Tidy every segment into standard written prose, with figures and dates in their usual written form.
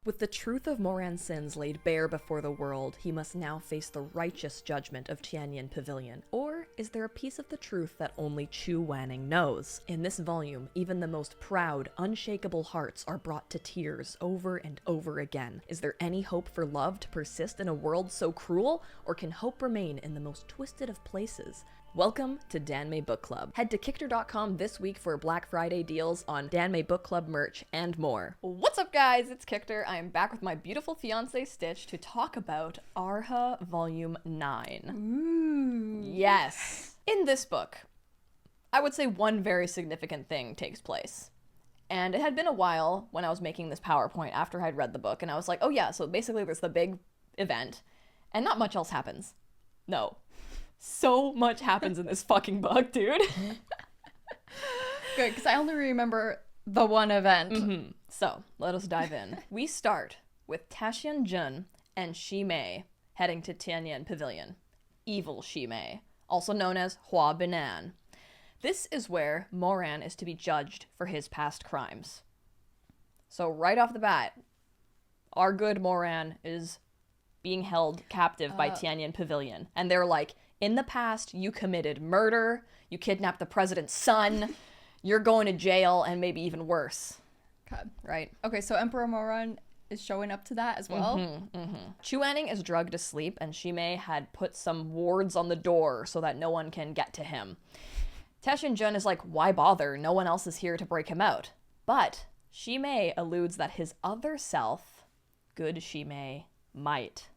With the truth of Moran's sins laid bare before the world, he must now face the righteous judgment of Tianyan Pavilion. Or is there a piece of the truth that only Chu Wanning knows? In this volume, even the most proud, unshakable hearts are brought to tears over and over again. Is there any hope for love to persist in a world so cruel? Or can hope remain in the most twisted of places? Welcome to Danmei Book Club. Head to Kickter.com this week for Black Friday deals on Danmei Book Club merch and more. What's up, guys? It's Kickter. I am back with my beautiful fiance Stitch to talk about Arha Volume 9. Ooh. Yes. In this book, I would say one very significant thing takes place. And it had been a while when I was making this PowerPoint after I'd read the book, and I was like, oh yeah, so basically there's the big event, and not much else happens. No. So much happens in this fucking book, dude. Good, because I only remember the one event. Mm-hmm. So, let us dive in. We start with Taxian Jun and Shi Mei heading to Tianyan Pavilion. Evil Shi Mei, also known as Hua Binan. This is where Moran is to be judged for his past crimes. So right off the bat, our good Moran is being held captive by Tianyan Pavilion. And they're like, in the past, you committed murder, you kidnapped the president's son, you're going to jail, and maybe even worse. Okay. Right? Okay, so Emperor Moran is showing up to that as well? Chu Wanning is drugged to sleep, and Shi Mei had put some wards on the door so that no one can get to him. Taxian Jun is like, why bother? No one else is here to break him out. But Shi Mei alludes that his other self, good Shi Mei, might.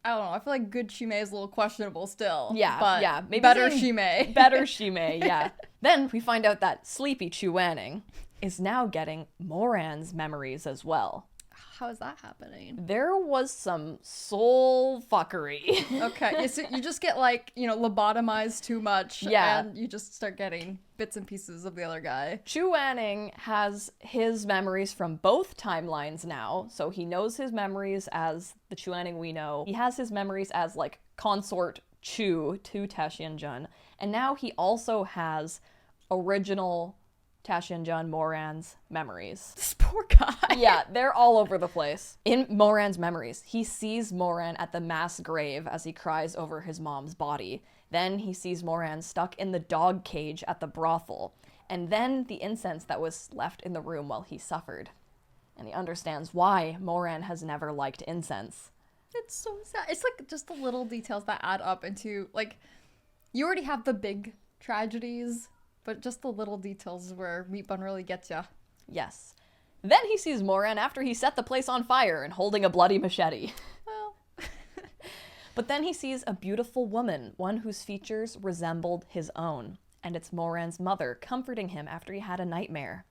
I don't know. I feel like good Shi Mei is a little questionable still. Yeah, but yeah. Maybe better Shi Mei. Better Shi Mei, yeah. Then we find out that sleepy Chu Wanning is now getting Moran's memories as well. How is that happening? There was some soul fuckery. Okay, so you just get lobotomized too much, and you just start getting bits and pieces of the other guy. Chu Wanning has his memories from both timelines now, so he knows his memories as the Chu Wanning we know. He has his memories as consort Chu to Taxian Jun, and now he also has original Taxian Jun Moran's memories. This poor guy. Yeah, they're all over the place. In Moran's memories, he sees Moran at the mass grave as he cries over his mom's body. Then he sees Moran stuck in the dog cage at the brothel. And then the incense that was left in the room while he suffered. And he understands why Moran has never liked incense. It's so sad. It's just the little details that add up into, you already have the big tragedies, but just the little details is where Meat Bun really gets ya. Yes. Then he sees Moran after he set the place on fire and holding a bloody machete. Well. But then he sees a beautiful woman, one whose features resembled his own. And it's Moran's mother comforting him after he had a nightmare.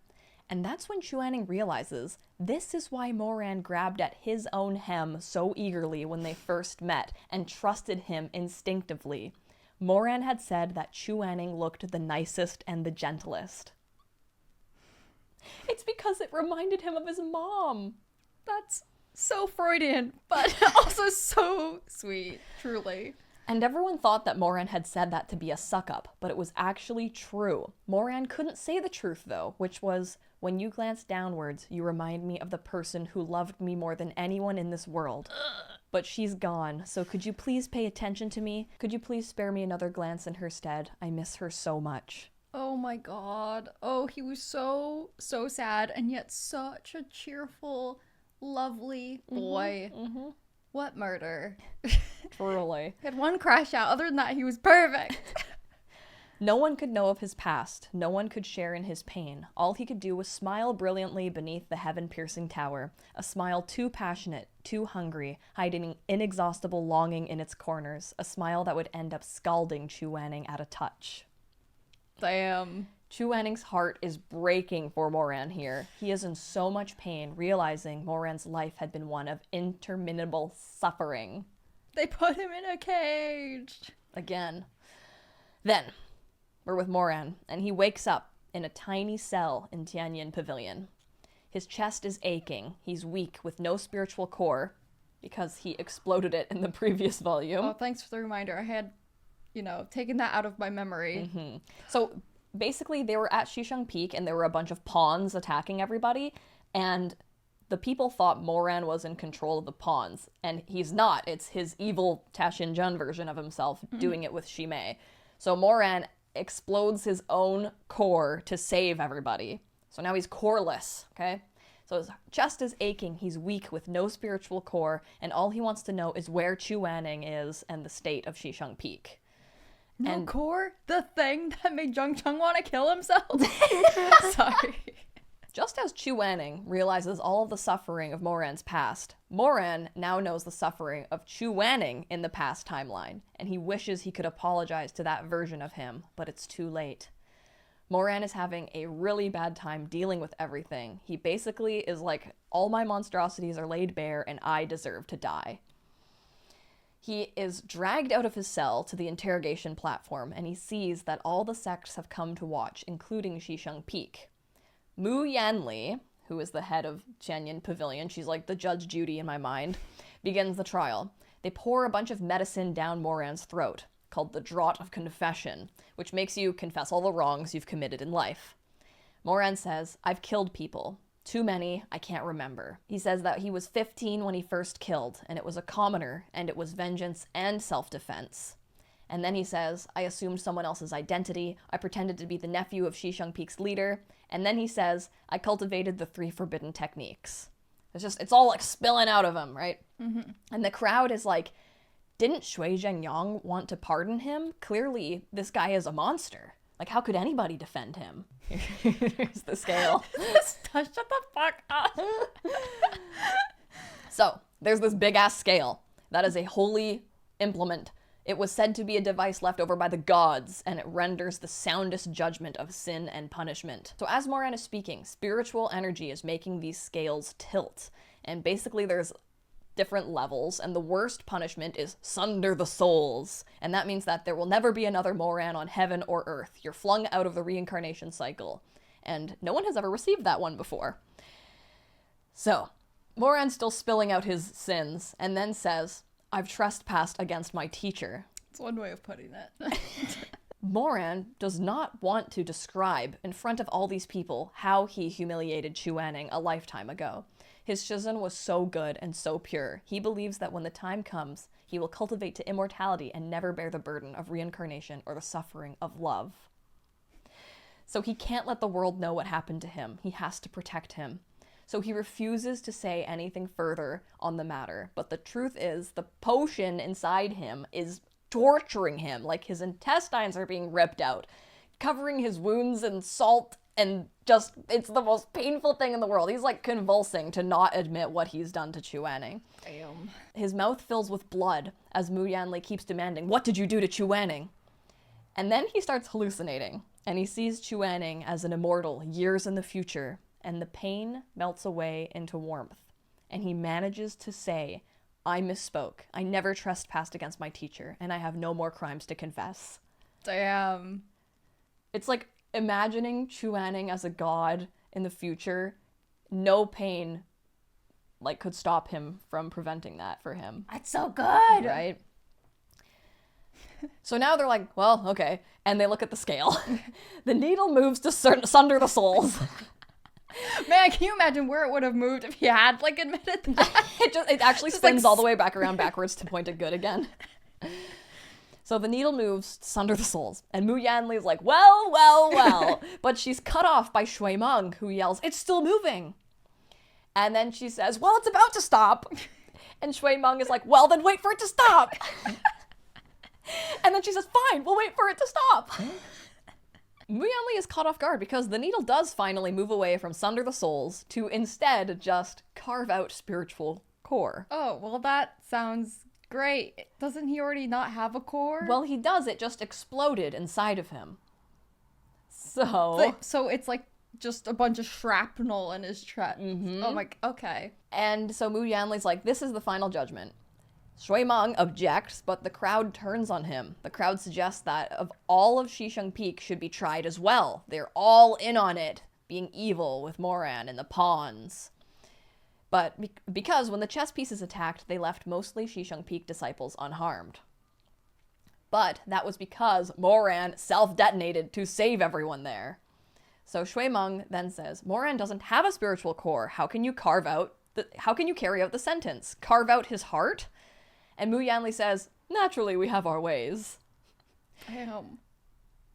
And that's when Chu Wanning realizes this is why Moran grabbed at his own hem so eagerly when they first met and trusted him instinctively. Moran had said that Chu Wanning looked the nicest and the gentlest. It's because it reminded him of his mom. That's so Freudian, but also so sweet, truly. And everyone thought that Moran had said that to be a suck-up, but it was actually true. Moran couldn't say the truth, though, which was, when you glance downwards, you remind me of the person who loved me more than anyone in this world. But she's gone, so could you please pay attention to me? Could you please spare me another glance in her stead? I miss her so much. Oh my god. Oh, he was so sad, and yet such a cheerful, lovely boy. Mm-hmm. What murder. Truly. He had one crash out. Other than that, he was perfect. No one could know of his past. No one could share in his pain. All he could do was smile brilliantly beneath the heaven-piercing tower. A smile too passionate, too hungry, hiding inexhaustible longing in its corners. A smile that would end up scalding Chu Wanning at a touch. Damn. Chu Wanning's heart is breaking for Moran here. He is in so much pain, realizing Moran's life had been one of interminable suffering. They put him in a cage. Again. Then, we're with Moran, and he wakes up in a tiny cell in Tianyan Pavilion. His chest is aching. He's weak with no spiritual core, because he exploded it in the previous volume. Oh, thanks for the reminder. I had, taken that out of my memory. Mm-hmm. So, basically, they were at Shishang Peak, and there were a bunch of pawns attacking everybody, and the people thought Moran was in control of the pawns, and he's not. It's his evil Ta Shin-jun version of himself doing it with Shimei. So Moran explodes his own core to save everybody. So now he's coreless, okay? So his chest is aching, he's weak with no spiritual core, and all he wants to know is where Chu Wanning is and the state of Shisheng Peak. No core? The thing that made Jung Chung want to kill himself? Sorry. Just as Chu Wanning realizes all of the suffering of Moran's past, Moran now knows the suffering of Chu Wanning in the past timeline, and he wishes he could apologize to that version of him, but it's too late. Moran is having a really bad time dealing with everything. He basically is like, all my monstrosities are laid bare and I deserve to die. He is dragged out of his cell to the interrogation platform, and he sees that all the sects have come to watch, including Shisheng Peak. Mu Yanli, who is the head of Tianyin Pavilion, she's like the Judge Judy in my mind, begins the trial. They pour a bunch of medicine down Moran's throat, called the Draught of Confession, which makes you confess all the wrongs you've committed in life. Moran says, I've killed people. Too many, I can't remember. He says that he was 15 when he first killed, and it was a commoner, and it was vengeance and self-defense. And then he says, I assumed someone else's identity, I pretended to be the nephew of Shisheng Peak's leader, and then he says, I cultivated the 3 forbidden techniques. It's all like spilling out of him, right? Mm-hmm. And the crowd is like, didn't Shui Zhengyang want to pardon him? Clearly, this guy is a monster. Like, how could anybody defend him? Here's the scale. Shut the fuck up. So, there's this big-ass scale. That is a holy implement. It was said to be a device left over by the gods, and it renders the soundest judgment of sin and punishment. So as Moran is speaking, spiritual energy is making these scales tilt. And basically there's different levels, and the worst punishment is sunder the souls. And that means that there will never be another Moran on heaven or earth. You're flung out of the reincarnation cycle. And no one has ever received that one before. So, Moran's still spilling out his sins, and then says, I've trespassed against my teacher. It's one way of putting it. Moran does not want to describe in front of all these people how he humiliated Chu Wanning a lifetime ago. His Shizun was so good and so pure. He believes that when the time comes, he will cultivate to immortality and never bear the burden of reincarnation or the suffering of love. So he can't let the world know what happened to him. He has to protect him. So he refuses to say anything further on the matter. But the truth is, the potion inside him is torturing him. Like, his intestines are being ripped out, covering his wounds in salt, and just, it's the most painful thing in the world. He's like convulsing to not admit what he's done to Chu Wanning. Damn. His mouth fills with blood as Mu Yanli keeps demanding, what did you do to Chu Wanning? And then he starts hallucinating, and he sees Chu Wanning as an immortal years in the future, and the pain melts away into warmth. And he manages to say, I misspoke. I never trespassed against my teacher, and I have no more crimes to confess. Damn. It's like imagining Chu Wanning as a god in the future. No pain, like, could stop him from preventing that for him. That's so good. Right? So now they're like, well, okay. And they look at the scale. The needle moves to sunder the souls. Man, can you imagine where it would have moved if he had, like, admitted that? It actually spins all the way back around backwards to point at good again. So the needle moves to sunder the souls, and Mu Yanli's like, well. But she's cut off by Shui Meng, who yells, it's still moving. And then she says, well, it's about to stop. And Shui Meng is like, well, then wait for it to stop. And then she says, fine, we'll wait for it to stop. Mu Yanli is caught off guard because the needle does finally move away from sunder the souls to instead just carve out spiritual core. Oh, well, that sounds great. Doesn't he already not have a core? Well, he does. It just exploded inside of him. So it's like just a bunch of shrapnel in his chest. Mm-hmm. Oh my, okay. And so Mu Yanli's like, this is the final judgment. Shui Meng objects, but the crowd turns on him. The crowd suggests that of all of Shisheng Peak should be tried as well. They're all in on it, being evil with Moran and the pawns. But because when the chess pieces attacked, they left mostly Shisheng Peak disciples unharmed. But that was because Moran self-detonated to save everyone there. So Shui Meng then says, Moran doesn't have a spiritual core. How can you carve out How can you carry out the sentence? Carve out his heart? And Mu Yanli says, naturally we have our ways.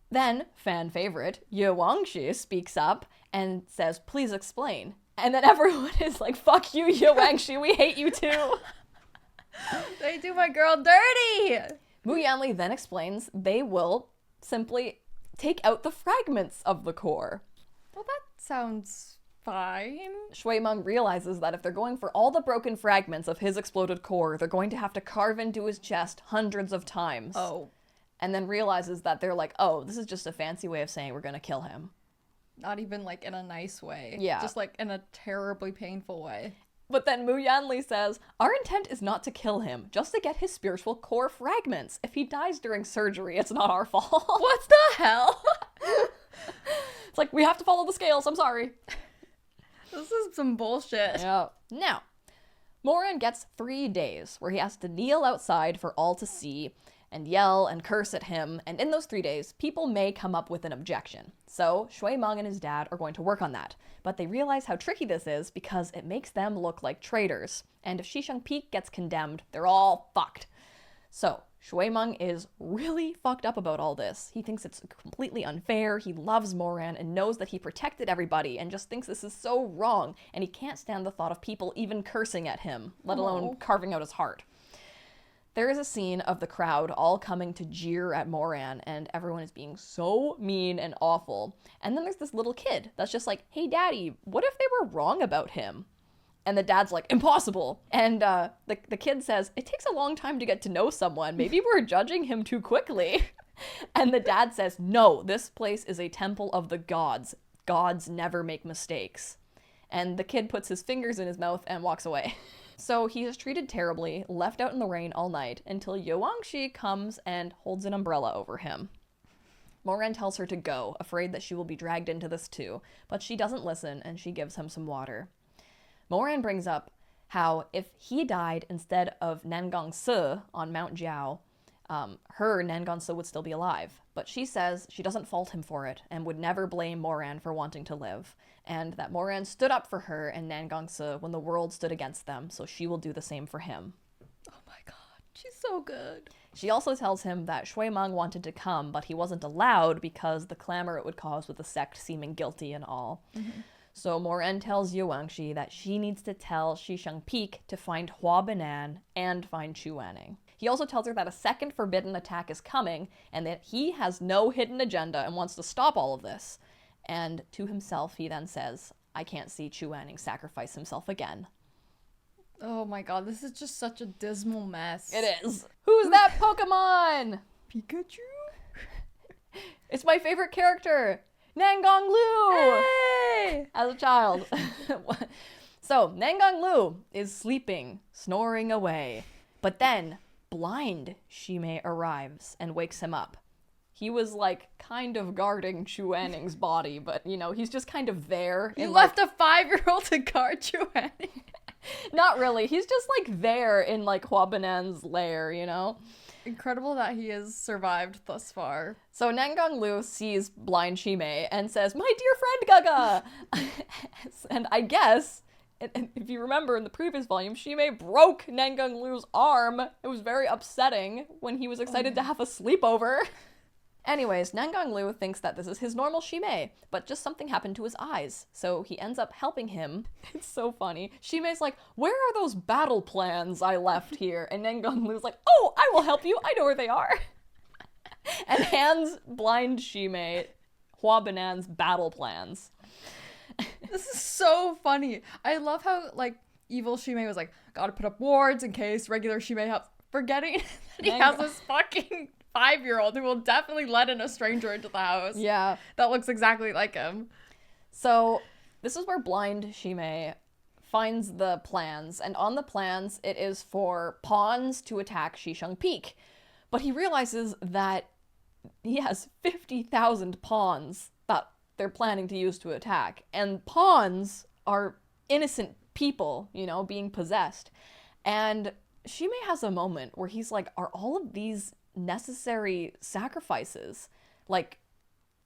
Then, fan favorite, Ye Wangxi speaks up and says, please explain. And then everyone is like, fuck you, Ye Wangxi, we hate you too. They do my girl dirty! Mu Yanli then explains they will simply take out the fragments of the core. Well, that sounds fine. Shui Meng realizes that if they're going for all the broken fragments of his exploded core, they're going to have to carve into his chest hundreds of times. Oh. And then realizes that they're like, oh, this is just a fancy way of saying we're gonna kill him. Not even, like, in a nice way. Yeah. Just, like, in a terribly painful way. But then Mu Yanli says, our intent is not to kill him, just to get his spiritual core fragments. If he dies during surgery, it's not our fault. What the hell? It's like, we have to follow the scales, I'm sorry. This is some bullshit. Yeah. Now, Moran gets 3 days where he has to kneel outside for all to see and yell and curse at him, and in those 3 days, people may come up with an objection. So, Shui Meng and his dad are going to work on that. But they realize how tricky this is because it makes them look like traitors. And if Shisheng Peak gets condemned, they're all fucked. So, Shui Meng is really fucked up about all this. He thinks it's completely unfair, he loves Moran and knows that he protected everybody and just thinks this is so wrong, and he can't stand the thought of people even cursing at him, let alone carving out his heart. There is a scene of the crowd all coming to jeer at Moran, and everyone is being so mean and awful. And then there's this little kid that's just like, hey daddy, what if they were wrong about him? And the dad's like, impossible. And the kid says, it takes a long time to get to know someone. Maybe we're judging him too quickly. And the dad says, no, this place is a temple of the gods. Gods never make mistakes. And the kid puts his fingers in his mouth and walks away. So he is treated terribly, left out in the rain all night, until Ye Wangxi comes and holds an umbrella over him. Moran tells her to go, afraid that she will be dragged into this too, but she doesn't listen and she gives him some water. Moran brings up how if he died instead of Nangong Se on Mount Jiao, her Nangong Se would still be alive. But she says she doesn't fault him for it and would never blame Moran for wanting to live, and that Moran stood up for her and Nangong Se when the world stood against them, so she will do the same for him. Oh my god, she's so good. She also tells him that Shui Meng wanted to come, but he wasn't allowed because the clamor it would cause with the sect seeming guilty and all. Mm-hmm. So Moran tells Ye Wangxi that she needs to tell Shisheng Peak to find Hua Banan and find Chu Wanning. He also tells her that a second forbidden attack is coming and that he has no hidden agenda and wants to stop all of this. And to himself, he then says, I can't see Chu Wanning sacrifice himself again. Oh my god, this is just such a dismal mess. It is. Who's that Pokemon? Pikachu? It's my favorite character, Nangong Lu! Hey! As a child. So, Nangong Lu is sleeping, snoring away. But then, blind Shimei arrives and wakes him up. He was, like, kind of guarding Chu Wanning's body, but, you know, he's just kind of there. You left a 5-year-old to guard Chu Wanning. Not really. He's just, like, there in, like, Hua Banan's lair, you know? Incredible that he has survived thus far. So Nangong Lu sees blind Shimei and says, my dear friend Gaga! And I guess, if you remember in the previous volume, Shimei broke Nangong Lu's arm. It was very upsetting when he was excited to have a sleepover. Anyways, Nangong Lu thinks that this is his normal Shimei, but just something happened to his eyes, so he ends up helping him. It's so funny. Shimei's like, where are those battle plans I left here? And Nangong Lu's like, oh, I will help you, I know where they are. And hands blind Shimei Hua Banan's battle plans. This is so funny. I love how, like, evil Shimei was like, gotta put up wards in case regular Shimei helps, forgetting that he has this fucking 5-year-old who will definitely let in a stranger into the house. Yeah. That looks exactly like him. So this is where blind Shimei finds the plans, and on the plans it is for pawns to attack Shisheng Peak. But he realizes that he has 50,000 pawns that they're planning to use to attack, and pawns are innocent people, you know, being possessed. And Shimei has a moment where he's like, are all of these necessary sacrifices? Like,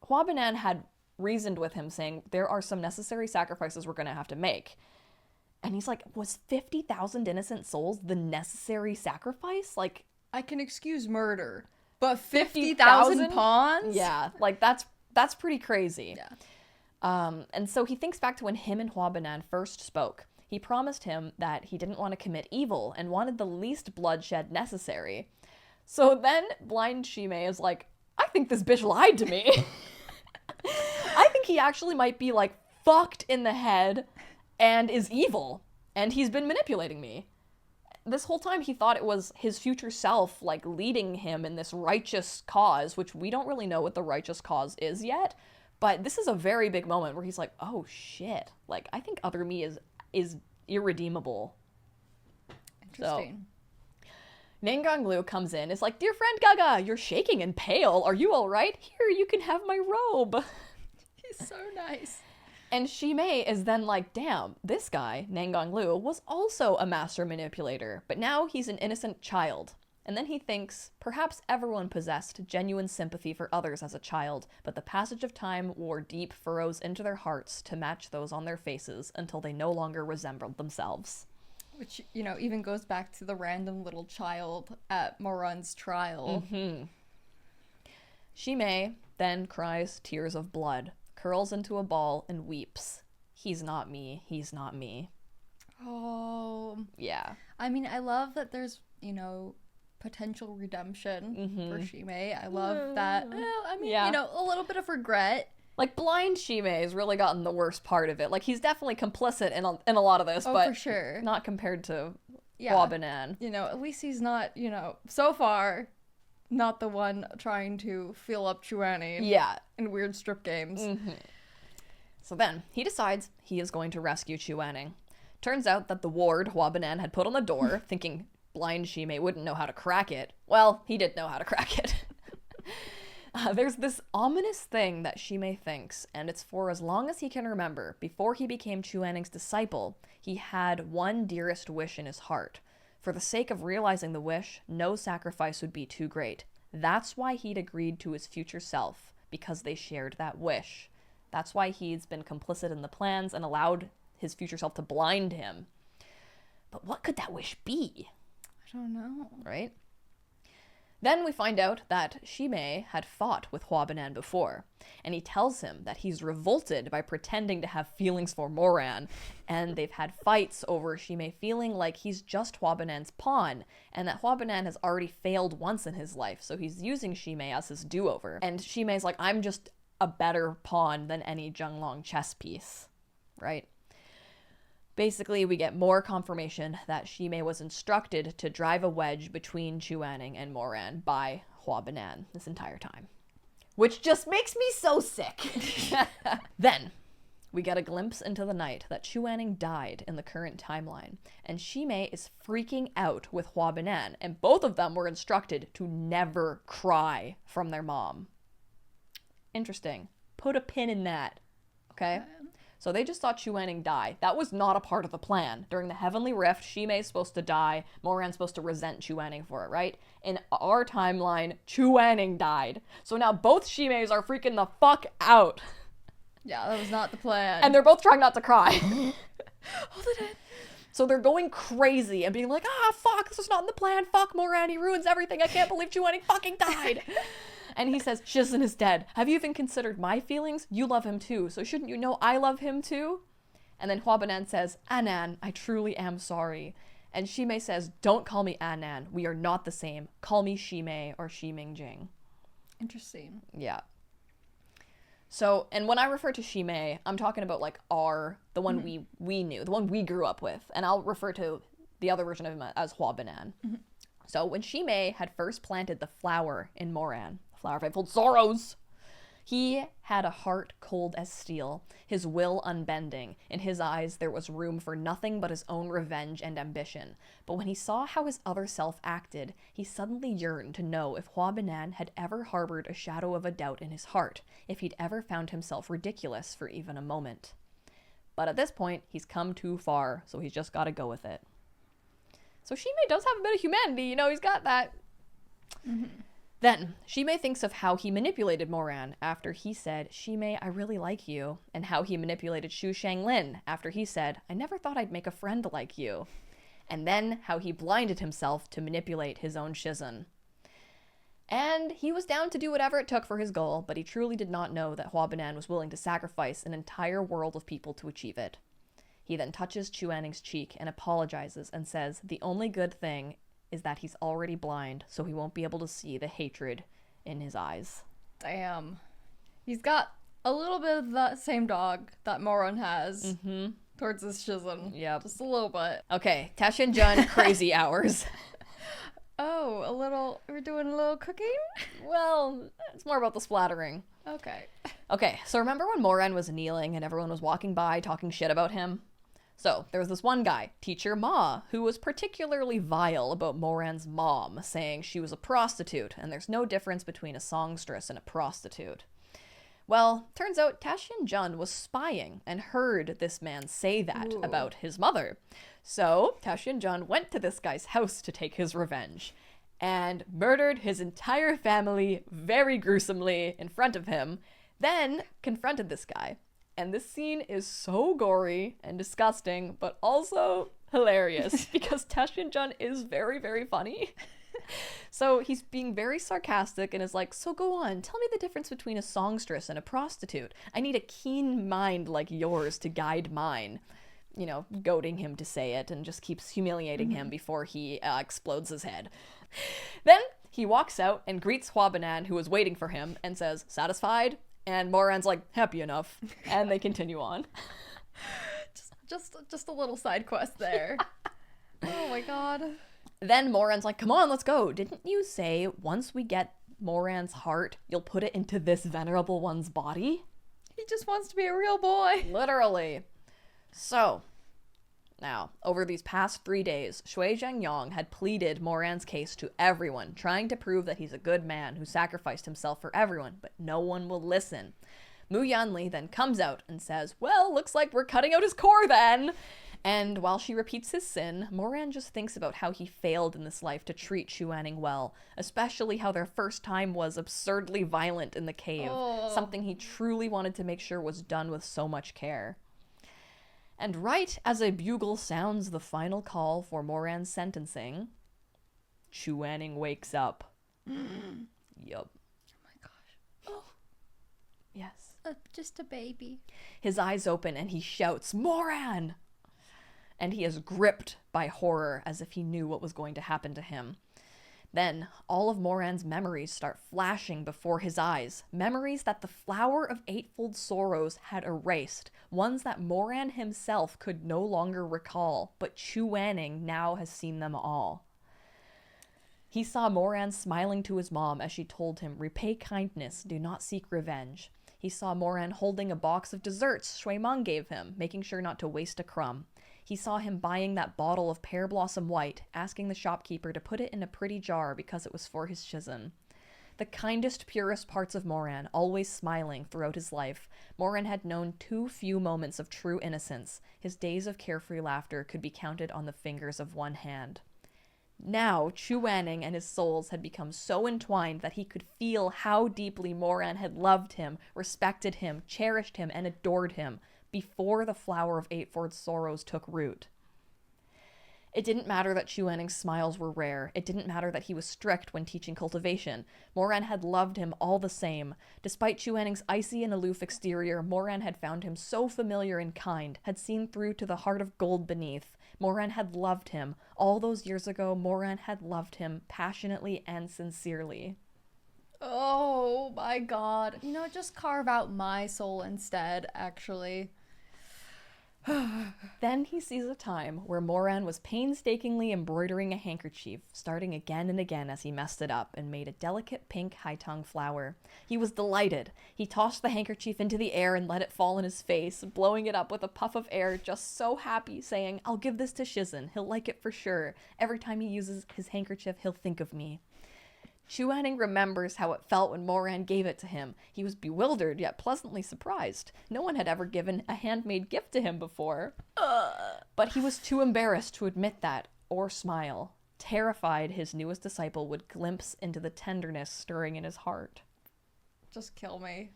Hua Banan had reasoned with him saying there are some necessary sacrifices we're going to have to make. And he's like, was 50,000 innocent souls the necessary sacrifice? Like, I can excuse murder, but 50,000 pawns? Yeah, like that's pretty crazy. Yeah. And so he thinks back to when him and Hua Banan first spoke. He promised him that he didn't want to commit evil and wanted the least bloodshed necessary. So then blind Shimei is like, I think this bitch lied to me. I think he actually might be like fucked in the head and is evil, and he's been manipulating me. This whole time he thought it was his future self, like, leading him in this righteous cause, which we don't really know what the righteous cause is yet, but this is a very big moment where he's like, oh shit, like, I think other me is irredeemable. Interesting. So, Nangang comes in, is like, dear friend Gaga, you're shaking and pale, are you alright? Here, you can have my robe. He's so nice. And Shimei is then like, damn, this guy, Nangang Lu, was also a master manipulator, but now he's an innocent child. And then he thinks, perhaps everyone possessed genuine sympathy for others as a child, but the passage of time wore deep furrows into their hearts to match those on their faces until they no longer resembled themselves. Which, you know, even goes back to the random little child at Moran's trial. Mm-hmm. Shimei then cries tears of blood, curls into a ball, and weeps. He's not me. He's not me. Oh. Yeah. I mean, I love that there's, you know, potential redemption for Shimei. I love that. Well, I mean, you know, a little bit of regret. Like, blind Shimei has really gotten the worst part of it. Like, he's definitely complicit in a lot of this, but for sure. Not compared to Hua Banan. You know, at least he's not, you know, so far, not the one trying to feel up Chuanning in weird strip games. Mm-hmm. So then, he decides he is going to rescue Chuanning. Turns out that the ward Hua Banan had put on the door, thinking blind Shimei wouldn't know how to crack it. Well, he did know how to crack it. There's this ominous thing that Shimei thinks, and it's for as long as he can remember. Before he became Chuanning's disciple, he had one dearest wish in his heart. For the sake of realizing the wish, no sacrifice would be too great. That's why he'd agreed to his future self, because they shared that wish. That's why he's been complicit in the plans and allowed his future self to blind him. But what could that wish be? I don't know. Right? Then we find out that Shimei had fought with Hua Banan before, and he tells him that he's revolted by pretending to have feelings for Moran, and they've had fights over Shimei feeling like he's just Hua Banan's pawn, and that Hua Banan has already failed once in his life, so he's using Shimei as his do-over. And Shimei's like, I'm just a better pawn than any Zhenglong chess piece, right? Basically, we get more confirmation that Shimei was instructed to drive a wedge between Chuanning and Moran by Hua Banan this entire time. Which just makes me so sick. Then, we get a glimpse into the night that Chuanning died in the current timeline, and Shimei is freaking out with Hua Banan, and both of them were instructed to never cry from their mom. Interesting. Put a pin in that. Okay? So they just saw Chuanning die. That was not a part of the plan. During the Heavenly Rift, Shimei's supposed to die. Moran's supposed to resent Chuanning for it, right? In our timeline, Chuanning died. So now both Shimeis are freaking the fuck out. Yeah, that was not the plan. And they're both trying not to cry. Hold it in. So they're going crazy and being like, fuck, this was not in the plan. Fuck Moran, he ruins everything. I can't believe Chuanning fucking died. And he says, Shizun is dead. Have you even considered my feelings? You love him too, so shouldn't you know I love him too? And then Hua Banan says, Anan, I truly am sorry. And Shimei says, don't call me Anan. We are not the same. Call me Shimei or Shi Mingjing. Interesting. Yeah. So, and when I refer to Shimei, I'm talking about like the one we knew, the one we grew up with. And I'll refer to the other version of him as Hua Banan. Mm-hmm. So when Shimei had first planted the flower in Moran, flower of eightfold sorrows, he had a heart cold as steel, his will unbending. In his eyes there was room for nothing but his own revenge and ambition. But when he saw how his other self acted, he suddenly yearned to know if Hua Banan had ever harbored a shadow of a doubt in his heart, if he'd ever found himself ridiculous for even a moment. But at this point, he's come too far, so he's just gotta go with it. So Shimei does have a bit of humanity, you know, he's got that. Mm-hmm. Then, Shimei thinks of how he manipulated Moran after he said, "Shimei, I really like you," and how he manipulated Shu Shanglin after he said, "I never thought I'd make a friend like you." And then how he blinded himself to manipulate his own Shizun. And he was down to do whatever it took for his goal, but he truly did not know that Hua Banan was willing to sacrifice an entire world of people to achieve it. He then touches Chu Anning's cheek and apologizes and says the only good thing is that he's already blind, so he won't be able to see the hatred in his eyes. Damn. He's got a little bit of that same dog that Moran has towards his Shizun. Yep. Just a little bit. Okay, Taishin Jun, crazy hours. Oh, we're doing a little cooking? Well, it's more about the splattering. Okay. Okay, so remember when Moran was kneeling and everyone was walking by talking shit about him? So, there was this one guy, Teacher Ma, who was particularly vile about Moran's mom, saying she was a prostitute, and there's no difference between a songstress and a prostitute. Well, turns out Taishin Jun was spying and heard this man say that about his mother. So, Taishin Jun went to this guy's house to take his revenge, and murdered his entire family very gruesomely in front of him, then confronted this guy. And this scene is so gory and disgusting, but also hilarious because Taishin Jun is very, very funny. So he's being very sarcastic and is like, "So go on, tell me the difference between a songstress and a prostitute. I need a keen mind like yours to guide mine." You know, goading him to say it and just keeps humiliating him before he explodes his head. Then he walks out and greets Hua Banan, who is waiting for him, and says, "Satisfied?" And Moran's like, "Happy enough." And they continue on. Just a little side quest there. Oh my god. Then Moran's like, "Come on, let's go. Didn't you say once we get Moran's heart, you'll put it into this venerable one's body?" He just wants to be a real boy. Literally. So, now, over these past 3 days, Shui Zhengyong had pleaded Moran's case to everyone, trying to prove that he's a good man who sacrificed himself for everyone, but no one will listen. Mu Yanli then comes out and says, "Well, looks like we're cutting out his core then." And while she repeats his sin, Moran just thinks about how he failed in this life to treat Chu Wanning well, especially how their first time was absurdly violent in the cave, something he truly wanted to make sure was done with so much care. And right as a bugle sounds the final call for Moran's sentencing, Chu Wanning wakes up. Yup. Oh my gosh. Oh. Yes. Just a baby. His eyes open and he shouts, "Moran!" And he is gripped by horror as if he knew what was going to happen to him. Then, all of Moran's memories start flashing before his eyes. Memories that the Flower of Eightfold Sorrows had erased. Ones that Moran himself could no longer recall, but Chu Wanning now has seen them all. He saw Moran smiling to his mom as she told him, "Repay kindness, do not seek revenge." He saw Moran holding a box of desserts Shui Meng gave him, making sure not to waste a crumb. He saw him buying that bottle of Pear Blossom White, asking the shopkeeper to put it in a pretty jar because it was for his Shizun. The kindest, purest parts of Moran, always smiling throughout his life. Moran had known too few moments of true innocence. His days of carefree laughter could be counted on the fingers of one hand. Now, Chu Wanning and his souls had become so entwined that he could feel how deeply Moran had loved him, respected him, cherished him, and adored him before the Flower of Eightfold Sorrows took root. It didn't matter that Chu Wanning's smiles were rare. It didn't matter that he was strict when teaching cultivation. Moran had loved him all the same. Despite Chu Wanning's icy and aloof exterior, Moran had found him so familiar and kind, had seen through to the heart of gold beneath. Moran had loved him. All those years ago, Moran had loved him passionately and sincerely. Oh my god. You know, just carve out my soul instead, actually. Then he sees a time where Moran was painstakingly embroidering a handkerchief, starting again and again as he messed it up and made a delicate pink high-tongue flower. He was delighted. He tossed the handkerchief into the air and let it fall in his face, blowing it up with a puff of air, just so happy, saying, "I'll give this to Shizun. He'll like it for sure. Every time he uses his handkerchief, he'll think of me." Chu Wanning remembers how it felt when Moran gave it to him. He was bewildered, yet pleasantly surprised. No one had ever given a handmade gift to him before. But he was too embarrassed to admit that, or smile. Terrified, his newest disciple would glimpse into the tenderness stirring in his heart. Just kill me.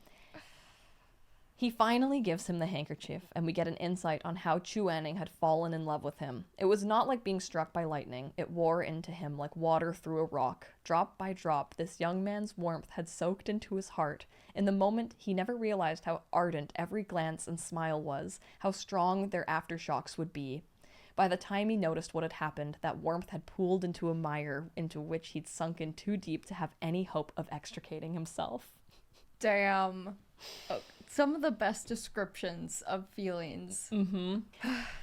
He finally gives him the handkerchief, and we get an insight on how Chu Wanning had fallen in love with him. It was not like being struck by lightning. It wore into him like water through a rock. Drop by drop, this young man's warmth had soaked into his heart. In the moment, he never realized how ardent every glance and smile was, how strong their aftershocks would be. By the time he noticed what had happened, that warmth had pooled into a mire into which he'd sunken too deep to have any hope of extricating himself. Damn. Oh, some of the best descriptions of feelings.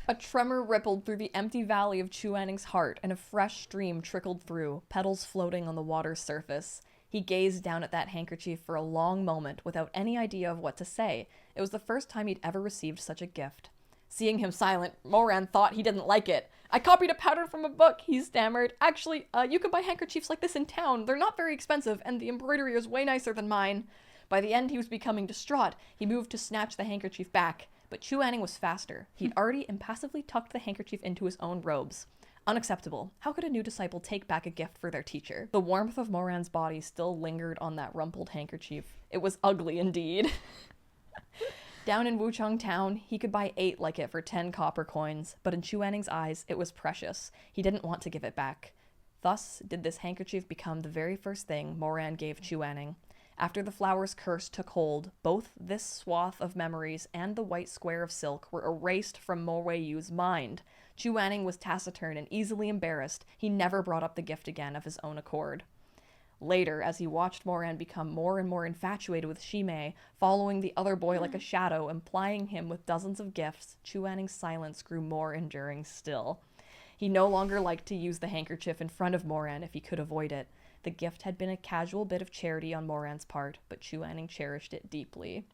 A tremor rippled through the empty valley of Chu Wanning's heart, and a fresh stream trickled through, petals floating on the water's surface. He gazed down at that handkerchief for a long moment without any idea of what to say. It was the first time he'd ever received such a gift. Seeing him silent, Moran thought he didn't like it. "I copied a pattern from a book," he stammered. "Actually, you can buy handkerchiefs like this in town. They're not very expensive, and the embroidery is way nicer than mine." By the end, he was becoming distraught. He moved to snatch the handkerchief back, but Chu Wanning was faster. He'd already impassively tucked the handkerchief into his own robes. Unacceptable. How could a new disciple take back a gift for their teacher? The warmth of Moran's body still lingered on that rumpled handkerchief. It was ugly indeed. Down in Wuchang town, he could buy 8 like it for 10 copper coins, but in Chu Wanning's eyes, it was precious. He didn't want to give it back. Thus did this handkerchief become the very first thing Moran gave Chu Wanning. After the flower's curse took hold, both this swath of memories and the white square of silk were erased from Mo Weiyu's mind. Chu Wanning was taciturn and easily embarrassed. He never brought up the gift again of his own accord. Later, as he watched Moran become more and more infatuated with Shimei, following the other boy like a shadow and plying him with dozens of gifts, Chu Wanning's silence grew more enduring still. He no longer liked to use the handkerchief in front of Moran if he could avoid it. The gift had been a casual bit of charity on Moran's part, but Chu Wanning cherished it deeply.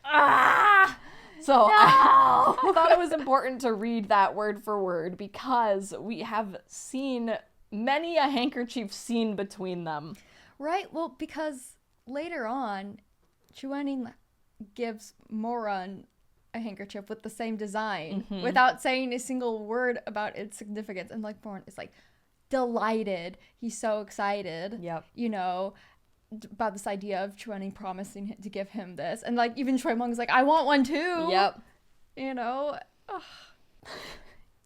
So no! I thought it was important to read that word for word because we have seen many a handkerchief scene between them. Right, well, because later on, Chu Wanning gives Moran a handkerchief with the same design without saying a single word about its significance. And like Moran is like delighted. He's so excited. Yep. You know, about this idea of Chu Wanning promising to give him this. And like even Choi Mung's like, I want one too. Yep. You know? Ugh.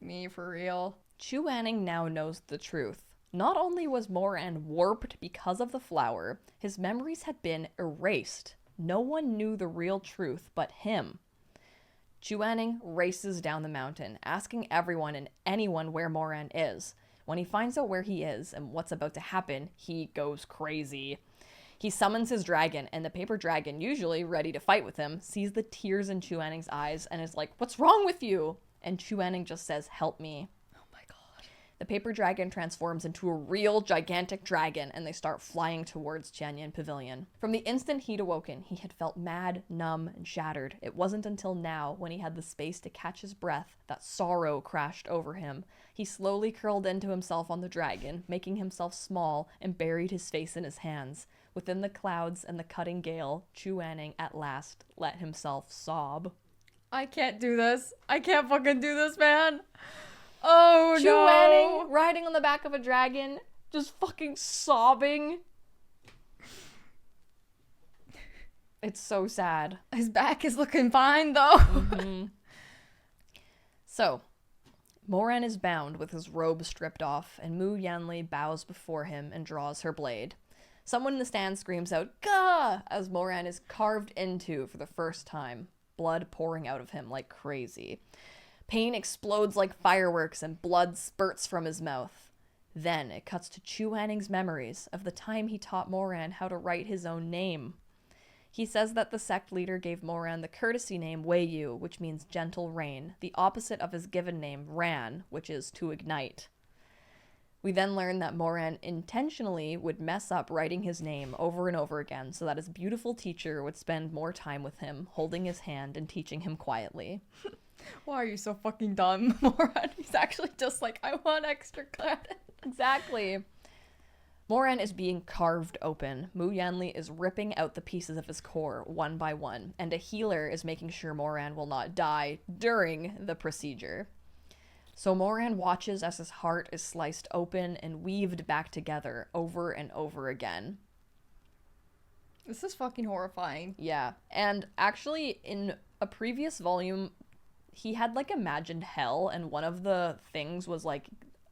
Me for real. Chu Wanning now knows the truth. Not only was Moran warped because of the flower, his memories had been erased. No one knew the real truth but him. Chu Wanning races down the mountain, asking everyone and anyone where Moran is. When he finds out where he is and what's about to happen, he goes crazy. He summons his dragon, and the paper dragon, usually ready to fight with him, sees the tears in Chu Wanning's eyes and is like, "What's wrong with you?" And Chu Wanning just says, "Help me." The paper dragon transforms into a real gigantic dragon, and they start flying towards Tianyan Pavilion. From the instant he'd awoken, he had felt mad, numb, and shattered. It wasn't until now, when he had the space to catch his breath, that sorrow crashed over him. He slowly curled into himself on the dragon, making himself small, and buried his face in his hands. Within the clouds and the cutting gale, Chu Wanning at last let himself sob. I can't do this. I can't fucking do this, man. Oh, Chu no. Wanning riding on the back of a dragon, just fucking sobbing. It's so sad. His back is looking fine, though. So, Moran is bound with his robe stripped off, and Mu Yanli bows before him and draws her blade. Someone in the stand screams out, "Gah!" as Moran is carved into for the first time, blood pouring out of him like crazy. Pain explodes like fireworks and blood spurts from his mouth. Then it cuts to Chu Wanning's memories of the time he taught Moran how to write his own name. He says that the sect leader gave Moran the courtesy name Weiyu, which means gentle rain, the opposite of his given name Ran, which is to ignite. We then learn that Moran intentionally would mess up writing his name over and over again so that his beautiful teacher would spend more time with him, holding his hand and teaching him quietly. Why are you so fucking dumb, Moran? He's actually just like, I want extra credit. Exactly. Moran is being carved open. Mu Yanli is ripping out the pieces of his core one by one, and a healer is making sure Moran will not die during the procedure. So Moran watches as his heart is sliced open and weaved back together over and over again. This is fucking horrifying. Yeah, and actually in a previous volume, he had like imagined hell, and one of the things was like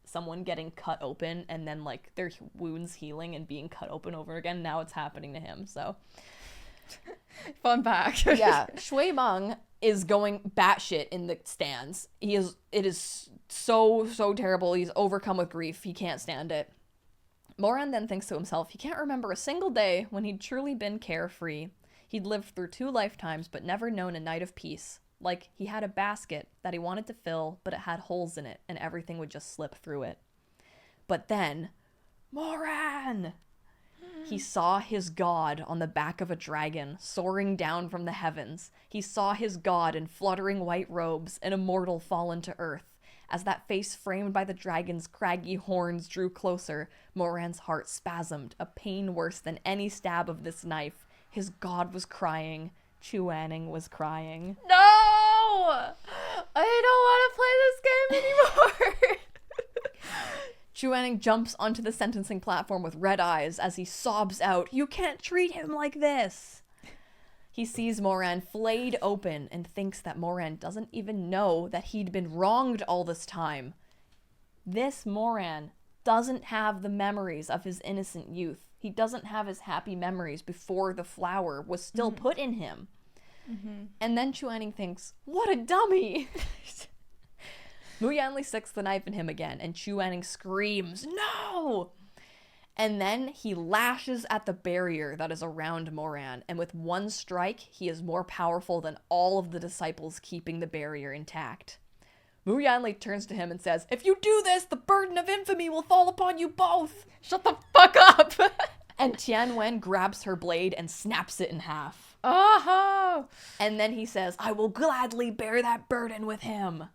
someone getting cut open and then like their wounds healing and being cut open over again. Now it's happening to him, so... Fun fact. Yeah, Shui Meng is going batshit in the stands. It is so terrible. He's overcome with grief. He can't stand it. Moran then thinks to himself he can't remember a single day when he'd truly been carefree. He'd lived through 2 lifetimes but never known a night of peace. Like, he had a basket that he wanted to fill, but it had holes in it, and everything would just slip through it. But then, Moran! He saw his god on the back of a dragon, soaring down from the heavens. He saw his god in fluttering white robes, an immortal fallen to earth. As that face framed by the dragon's craggy horns drew closer, Moran's heart spasmed, a pain worse than any stab of this knife. His god was crying. Chu Wanning was crying. No! I don't want to play this game anymore! Chu Wanning jumps onto the sentencing platform with red eyes as he sobs out, "You can't treat him like this!" He sees Moran flayed open and thinks that Moran doesn't even know that he'd been wronged all this time. This Moran doesn't have the memories of his innocent youth. He doesn't have his happy memories before the flower was still put in him. And then Chu Wanning thinks, what a dummy! Mu Yanli sticks the knife in him again, and Chu Wanning screams, "No!" And then he lashes at the barrier that is around Moran, and with one strike, he is more powerful than all of the disciples keeping the barrier intact. Mu Yanli turns to him and says, "If you do this, the burden of infamy will fall upon you both!" Shut the fuck up! And Tian Wen grabs her blade and snaps it in half. Oh! And then he says, "I will gladly bear that burden with him."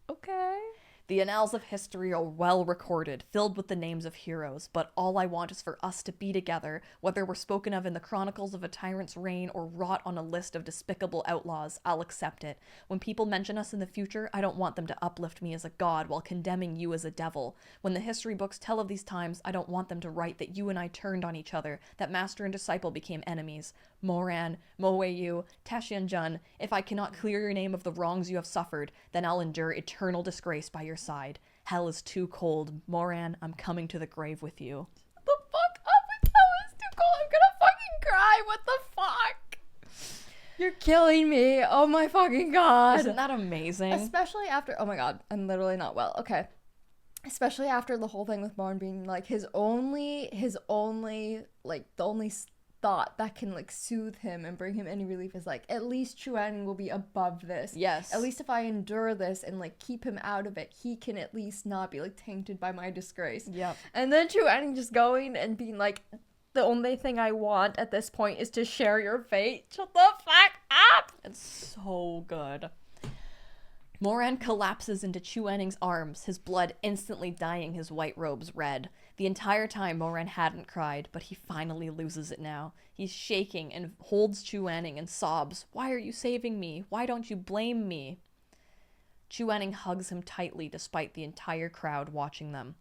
Okay. The annals of history are well recorded, filled with the names of heroes, but all I want is for us to be together, whether we're spoken of in the chronicles of a tyrant's reign or wrought on a list of despicable outlaws. I'll accept it. When people mention us in the future, I don't want them to uplift me as a god while condemning you as a devil. When the history books tell of these times, I don't want them to write that you and I turned on each other, that master and disciple became enemies. Moran, Mo-Wei-Yu, Taxian-Jun, if I cannot clear your name of the wrongs you have suffered, then I'll endure eternal disgrace by your side. Hell is too cold. Moran, I'm coming to the grave with you. The fuck up with hell is too cold. I'm gonna fucking cry. What the fuck? You're killing me. Oh my fucking god. Isn't that amazing? Especially after, oh my god, I'm literally not well. Okay. Especially after the whole thing with Moran being like his only, like the only thought that can like soothe him and bring him any relief is like, at least Chu Wanning will be above this. Yes. At least if I endure this and like keep him out of it, he can at least not be like tainted by my disgrace. Yep. And then Chu Wanning just going and being like, the only thing I want at this point is to share your fate. Shut the fuck up! It's so good. Moran collapses into Chu Wanning's arms, his blood instantly dyeing his white robes red. The entire time Moran hadn't cried, but he finally loses it now. He's shaking and holds Chu Wanning and sobs, "Why are you saving me? Why don't you blame me?" Chu Wanning hugs him tightly despite the entire crowd watching them.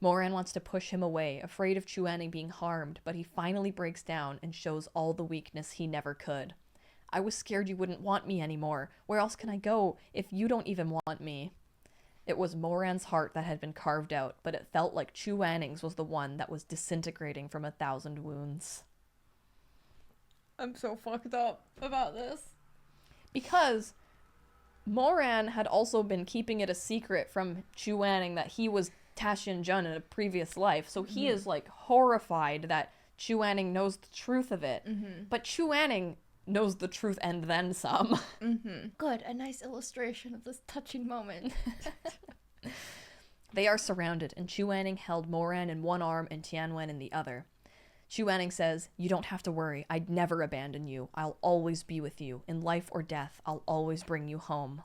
Moran wants to push him away, afraid of Chu Wanning being harmed, but he finally breaks down and shows all the weakness he never could. "I was scared you wouldn't want me anymore. Where else can I go if you don't even want me?" It was Moran's heart that had been carved out, but it felt like Chu Wanning's was the one that was disintegrating from 1,000 wounds. I'm so fucked up about this. Because Moran had also been keeping it a secret from Chu Wanning that he was Taxian-Jun in a previous life, so he is like horrified that Chu Wanning knows the truth of it. But Chu Wanning knows the truth and then some. Good, a nice illustration of this touching moment. They are surrounded, and Chu Wanning held Moran in one arm and Tian Wen in the other. Chu Wanning says, "You don't have to worry. I'd never abandon you. I'll always be with you. In life or death, I'll always bring you home."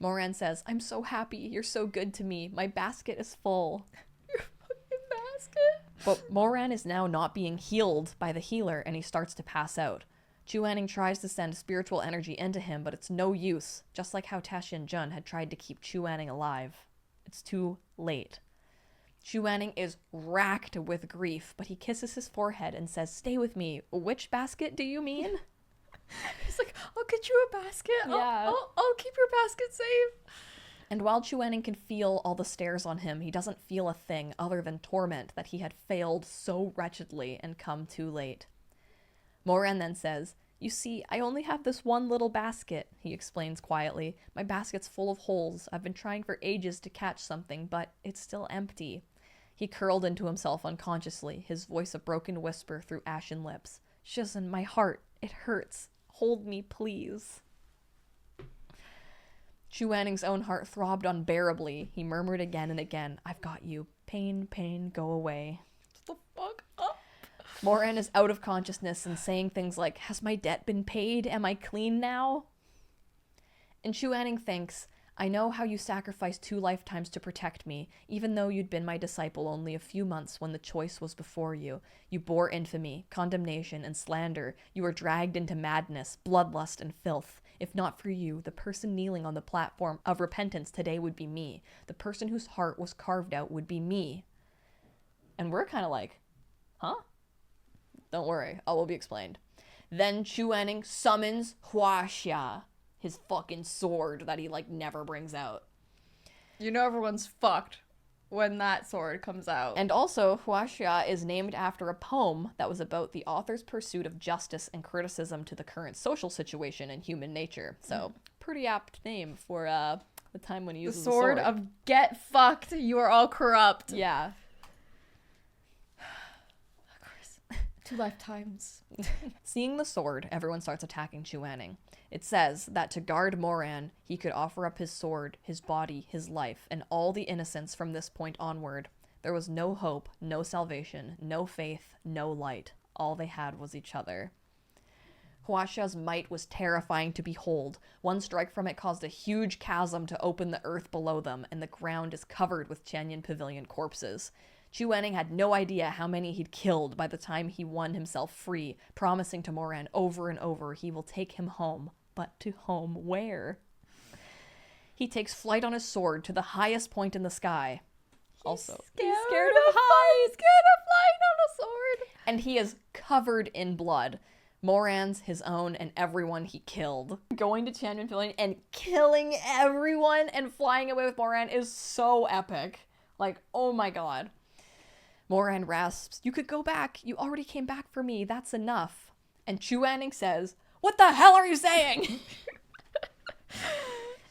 Moran says, "I'm so happy. You're so good to me. My basket is full." Your fucking basket? But Moran is now not being healed by the healer, and he starts to pass out. Chu Wanning tries to send spiritual energy into him, but it's no use, just like how Tasshin Jun had tried to keep Chu Wanning alive. It's too late. Chu Wanning is racked with grief, but he kisses his forehead and says, "Stay with me. Which basket do you mean?" He's like, "I'll get you a basket. Yeah. I'll keep your basket safe." And while Chu Wanning can feel all the stares on him, he doesn't feel a thing other than torment that he had failed so wretchedly and come too late. Moran then says, "You see, I only have this one little basket," he explains quietly. "My basket's full of holes. I've been trying for ages to catch something, but it's still empty." He curled into himself unconsciously, his voice a broken whisper through ashen lips. "Shizun, my heart, it hurts. Hold me, please." Chu Wanning's own heart throbbed unbearably. He murmured again and again, "I've got you. Pain, pain, go away." Shut the fuck up. Moran is out of consciousness and saying things like, "Has my debt been paid? Am I clean now?" And Chu Wanning thinks, "I know how you sacrificed 2 lifetimes to protect me, even though you'd been my disciple only a few months when the choice was before you. You bore infamy, condemnation, and slander. You were dragged into madness, bloodlust, and filth. If not for you, the person kneeling on the platform of repentance today would be me. The person whose heart was carved out would be me." And we're kind of like, huh? Don't worry, all will be explained. Then Chu Wanning summons Huaxia, his fucking sword that he, never brings out. You know everyone's fucked when that sword comes out. And also, Huaxia is named after a poem that was about the author's pursuit of justice and criticism to the current social situation and human nature. So, pretty apt name for the time when he uses the sword the sword. of get fucked, you are all corrupt. Yeah. 2 lifetimes. Seeing the sword, everyone starts attacking Chu Wanning. It says that to guard Moran, he could offer up his sword, his body, his life, and all the innocence from this point onward. There was no hope, no salvation, no faith, no light. All they had was each other. Huaxia's might was terrifying to behold. One strike from it caused a huge chasm to open the earth below them, and the ground is covered with Tianyin Pavilion corpses. Chu Wanning had no idea how many he'd killed by the time he won himself free, promising to Moran over and over he will take him home. But to home where? He takes flight on his sword to the highest point in the sky. He's scared of heights. He's scared of flying on a sword. And he is covered in blood. Moran's, his own, and everyone he killed. Going to Tianyin Pavilion and killing everyone and flying away with Moran is so epic. Oh my god. Moran rasps, "You could go back. You already came back for me. That's enough." And Chu Wanning says, "What the hell are you saying?"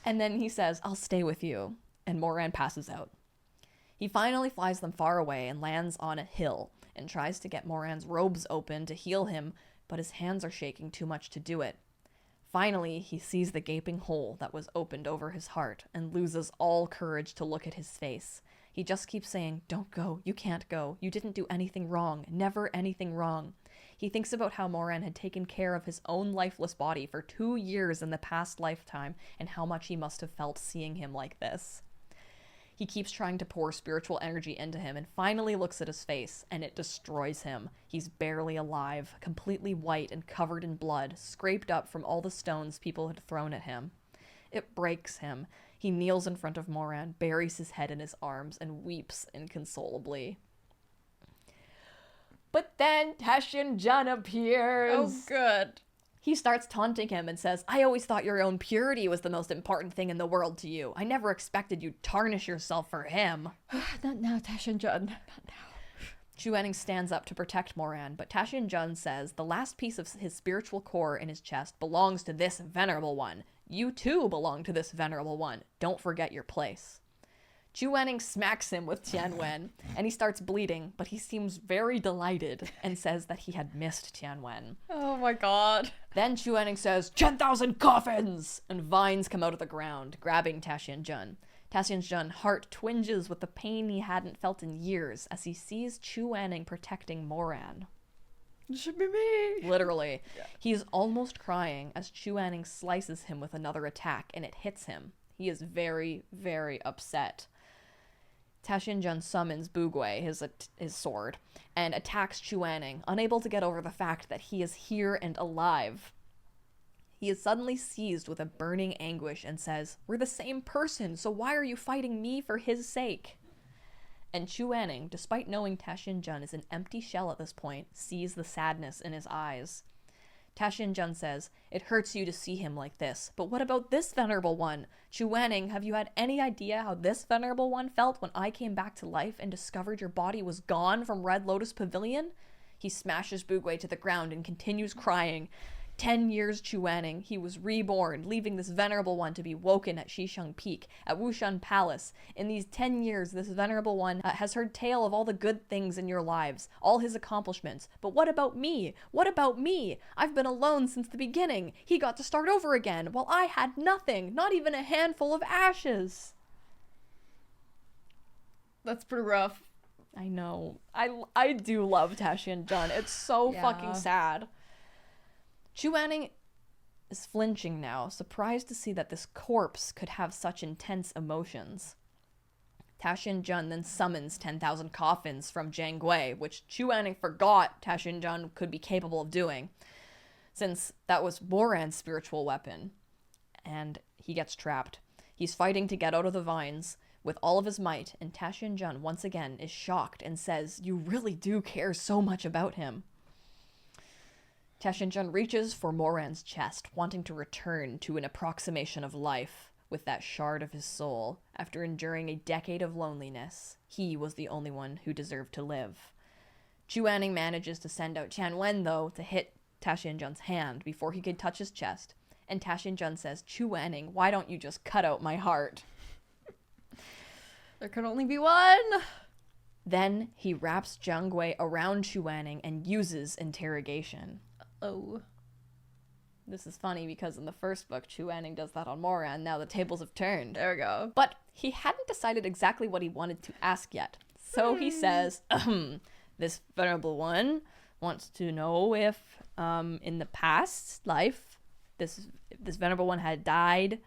And then he says, "I'll stay with you." And Moran passes out. He finally flies them far away and lands on a hill and tries to get Moran's robes open to heal him, but his hands are shaking too much to do it. Finally, he sees the gaping hole that was opened over his heart and loses all courage to look at his face. He just keeps saying, "Don't go, you can't go, you didn't do anything wrong, never anything wrong." He thinks about how Moran had taken care of his own lifeless body for 2 years in the past lifetime and how much he must have felt seeing him like this. He keeps trying to pour spiritual energy into him and finally looks at his face, and it destroys him. He's barely alive, completely white and covered in blood, scraped up from all the stones people had thrown at him. It breaks him. He kneels in front of Moran, buries his head in his arms, and weeps inconsolably. But then Tasshin Jun appears. Oh, good. He starts taunting him and says, "I always thought your own purity was the most important thing in the world to you. I never expected you'd tarnish yourself for him." Not now, Tasshin Jun. Not now. Chu Wanning stands up to protect Moran, but Tasshin Jun says the last piece of his spiritual core in his chest belongs to this venerable one. You too belong to this venerable one. Don't forget your place. Chu Wanning smacks him with Tianwen, and he starts bleeding, but he seems very delighted and says that he had missed Tianwen. Oh my god. Then Chu Wanning says, 10,000 coffins! And vines come out of the ground, grabbing Tasshin Jun. Tasshin Jun's heart twinges with the pain he hadn't felt in years as he sees Chu Wanning protecting Moran. It should be me. Literally. Yeah. He's almost crying as Chu Wanning slices him with another attack, and it hits him. He is very, very upset. Tashinjun summons Bugui, his sword, and attacks Chuanning, unable to get over the fact that he is here and alive. He is suddenly seized with a burning anguish and says, "We're the same person, so why are you fighting me for his sake?" And Chuanning, despite knowing Tashinjun is an empty shell at this point, sees the sadness in his eyes. Tashinjun says, "It hurts you to see him like this, but what about this venerable one? Chuanning, have you had any idea how this venerable one felt when I came back to life and discovered your body was gone from Red Lotus Pavilion?" He smashes Bugui to the ground and continues crying. 10 years Chuanning, he was reborn, leaving this venerable one to be woken at Shisheng Peak, at Wushan Palace. In these 10 years, this venerable one has heard tale of all the good things in your lives, all his accomplishments. But what about me? What about me? I've been alone since the beginning. He got to start over again, while I had nothing, not even a handful of ashes. That's pretty rough. I know. I do love Tashinjun. It's so fucking sad. Chuanning is flinching now, surprised to see that this corpse could have such intense emotions. Tashinjun then summons 10,000 coffins from Jiangwei, which Chuanning forgot Tashinjun could be capable of doing, since that was Moran's spiritual weapon. And he gets trapped. He's fighting to get out of the vines with all of his might, and Tashinjun once again is shocked and says, "You really do care so much about him." Tashinjun reaches for Moran's chest, wanting to return to an approximation of life with that shard of his soul. After enduring a decade of loneliness, he was the only one who deserved to live. Chuanning manages to send out Tianwen, though, to hit Tashinjun's hand before he could touch his chest. And Tashinjun says, "Chuanning, why don't you just cut out my heart?" There can only be one. Then he wraps Jiangwei around Chuanning and uses interrogation. Oh. This is funny because in the first book, Chuanning does that on Moran. Now the tables have turned. There we go. But he hadn't decided exactly what he wanted to ask yet. So he says, "This venerable one wants to know if, in the past life, this venerable one had died.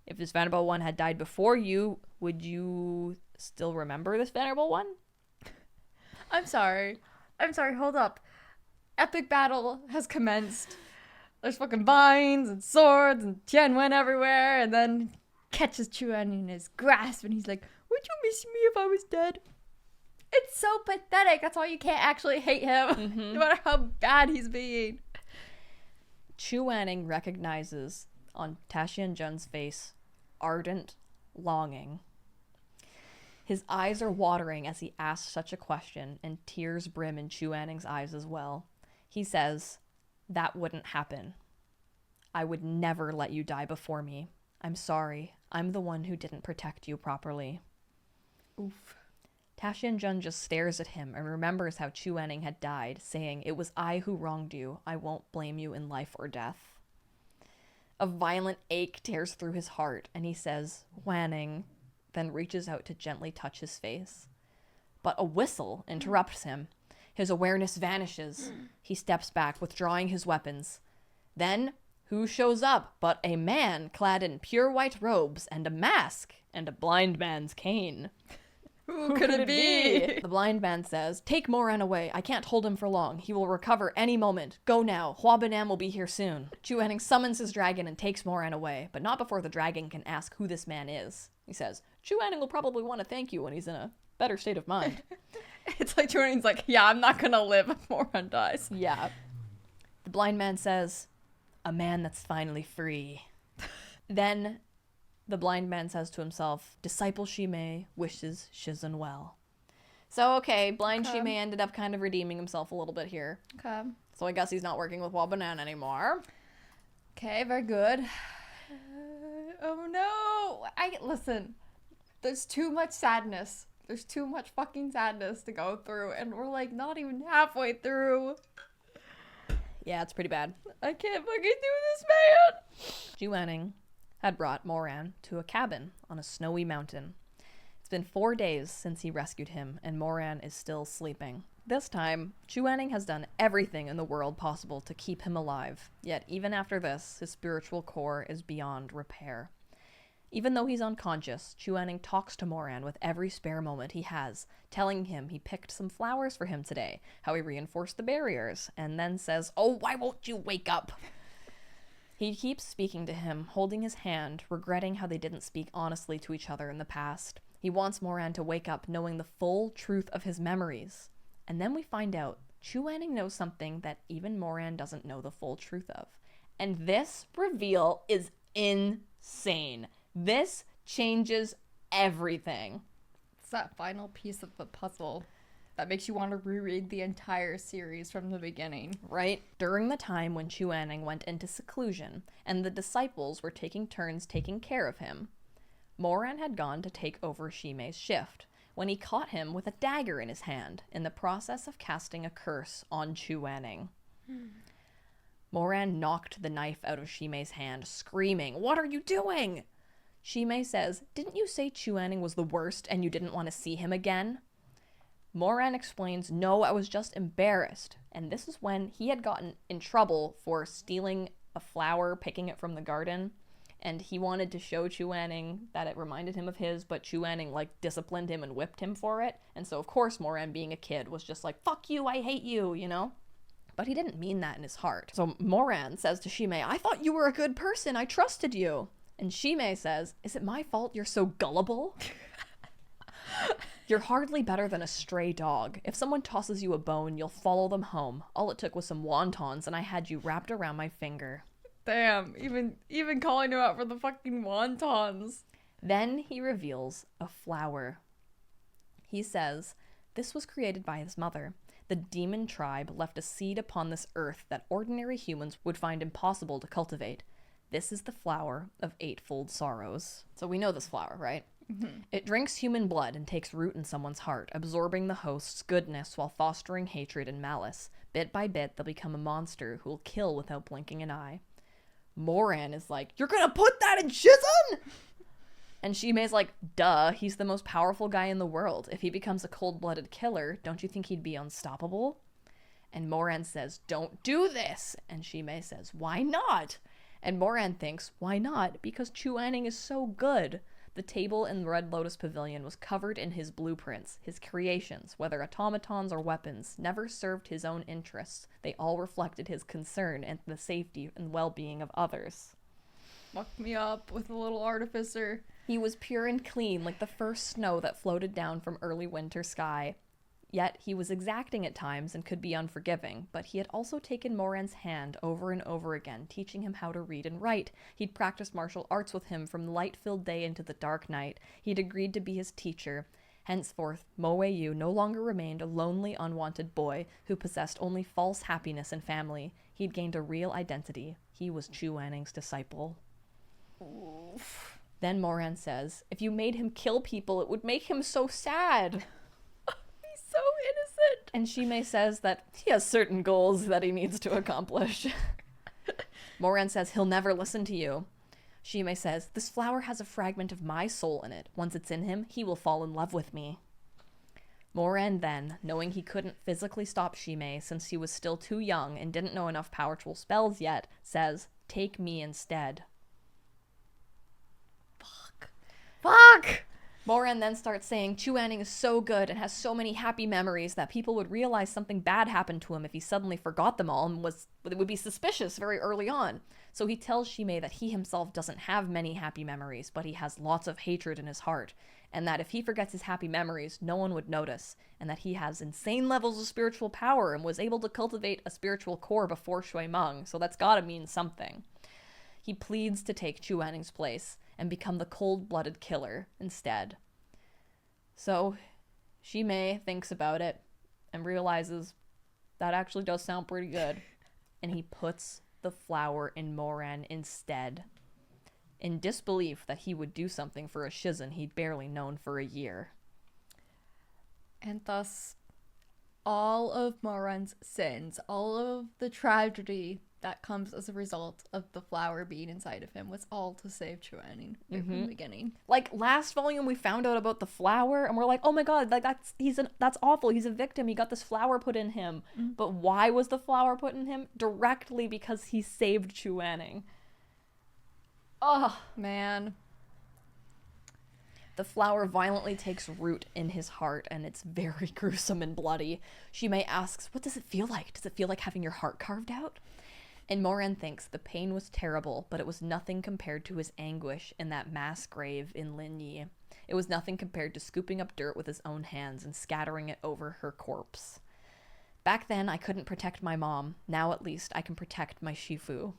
If this venerable one had died before you, would you still remember this venerable one?" I'm sorry, hold up. Epic battle has commenced. There's fucking vines and swords and Tianwen everywhere, and then catches Chuan in his grasp and he's like, "Would you miss me if I was dead?" It's so pathetic. That's why you can't actually hate him, no matter how bad he's being. Chuanning recognizes on Tashinjun's face ardent longing. His eyes are watering as he asks such a question, and tears brim in Chuanning's eyes as well. He says, "That wouldn't happen. I would never let you die before me. I'm sorry. I'm the one who didn't protect you properly." Oof. Tashinjun just stares at him and remembers how Chuanning had died, saying, "It was I who wronged you. I won't blame you in life or death." A violent ache tears through his heart, and he says, "Wanning," then reaches out to gently touch his face. But a whistle interrupts him. His awareness vanishes. He steps back, withdrawing his weapons. Then, who shows up but a man clad in pure white robes and a mask and a blind man's cane? Who could it be? The blind man says, "Take Moran away. I can't hold him for long. He will recover any moment. Go now. Huabanam will be here soon." Chuanning summons his dragon and takes Moran away, but not before the dragon can ask who this man is. He says, "Chuanning will probably want to thank you when he's in a better state of mind." It's like Chuanning's like, "Yeah, I'm not gonna live if Moran dies." Yeah. The blind man says, "A man that's finally free." Then the blind man says to himself, "Disciple Shimei wishes Shizun well." So, okay, blind Shimei ended up kind of redeeming himself a little bit here. Okay. So I guess he's not working with Wabanan anymore. Okay, very good. Oh no! Listen, there's too much sadness. There's too much fucking sadness to go through, and we're like not even halfway through. Yeah, it's pretty bad. I can't fucking do this, man! Wanning had brought Moran to a cabin on a snowy mountain. It's been 4 days since he rescued him, and Moran is still sleeping. This time, Wanning has done everything in the world possible to keep him alive, yet even after this, his spiritual core is beyond repair. Even though he's unconscious, Chu Wanning talks to Moran with every spare moment he has, telling him he picked some flowers for him today, how he reinforced the barriers, and then says, "Oh, why won't you wake up?" He keeps speaking to him, holding his hand, regretting how they didn't speak honestly to each other in the past. He wants Moran to wake up knowing the full truth of his memories. And then we find out Chu Wanning knows something that even Moran doesn't know the full truth of. And this reveal is insane. This changes everything. It's that final piece of the puzzle that makes you want to reread the entire series from the beginning. Right? During the time when Chu Wanning went into seclusion and the disciples were taking turns taking care of him, Moran had gone to take over Shimei's shift when he caught him with a dagger in his hand in the process of casting a curse on Chu Wanning. Moran knocked the knife out of Shimei's hand, screaming, "What are you doing?" Shimei says, "Didn't you say Chu Wanning was the worst and you didn't want to see him again?" Moran explains, "No, I was just embarrassed." And this is when he had gotten in trouble for stealing a flower, picking it from the garden. And he wanted to show Chu Wanning that it reminded him of his, but Chu Wanning, disciplined him and whipped him for it. And so, of course, Moran, being a kid, was just like, "Fuck you, I hate you," you know? But he didn't mean that in his heart. So Moran says to Shimei, "I thought you were a good person. I trusted you." And Shimei says, "Is it my fault you're so gullible? You're hardly better than a stray dog. If someone tosses you a bone, you'll follow them home. All it took was some wontons, and I had you wrapped around my finger." Damn, even calling him out for the fucking wontons. Then he reveals a flower. He says, "This was created by his mother. The demon tribe left a seed upon this earth that ordinary humans would find impossible to cultivate. This is the flower of eightfold sorrows." So we know this flower, right? Mm-hmm. It drinks human blood and takes root in someone's heart, absorbing the host's goodness while fostering hatred and malice. Bit by bit, they'll become a monster who will kill without blinking an eye. Moran is like, "You're gonna put that in Shizun?" And Shimei's like, "Duh, he's the most powerful guy in the world. If he becomes a cold-blooded killer, don't you think he'd be unstoppable?" And Moran says, "Don't do this." And Shimei says, "Why not?" And Moran thinks, why not? Because Chu Wanning is so good. The table in the Red Lotus Pavilion was covered in his blueprints. His creations, whether automatons or weapons, never served his own interests. They all reflected his concern and the safety and well-being of others. Fuck me up with a little artificer. He was pure and clean, like the first snow that floated down from early winter sky. Yet he was exacting at times and could be unforgiving, but he had also taken Moran's hand over and over again, teaching him how to read and write. He'd practiced martial arts with him from the light-filled day into the dark night. He'd agreed to be his teacher. Henceforth, Mo Wei-yu no longer remained a lonely, unwanted boy who possessed only false happiness and family. He'd gained a real identity. He was Chu Wanning's disciple. Oof. Then Moran says, "If you made him kill people, it would make him so sad." So innocent. And Shimei says that he has certain goals that he needs to accomplish. Moran says he'll never listen to you. Shimei says, "This flower has a fragment of my soul in it. Once it's in him, he will fall in love with me." Moran then, knowing he couldn't physically stop Shimei since he was still too young and didn't know enough powerful spells yet, says, "Take me instead." Fuck! Moran then starts saying Chu Wanning is so good and has so many happy memories that people would realize something bad happened to him if he suddenly forgot them all and it would be suspicious very early on. So he tells Shimei that he himself doesn't have many happy memories, but he has lots of hatred in his heart, and that if he forgets his happy memories, no one would notice, and that he has insane levels of spiritual power and was able to cultivate a spiritual core before Shui Meng, so that's gotta mean something. He pleads to take Chu Wanning's place and become the cold-blooded killer instead. So Shimei thinks about it and realizes that actually does sound pretty good. And he puts the flower in Moran instead, in disbelief that he would do something for a Shizun he'd barely known for a year. And thus, all of Moran's sins, all of the tragedy that comes as a result of the flower being inside of him was all to save Chu Wanning from the beginning. Like, last volume we found out about the flower and we're like, oh my god, like that's awful, he's a victim, he got this flower put in him. But why was the flower put in him? Directly because he saved Chu Wanning. Oh man, The flower violently takes root in his heart, and it's very gruesome and bloody. Shimei asks, what does it feel like? Does it feel like having your heart carved out? And Moran thinks the pain was terrible, but it was nothing compared to his anguish in that mass grave in Linyi. It was nothing compared to scooping up dirt with his own hands and scattering it over her corpse. Back then, I couldn't protect my mom. Now, at least, I can protect my Shifu.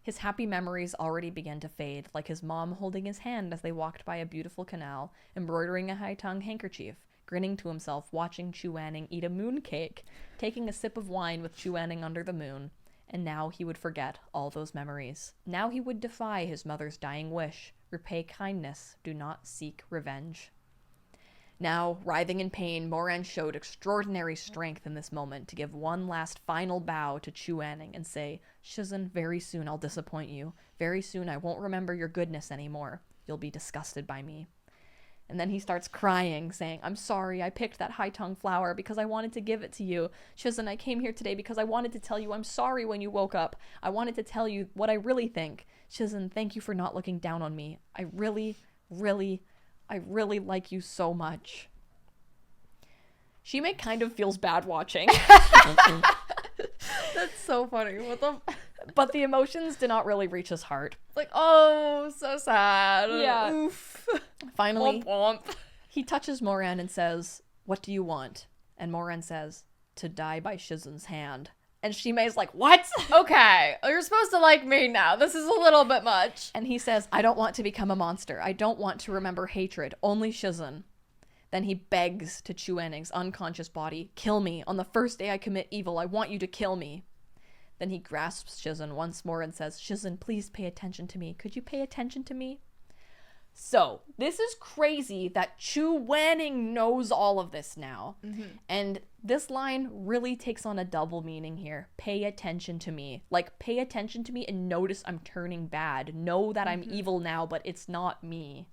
His happy memories already began to fade, like his mom holding his hand as they walked by a beautiful canal, embroidering a high-tongue handkerchief, grinning to himself, watching Chu Wanning eat a mooncake, taking a sip of wine with Chu Wanning under the moon. And now he would forget all those memories. Now he would defy his mother's dying wish, repay kindness, do not seek revenge. Now, writhing in pain, Moran showed extraordinary strength in this moment to give one last final bow to Chu Wanning and say, Shizun, very soon I'll disappoint you. Very soon I won't remember your goodness anymore. You'll be disgusted by me. And then he starts crying, saying, I'm sorry, I picked that high-tongue flower because I wanted to give it to you. Shizun, I came here today because I wanted to tell you I'm sorry when you woke up. I wanted to tell you what I really think. Shizun, thank you for not looking down on me. I really like you so much. Shimei kind of feels bad watching. That's so funny. What the... But the emotions did not really reach his heart. Like, oh, so sad. Yeah. Oof. Finally, Womp womp. he touches Moran and says, what do you want? And Moran says, to die by Shizun's hand. And Shimei's like, what? Okay, you're supposed to like me now. This is a little bit much. And he says, I don't want to become a monster. I don't want to remember hatred. Only Shizun. Then he begs to Chu Wanning's unconscious body, kill me. On the first day I commit evil, I want you to kill me. Then he grasps Shizun once more and says, Shizun, please pay attention to me. Could you pay attention to me? So, this is crazy that Chu Wanning knows all of this now. Mm-hmm. And this line really takes on a double meaning here. Pay attention to me. Like, pay attention to me and notice I'm turning bad. Know that I'm evil now, but it's not me.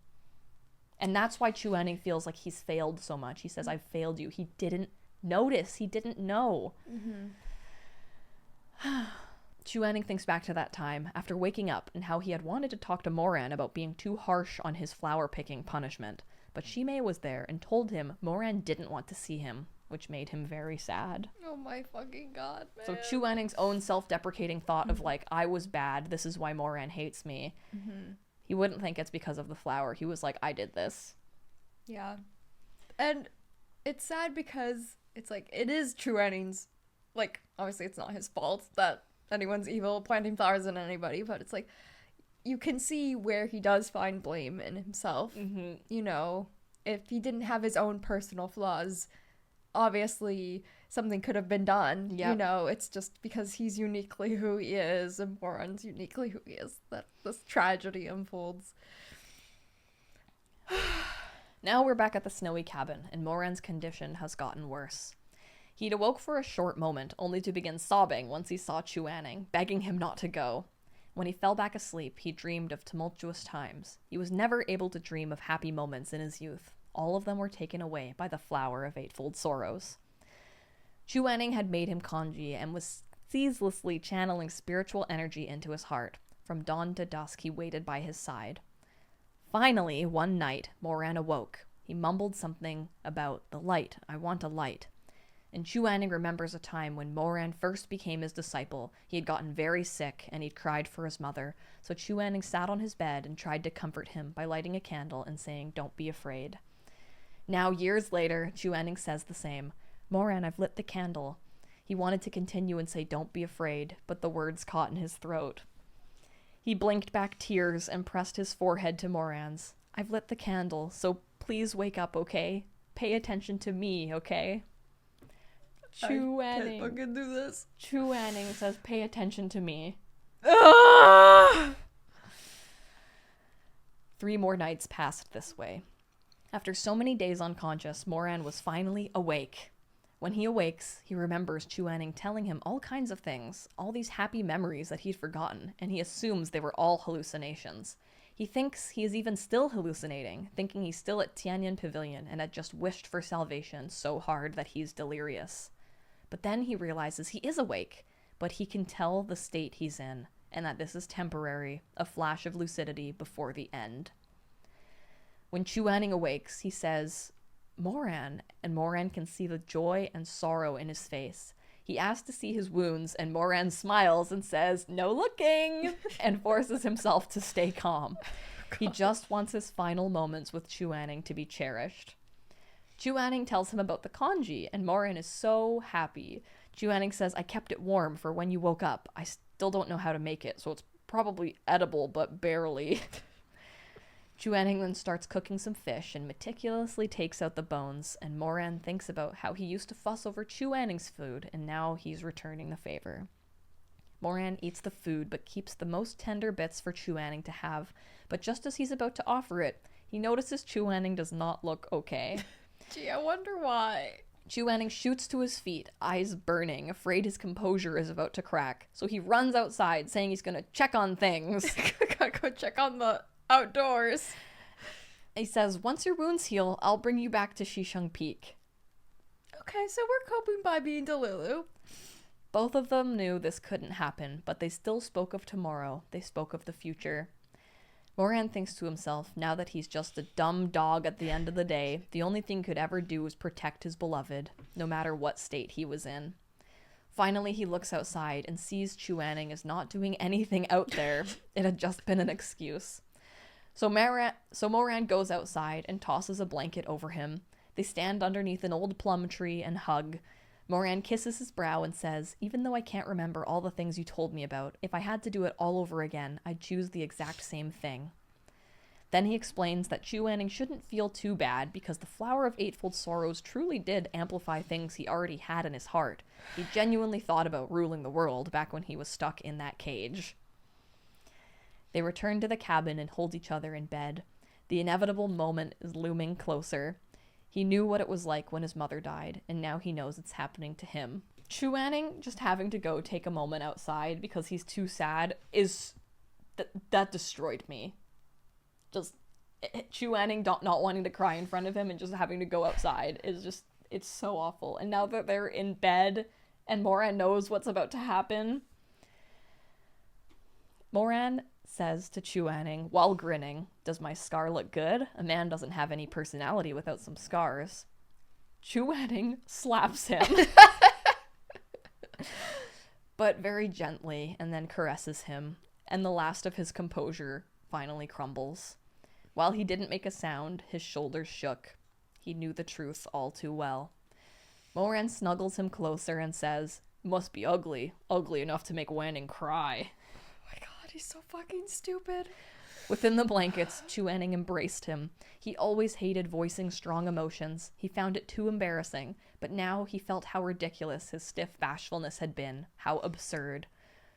And that's why Chu Wanning feels like he's failed so much. He says, I've failed you. He didn't notice. He didn't know. Mm-hmm. Chu Wanning thinks back to that time, after waking up, and how he had wanted to talk to Moran about being too harsh on his flower-picking punishment. But Shimei was there and told him Moran didn't want to see him, which made him very sad. Oh my fucking god, man. So Chu Wanning's own self-deprecating thought of like, I was bad, this is why Moran hates me. Mm-hmm. He wouldn't think it's because of the flower. He was like, I did this. Yeah. And it's sad because it's like, it is Chu Wanning's, like, obviously it's not his fault that anyone's evil planting flowers in anybody, but it's like, you can see where he does find blame in himself. Mm-hmm. You know, if he didn't have his own personal flaws, obviously something could have been done. Yep. You know, it's just because he's uniquely who he is and Moran's uniquely who he is that this tragedy unfolds. Now we're back at the snowy cabin, and Moran's condition has gotten worse. He'd awoke for a short moment, only to begin sobbing once he saw Chu Wanning, begging him not to go. When he fell back asleep, he dreamed of tumultuous times. He was never able to dream of happy moments in his youth. All of them were taken away by the flower of eightfold sorrows. Chu Wanning had made him kanji and was ceaselessly channeling spiritual energy into his heart. From dawn to dusk, he waited by his side. Finally, one night, Moran awoke. He mumbled something about the light. I want a light. And Chu Wanning remembers a time when Moran first became his disciple. He had gotten very sick, and he'd cried for his mother. So Chu Wanning sat on his bed and tried to comfort him by lighting a candle and saying, don't be afraid. Now, years later, Chu Wanning says the same. Moran, I've lit the candle. He wanted to continue and say, don't be afraid, but the words caught in his throat. He blinked back tears and pressed his forehead to Moran's. I've lit the candle, so please wake up, okay? Pay attention to me, okay? Chu Wanning. I can't fucking do this. Chu Wanning says, pay attention to me. 3 more nights passed this way. After so many days unconscious, Moran was finally awake. When he awakes, he remembers Chu Wanning telling him all kinds of things, all these happy memories that he'd forgotten, and he assumes they were all hallucinations. He thinks he is even still hallucinating, thinking he's still at Tianyan Pavilion and had just wished for salvation so hard that he's delirious. But then he realizes he is awake, but he can tell the state he's in. and that this is temporary, a flash of lucidity before the end. When Chu Wanning awakes, he says, "Moran," and Moran can see the joy and sorrow in his face. He asks to see his wounds, and Moran smiles and says, "No looking," and forces himself to stay calm. He just wants his final moments with Chu Wanning to be cherished. Chu Wanning tells him about the kanji, and Moran is so happy. Chu Wanning says, "I kept it warm for when you woke up. I still don't know how to make it, so it's probably edible, but barely." Chu Wanning then starts cooking some fish and meticulously takes out the bones, and Moran thinks about how he used to fuss over Chu Wanning's food, and now he's returning the favor. Moran eats the food, but keeps the most tender bits for Chu Wanning to have, but just as he's about to offer it, he notices Chu Wanning does not look okay. Gee, I wonder why. Chu Wanning shoots to his feet, eyes burning, afraid his composure is about to crack, so he runs outside, saying he's gonna check on things. Gotta go check on the outdoors. He says, "Once your wounds heal, I'll bring you back to Shisheng Peak." Okay, so we're coping by being Delulu. Both of them knew this couldn't happen, but they still spoke of tomorrow. They spoke of the future. Moran thinks to himself, now that he's just a dumb dog at the end of the day, the only thing he could ever do is protect his beloved, no matter what state he was in. Finally, he looks outside and sees Chu Wanning is not doing anything out there. It had just been an excuse. So Moran goes outside and tosses a blanket over him. They stand underneath an old plum tree and hug. Moran kisses his brow and says, "Even though I can't remember all the things you told me about, if I had to do it all over again, I'd choose the exact same thing." Then he explains that Chu Wanning shouldn't feel too bad because the Flower of Eightfold Sorrows truly did amplify things he already had in his heart. He genuinely thought about ruling the world back when he was stuck in that cage. They return to the cabin and hold each other in bed. The inevitable moment is looming closer. He knew what it was like when his mother died, and now he knows it's happening to him. Chu Wanning just having to go take a moment outside because he's too sad is... that destroyed me. Just Chu Wanning not wanting to cry in front of him and just having to go outside is just... it's so awful. And now that they're in bed and Moran knows what's about to happen... Moran says to Chu Wanning, while grinning, "Does my scar look good? A man doesn't have any personality without some scars." Chu Wanning slaps him. But very gently, and then caresses him, and the last of his composure finally crumbles. While he didn't make a sound, his shoulders shook. He knew the truth all too well. Moran snuggles him closer and says, "Must be ugly. Ugly enough to make Wanning cry." He's so fucking stupid. Within the blankets, Chu Wanning embraced him. He always hated voicing strong emotions. He found it too embarrassing, but now he felt how ridiculous his stiff bashfulness had been, how absurd.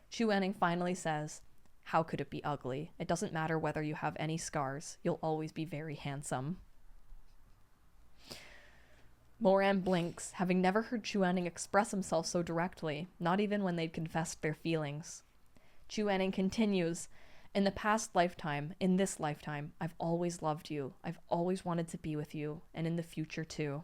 Chu Wanning finally says, "How could it be ugly? It doesn't matter whether you have any scars. You'll always be very handsome." Moran blinks, having never heard Chu Wanning express himself so directly, not even when they'd confessed their feelings. Chu Wanning continues, "In the past lifetime, in this lifetime, I've always loved you. I've always wanted to be with you, and in the future too.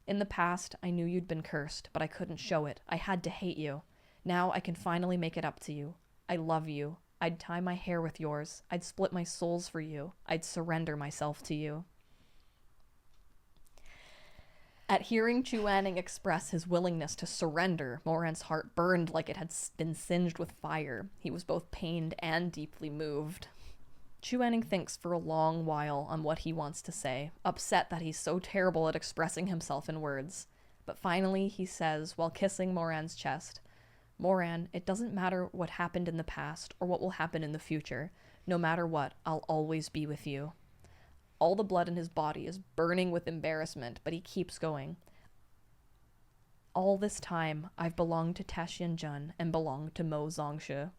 In the past, I knew you'd been cursed, but I couldn't show it. I had to hate you. Now I can finally make it up to you. I love you. I'd tie my hair with yours. I'd split my souls for you. I'd surrender myself to you." At hearing Chu Wanning express his willingness to surrender, Moran's heart burned like it had been singed with fire. He was both pained and deeply moved. Chu Wanning thinks for a long while on what he wants to say, upset that he's so terrible at expressing himself in words. But finally he says, while kissing Moran's chest, "Moran, it doesn't matter what happened in the past or what will happen in the future. No matter what, I'll always be with you." All the blood in his body is burning with embarrassment, but he keeps going. "All this time, I've belonged to Taxianjun and belonged to Mo Zongshe."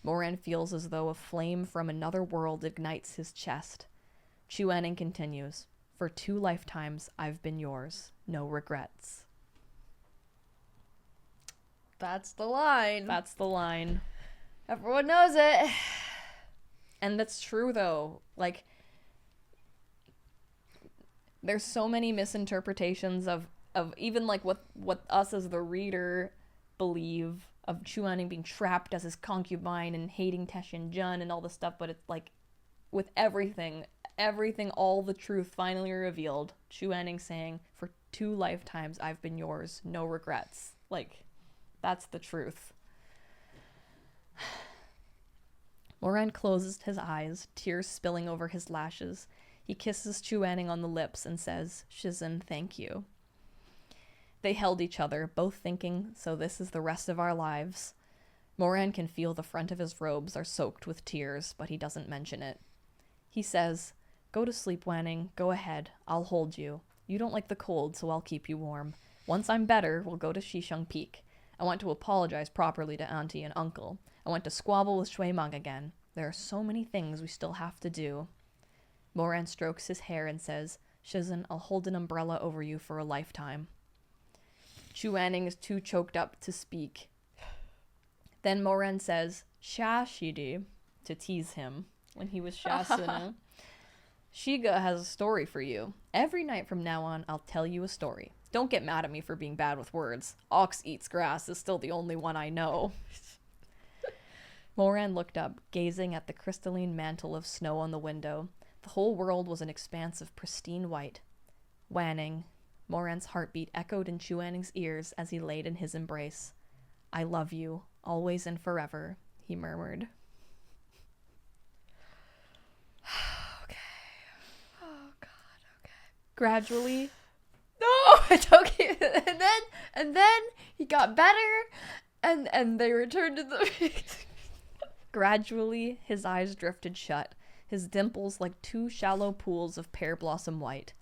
Moran feels as though a flame from another world ignites his chest. Chu Wanning continues, "For 2 lifetimes, I've been yours. No regrets." That's the line. That's the line. Everyone knows it. And that's true, though. Like, there's so many misinterpretations of even like what us as the reader believe of Chu Wanning being trapped as his concubine and hating Taishan Jun and all this stuff, but it's like, with everything, all the truth finally revealed, Chu Wanning saying, for 2 lifetimes I've been yours, no regrets. Like, that's the truth. Moran closes his eyes, tears spilling over his lashes. He kisses Chu Wanning on the lips and says, Shizun, thank you. They held each other, both thinking, so this is the rest of our lives. Moran can feel the front of his robes are soaked with tears, but he doesn't mention it. He says, go to sleep, Wanning. Go ahead. I'll hold you. You don't like the cold, so I'll keep you warm. Once I'm better, we'll go to Shisheng Peak. I want to apologize properly to Auntie and Uncle. I want to squabble with Shui Meng again. There are so many things we still have to do. Moran strokes his hair and says, Shizun, I'll hold an umbrella over you for a lifetime. Chu Wanning is too choked up to speak. Then Moran says, Sha Shidi, to tease him when he was Sha Sunu. Shiga has a story for you. Every night from now on, I'll tell you a story. Don't get mad at me for being bad with words. Ox eats grass is still the only one I know. Moran looked up, gazing at the crystalline mantle of snow on the window. The whole world was an expanse of pristine white. Wanning. Moran's heartbeat echoed in Chu Wanning's ears as he laid in his embrace. I love you, always and forever, he murmured. Okay. Oh, God, okay. Gradually... No, it's okay. And then he got better, and they returned to the... Gradually, his eyes drifted shut, his dimples like 2 shallow pools of pear blossom white.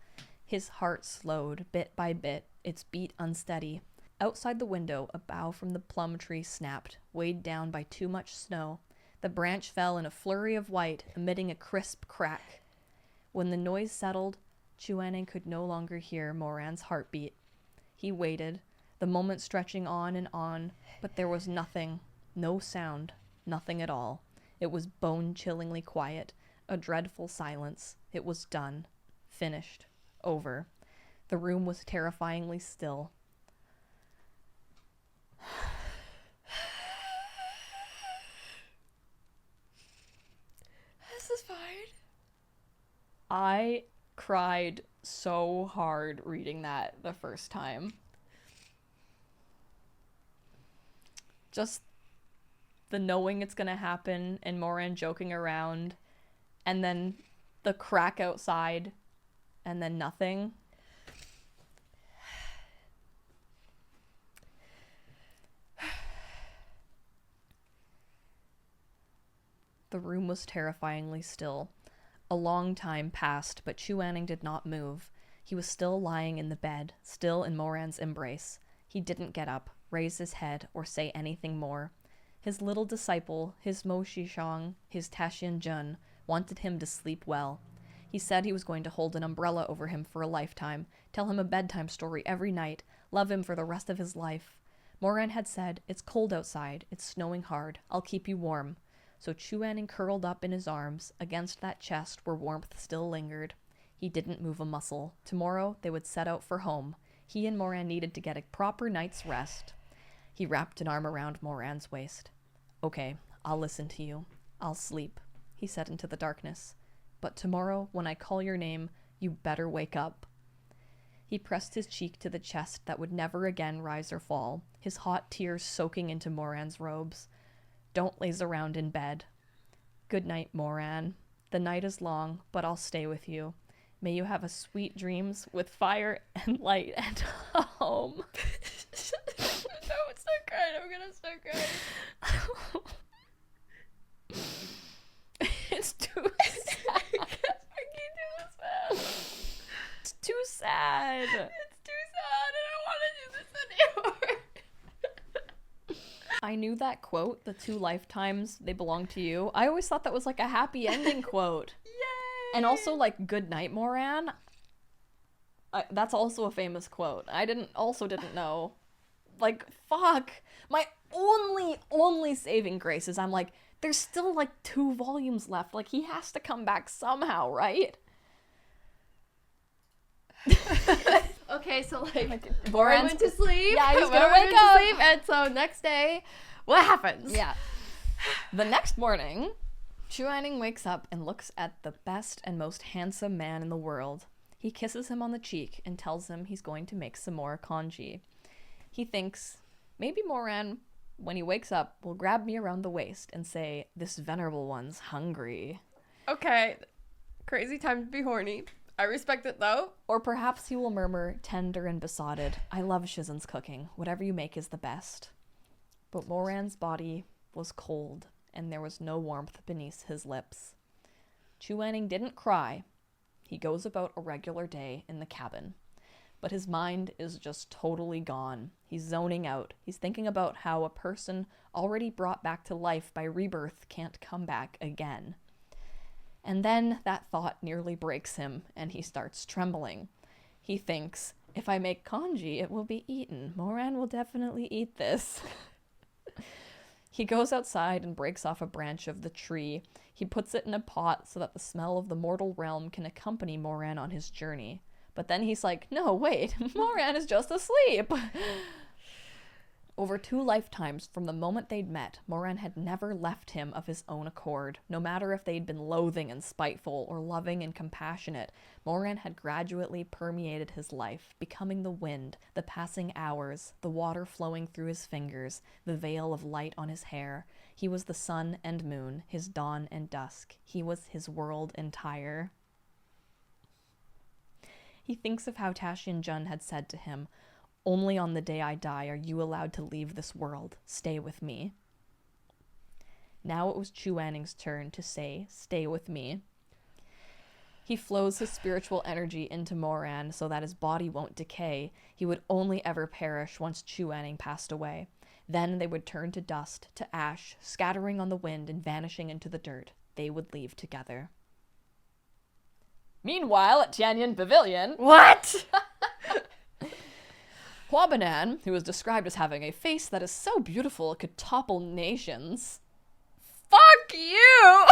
His heart slowed, bit by bit, its beat unsteady. Outside the window, a bough from the plum tree snapped, weighed down by too much snow. The branch fell in a flurry of white, emitting a crisp crack. When the noise settled, Chu Wanning could no longer hear Moran's heartbeat. He waited, the moment stretching on, but there was nothing, no sound, nothing at all. It was bone-chillingly quiet, a dreadful silence. It was done. Finished. Over. The room was terrifyingly still. This is fine. I cried so hard reading that the first time. Just the knowing it's gonna happen and Moran joking around, and then the crack outside, and then nothing. The room was terrifyingly still. A long time passed, but Chu Wanning did not move. He was still lying in the bed, still in Moran's embrace. He didn't get up, raise his head, or say anything more. His little disciple, his Mo Shishong, his Taishan Jun, wanted him to sleep well. He said he was going to hold an umbrella over him for a lifetime, tell him a bedtime story every night, love him for the rest of his life. Moran had said, it's cold outside, it's snowing hard, I'll keep you warm. So Chu Wanning curled up in his arms, against that chest where warmth still lingered. He didn't move a muscle. Tomorrow they would set out for home. He and Moran needed to get a proper night's rest. He wrapped an arm around Moran's waist. Okay, I'll listen to you. I'll sleep, he said into the darkness. But tomorrow, when I call your name, you better wake up. He pressed his cheek to the chest that would never again rise or fall, his hot tears soaking into Moran's robes. Don't laze around in bed. Good night, Moran. The night is long, but I'll stay with you. May you have a sweet dreams with fire and light and home. No, it's not crying. I'm gonna start crying. It's too sad. I can't do this, man. It's too sad. It's too sad. I don't want to do this anymore. I knew that quote, the 2 lifetimes they belong to you. I always thought that was like a happy ending quote. Yay! And also like, good night, Moran. That's also a famous quote. I didn't know. Like, fuck. My only saving grace is I'm like, there's still like 2 volumes left. Like, he has to come back somehow, right? Okay, so like, Moran went to sleep. Yeah, he's gonna Moran wake went to up. sleep, and so next day, What happens? Yeah. The next morning, Chu Wanning wakes up and looks at the best and most handsome man in the world. He kisses him on the cheek and tells him he's going to make some more congee. He thinks, maybe Moran, when he wakes up, will grab me around the waist and say, "This venerable one's hungry." Okay. Crazy time to be horny. I respect it, though. Or perhaps he will murmur, tender and besotted, "I love Shizun's cooking. Whatever you make is the best." But Moran's body was cold, and there was no warmth beneath his lips. Chu Wanning didn't cry. He goes about a regular day in the cabin. But his mind is just totally gone. He's zoning out. He's thinking about how a person already brought back to life by rebirth can't come back again. And then that thought nearly breaks him, and he starts trembling. He thinks, if I make congee, it will be eaten. Moran will definitely eat this. He goes outside and breaks off a branch of the tree. He puts it in a pot so that the smell of the mortal realm can accompany Moran on his journey. But then he's like, no, wait, Moran is just asleep. Over 2 lifetimes from the moment they'd met, Moran had never left him of his own accord. No matter if they'd been loathing and spiteful or loving and compassionate, Moran had gradually permeated his life, becoming the wind, the passing hours, the water flowing through his fingers, the veil of light on his hair. He was the sun and moon, his dawn and dusk. He was his world entire. He thinks of how Tashian Jun had said to him, "Only on the day I die are you allowed to leave this world. Stay with me." Now it was Chu Wanning's turn to say, "Stay with me." He flows his spiritual energy into Moran so that his body won't decay. He would only ever perish once Chu Wanning passed away. Then they would turn to dust, to ash, scattering on the wind and vanishing into the dirt. They would leave together. Meanwhile, at Tianyan Pavilion... What? Huabanan, who is described as having a face that is so beautiful it could topple nations. Fuck you!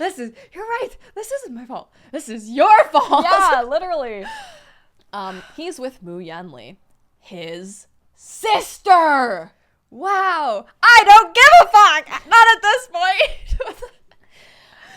You're right. This isn't my fault. This is your fault. Yeah, literally. He's with Mu Yanli, his sister. Wow. I don't give a fuck. Not at this point.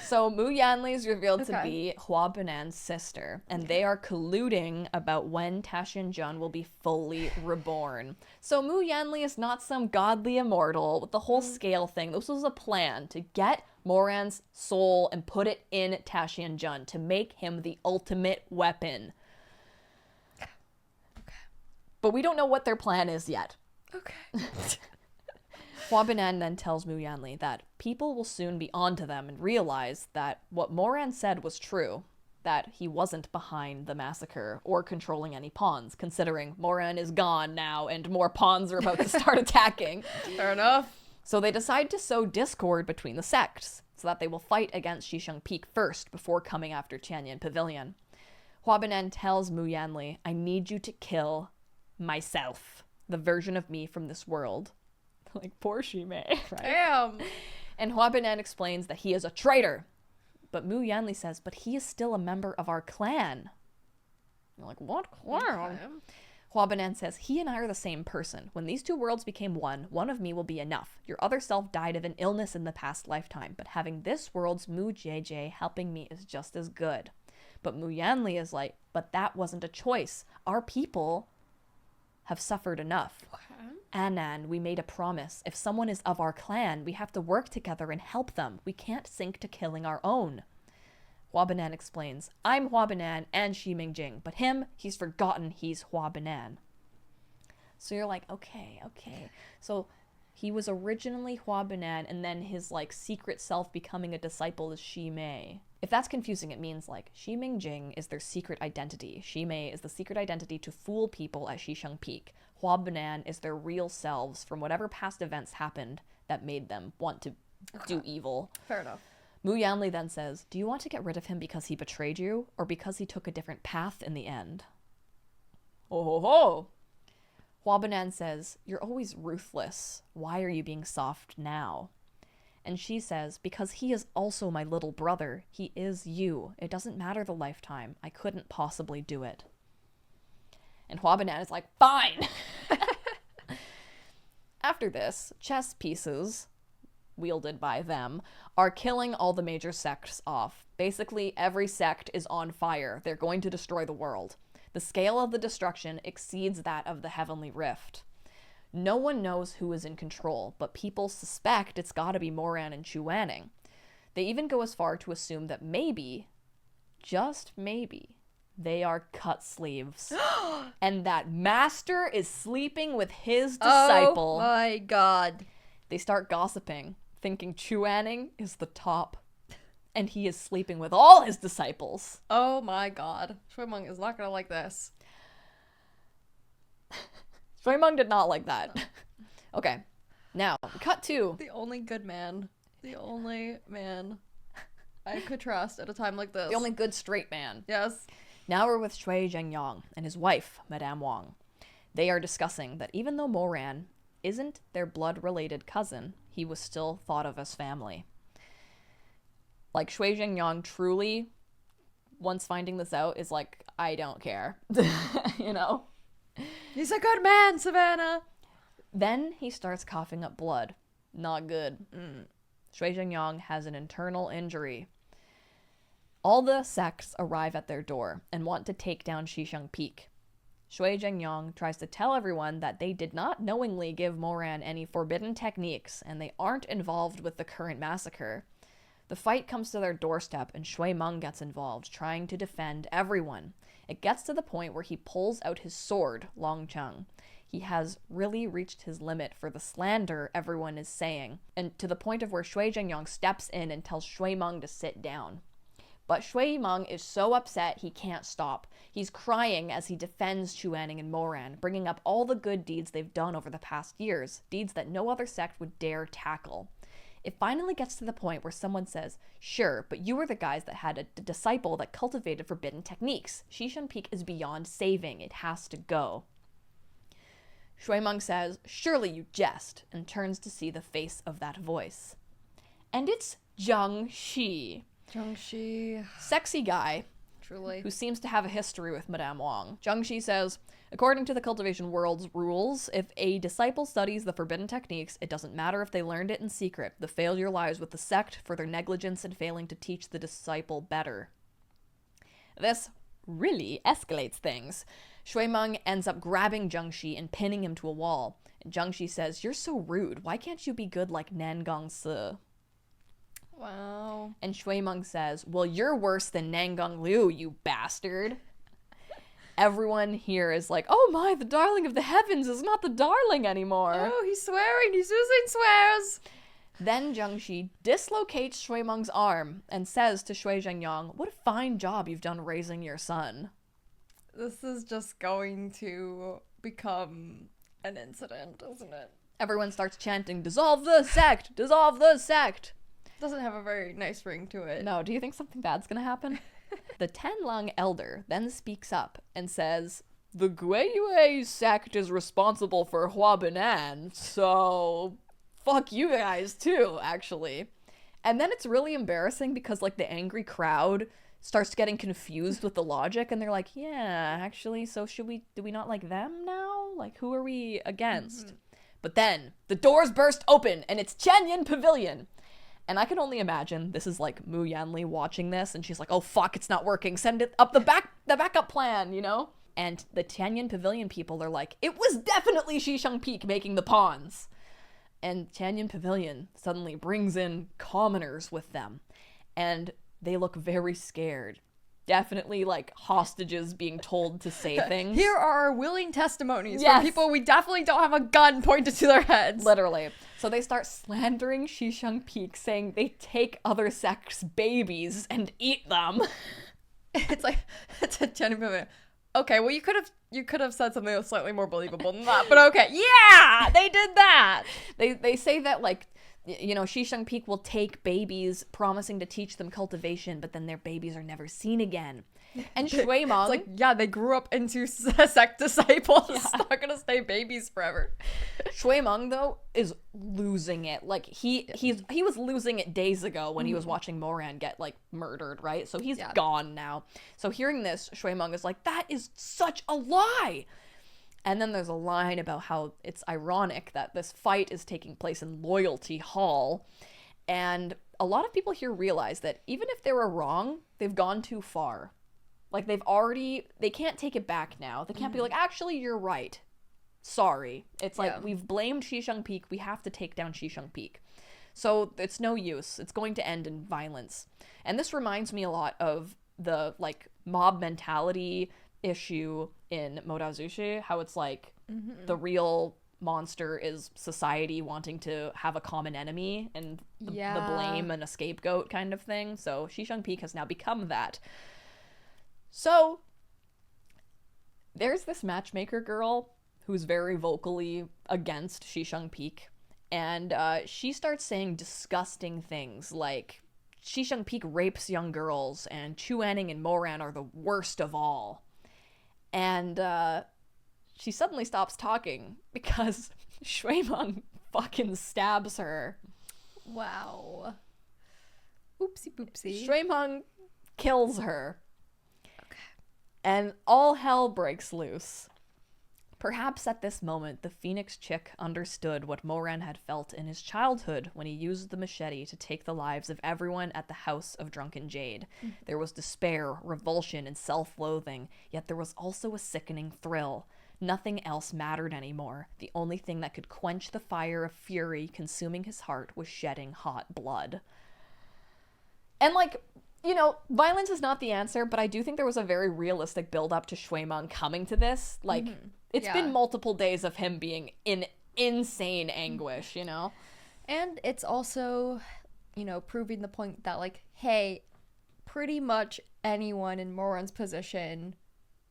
So Mu Yanli is revealed to Okay. be Huabanan's sister, and they are colluding about when Tashian Jun will be fully reborn. So Mu Yanli is not some godly immortal with the whole scale thing. This was a plan to get Moran's soul and put it in Tashian Jun to make him the ultimate weapon. Okay. But we don't know what their plan is yet. Okay. Huabanan then tells Mu Yanli that people will soon be onto them and realize that what Moran said was true, that he wasn't behind the massacre or controlling any pawns, considering Moran is gone now and more pawns are about to start attacking. Fair enough. So they decide to sow discord between the sects, so that they will fight against Xisheng Peak first before coming after Tianyan Pavilion. Huabanan tells Mu Yanli, "I need you to kill myself, the version of me from this world." Like, poor Shime, right? Damn. And Huabanan explains that he is a traitor. But Mu Yanli says, but he is still a member of our clan. You're like, what clan? Okay. Huabanan says, he and I are the same person. When these 2 worlds became one of me will be enough. Your other self died of an illness in the past lifetime, but having this world's Mu JJ helping me is just as good. But Mu Yanli is like, but that wasn't a choice. Our people have suffered enough. Okay. Anan, we made a promise. If someone is of our clan, we have to work together and help them. We can't sink to killing our own. Huabanan explains, I'm Huabanan and Shi Mingjing, but him, he's forgotten he's Huabanan. So you're like, okay. So he was originally Huabanan, and then his, like, secret self becoming a disciple is Shi Mei. If that's confusing, it means, like, Shi Mingjing is their secret identity. Shi Mei is the secret identity to fool people at Xisheng Peak. Huabanan is their real selves from whatever past events happened that made them want to do evil. Fair enough. Mu Yanli then says, do you want to get rid of him because he betrayed you, or because he took a different path in the end? Oh ho ho! Huabanan says, you're always ruthless. Why are you being soft now? And she says, because he is also my little brother. He is you. It doesn't matter the lifetime. I couldn't possibly do it. And Huabanan is like, fine! After this, chess pieces, wielded by them, are killing all the major sects off. Basically, every sect is on fire. They're going to destroy the world. The scale of the destruction exceeds that of the Heavenly Rift. No one knows who is in control, but people suspect it's gotta be Moran and Chu Wanning. They even go as far to assume that maybe, just maybe, they are cut sleeves. And that Master is sleeping with his disciple. Oh my god. They start gossiping, thinking Chu Wanning is the top. And he is sleeping with all his disciples. Oh my god. Shui Meng is not gonna like this. Shui Meng did not like that. Okay, now, cut to... The only good man. The only man I could trust at a time like this. The only good straight man. Yes. Now we're with Shui Zhengyang and his wife, Madame Wang. They are discussing that even though Moran isn't their blood-related cousin, he was still thought of as family. Like, Shui Zhengyang truly, once finding this out, is like, I don't care. You know? He's a good man, Savannah! Then he starts coughing up blood. Not good. Shui Zhengyang has an internal injury. All the sects arrive at their door and want to take down Shisheng Peak. Shui Zhengyang tries to tell everyone that they did not knowingly give Moran any forbidden techniques and they aren't involved with the current massacre. The fight comes to their doorstep and Shui Meng gets involved, trying to defend everyone. It gets to the point where he pulls out his sword, Longcheng. He has really reached his limit for the slander everyone is saying, and to the point of where Shui Zhengyang steps in and tells Shui Meng to sit down. But Shui Meng is so upset he can't stop. He's crying as he defends Chu Wanning and Moran, bringing up all the good deeds they've done over the past years, deeds that no other sect would dare tackle. It finally gets to the point where someone says, sure, but you were the guys that had a disciple that cultivated forbidden techniques. Shisheng Peak is beyond saving. It has to go. Shui Meng says, surely you jest, and turns to see the face of that voice. And it's Zhang Shi. Zhang Shi. Sexy guy. Truly. Who seems to have a history with Madame Wang. Zhang Shi says, according to the cultivation world's rules, if a disciple studies the forbidden techniques, it doesn't matter if they learned it in secret. The failure lies with the sect for their negligence in failing to teach the disciple better. This really escalates things. Shui Meng ends up grabbing Zhang Shi and pinning him to a wall. And Zhang Shi says, you're so rude. Why can't you be good like Nangang Si? Wow. And Shui Meng says, well, you're worse than Nangang Liu, you bastard. Everyone here is like, oh my, the darling of the heavens is not the darling anymore. Oh, he's swearing. He's using swears. Then Zhang Shi dislocates Shui Meng's arm and says to Shui Zhengyang, what a fine job you've done raising your son. This is just going to become an incident, isn't it? Everyone starts chanting, dissolve the sect! Dissolve the sect! Doesn't have a very nice ring to it. No, do you think something bad's gonna happen? The Tenlong elder then speaks up and says, the Guiyue sect is responsible for Huabinan, so fuck you guys too, actually. And then it's really embarrassing because, like, the angry crowd starts getting confused with the logic and they're like, yeah, actually, so do we not like them now? Like, who are we against? Mm-hmm. But then the doors burst open and it's Tianyin Pavilion. And I can only imagine this is like Mu Yanli watching this and she's like, oh fuck, it's not working. Send it up the backup plan, you know? And the Tianyin Pavilion people are like, it was definitely Shisheng Peak making the pawns. And Tianyin Pavilion suddenly brings in commoners with them. And they look very scared. Definitely like hostages being told to say things. Here are our willing testimonies Yes. from people we definitely don't have a gun pointed to their heads. Literally. So they start slandering Shisheng Peak, saying they take other sects' babies and eat them. It's like, it's a genuine. Okay, well you could have said something slightly more believable than that, but okay. Yeah, they did that. They say that, like, you know, Shisheng Peak will take babies, promising to teach them cultivation, but then their babies are never seen again. And Shui Meng, it's like, yeah, they grew up into sect disciples. Yeah. It's not gonna stay babies forever. Shui Meng, though, is losing it. Like, he was losing it days ago when he was watching Moran get, like, murdered, right? So he's gone now. So hearing this, Shui Meng is like, that is such a lie! And then there's a line about how it's ironic that this fight is taking place in Loyalty Hall. And a lot of people here realize that even if they were wrong, they've gone too far. Like, they can't take it back now. They can't be like, actually, you're right. Sorry. It's like, we've blamed Shishang Peak. We have to take down Shishang Peak. So it's no use. It's going to end in violence. And this reminds me a lot of the, like, mob mentality issue in Modazushi, how it's like the real monster is society wanting to have a common enemy and the blame and a scapegoat kind of thing. So Shishang Peak has now become that. So there's this matchmaker girl who's very vocally against Shishang Peak, and she starts saying disgusting things like Shishang Peak rapes young girls and Chu Wanning and Moran are the worst of all. And she suddenly stops talking because Shui Meng fucking stabs her. Wow. Oopsie poopsie. Shui Meng kills her. Okay. And all hell breaks loose. Perhaps at this moment, the Phoenix Chick understood what Moran had felt in his childhood when he used the machete to take the lives of everyone at the House of Drunken Jade. There was despair, revulsion, and self-loathing, yet there was also a sickening thrill. Nothing else mattered anymore. The only thing that could quench the fire of fury consuming his heart was shedding hot blood. And, like, you know, violence is not the answer, but I do think there was a very realistic build-up to Shui Meng coming to this. Like, it's been multiple days of him being in insane anguish, you know? And it's also, you know, proving the point that, like, hey, pretty much anyone in Moran's position,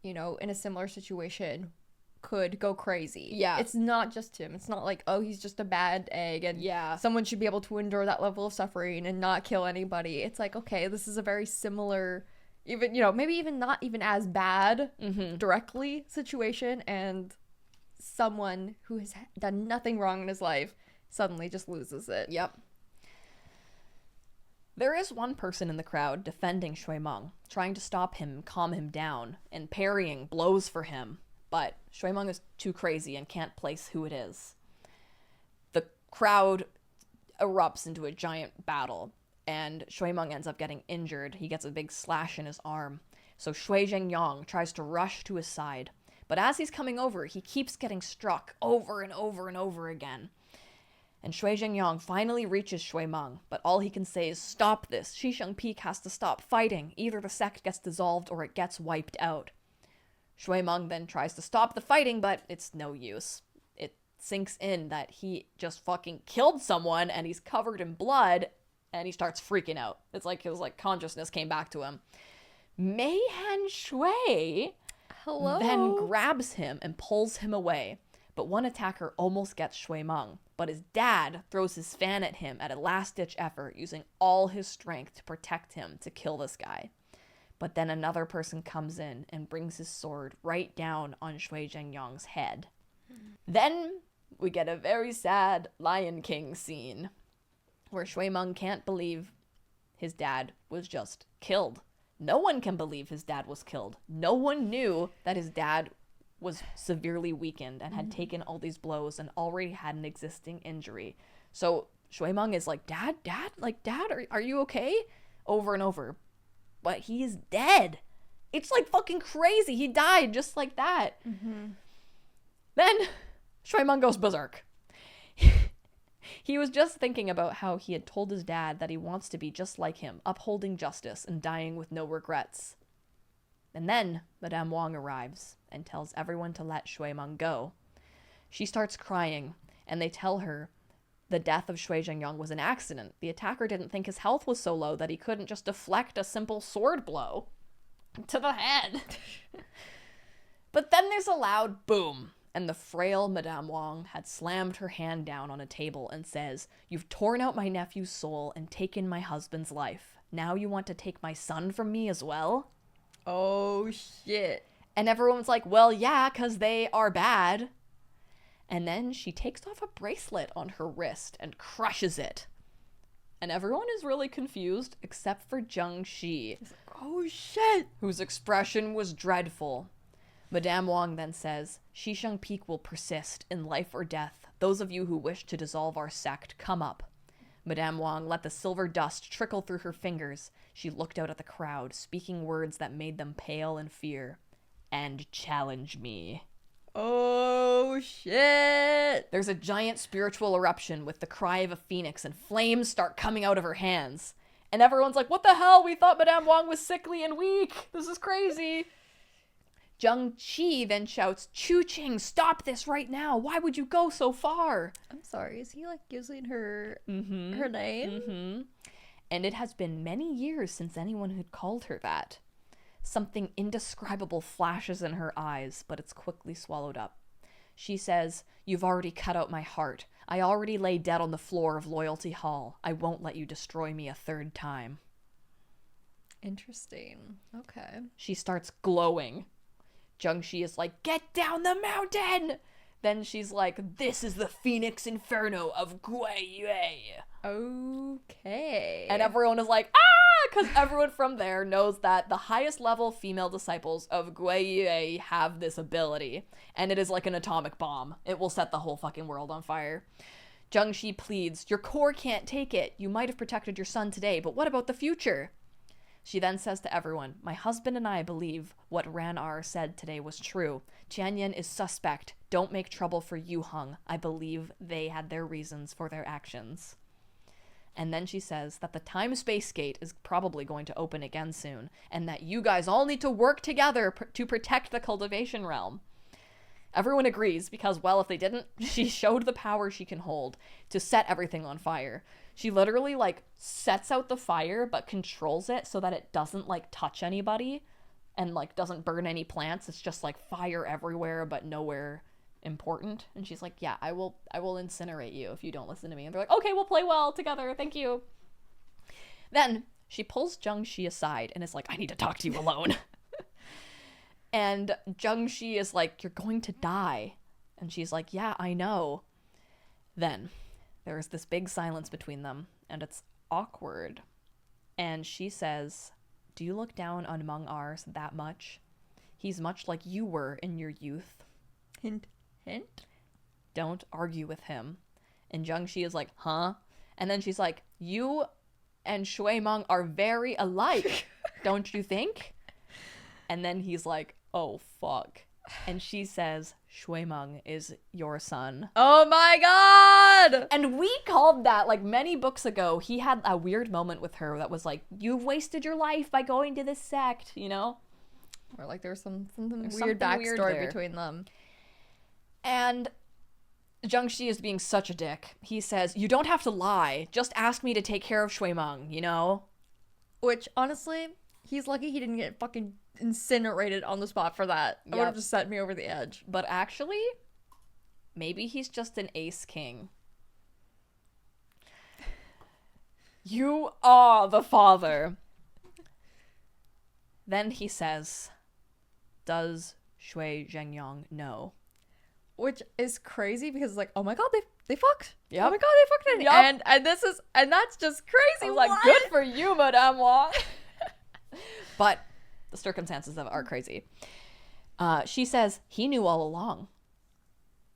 you know, in a similar situation could go crazy. Yeah. It's not just him. It's not like, oh, he's just a bad egg and someone should be able to endure that level of suffering and not kill anybody. It's like, okay, this is a very similar, even, you know, maybe even not even as bad directly situation, and someone who has done nothing wrong in his life suddenly just loses it. Yep. There is one person in the crowd defending Shui Meng, trying to stop him, calm him down, and parrying blows for him. But Shui Meng is too crazy and can't place who it is. The crowd erupts into a giant battle, and Shui Meng ends up getting injured. He gets a big slash in his arm. So Shui Zhengyang tries to rush to his side. But as he's coming over, he keeps getting struck over and over and over again. And Shui Zhengyang finally reaches Shui Meng, but all he can say is, "Stop this. Shishang Peak has to stop fighting. Either the sect gets dissolved or it gets wiped out." Shui Meng then tries to stop the fighting, but it's no use. It sinks in that he just fucking killed someone and he's covered in blood, and he starts freaking out. It's like his consciousness came back to him. Mei Han Shui then grabs him and pulls him away, but one attacker almost gets Shui Meng, but his dad throws his fan at him at a last-ditch effort, using all his strength to protect him to kill this guy. But then another person comes in and brings his sword right down on Shui Zhengyang's head. Then we get a very sad Lion King scene, where Shui Meng can't believe his dad was just killed. No one can believe his dad was killed. No one knew that his dad was severely weakened and had taken all these blows and already had an existing injury. So Shui Meng is like, Dad, are you okay? Over and over. But he is dead. It's like fucking crazy. He died just like that. Then Shui Meng goes berserk. He was just thinking about how he had told his dad that he wants to be just like him, upholding justice and dying with no regrets. And then Madame Wang arrives and tells everyone to let Shui Meng go. She starts crying, and they tell her the death of Shui Zhengyang was an accident. The attacker didn't think his health was so low that he couldn't just deflect a simple sword blow to the head. But then there's a loud boom, and the frail Madame Wang had slammed her hand down on a table and says, "You've torn out my nephew's soul and taken my husband's life. Now you want to take my son from me as well?" Oh, shit. And everyone's like, well, yeah, because they are bad. And then she takes off a bracelet on her wrist and crushes it. And everyone is really confused, except for Zheng Shi. Oh, shit. Whose expression was dreadful. Madame Wang then says, Shisheng Peak will persist in life or death. Those of you who wish to dissolve our sect, come up. Madame Wang let the silver dust trickle through her fingers. She looked out at the crowd, speaking words that made them pale in fear. And challenge me. Oh, shit. There's a giant spiritual eruption with the cry of a phoenix, and flames start coming out of her hands. And everyone's like, what the hell? We thought Madame Wang was sickly and weak. This is crazy. Zheng Qi then shouts, Chu Qing, stop this right now. Why would you go so far? I'm sorry, is he like using her her name? Mm-hmm. And it has been many years since anyone had called her that. Something indescribable flashes in her eyes, but it's quickly swallowed up. She says, you've already cut out my heart. I already lay dead on the floor of Loyalty Hall. I won't let you destroy me a third time. Interesting. Okay. She starts glowing. Zheng Xi is like, get down the mountain! Then she's like, this is the Phoenix Inferno of Guiyue. Okay. And everyone is like, ah! Because everyone from there knows that the highest level female disciples of Guiyue have this ability. And it is like an atomic bomb. It will set the whole fucking world on fire. Zheng Xi pleads, your core can't take it. You might have protected your son today, but what about the future? She then says to everyone, my husband and I believe what Ran-Ar said today was true. Tianyan is suspect. Don't make trouble for Yu Heng. I believe they had their reasons for their actions. And then she says that the time-space gate is probably going to open again soon, and that you guys all need to work together to protect the cultivation realm. Everyone agrees because, well, if they didn't, she showed the power she can hold to set everything on fire. She literally, like, sets out the fire, but controls it so that it doesn't, like, touch anybody and, like, doesn't burn any plants. It's just, like, fire everywhere, but nowhere important. And she's like, yeah, I will incinerate you if you don't listen to me. And they're like, okay, we'll play well together. Thank you. Then she pulls Zheng Xi aside and is like, I need to talk to you alone. And Zheng Xi is like, you're going to die. And she's like, yeah, I know. Then there is this big silence between them, and it's awkward. And she says, do you look down on Meng Ars that much? He's much like you were in your youth. Hint, hint. Don't argue with him. And Zheng Xi is like, huh? And then she's like, you and Shui Meng are very alike, don't you think? And then he's like, oh, fuck. And she says, Shui Meng is your son. Oh my god! And we called that, like, many books ago. He had a weird moment with her that was like, you've wasted your life by going to this sect, you know? Or like there's something weird something backstory weird between them. And Zheng Xi is being such a dick. He says, you don't have to lie. Just ask me to take care of Shui Meng, you know? Which, honestly, he's lucky he didn't get fucking incinerated on the spot for that. It would have just set me over the edge. But actually, maybe he's just an ace king. You are the father. Then he says, does Shui Zhengyang know? Which is crazy because it's like, oh my god, they fucked. Yep. Oh my god, they fucked. Yep. And that's just crazy. I was like, good for you, Madame Wang. But the circumstances of it are crazy. She says, he knew all along.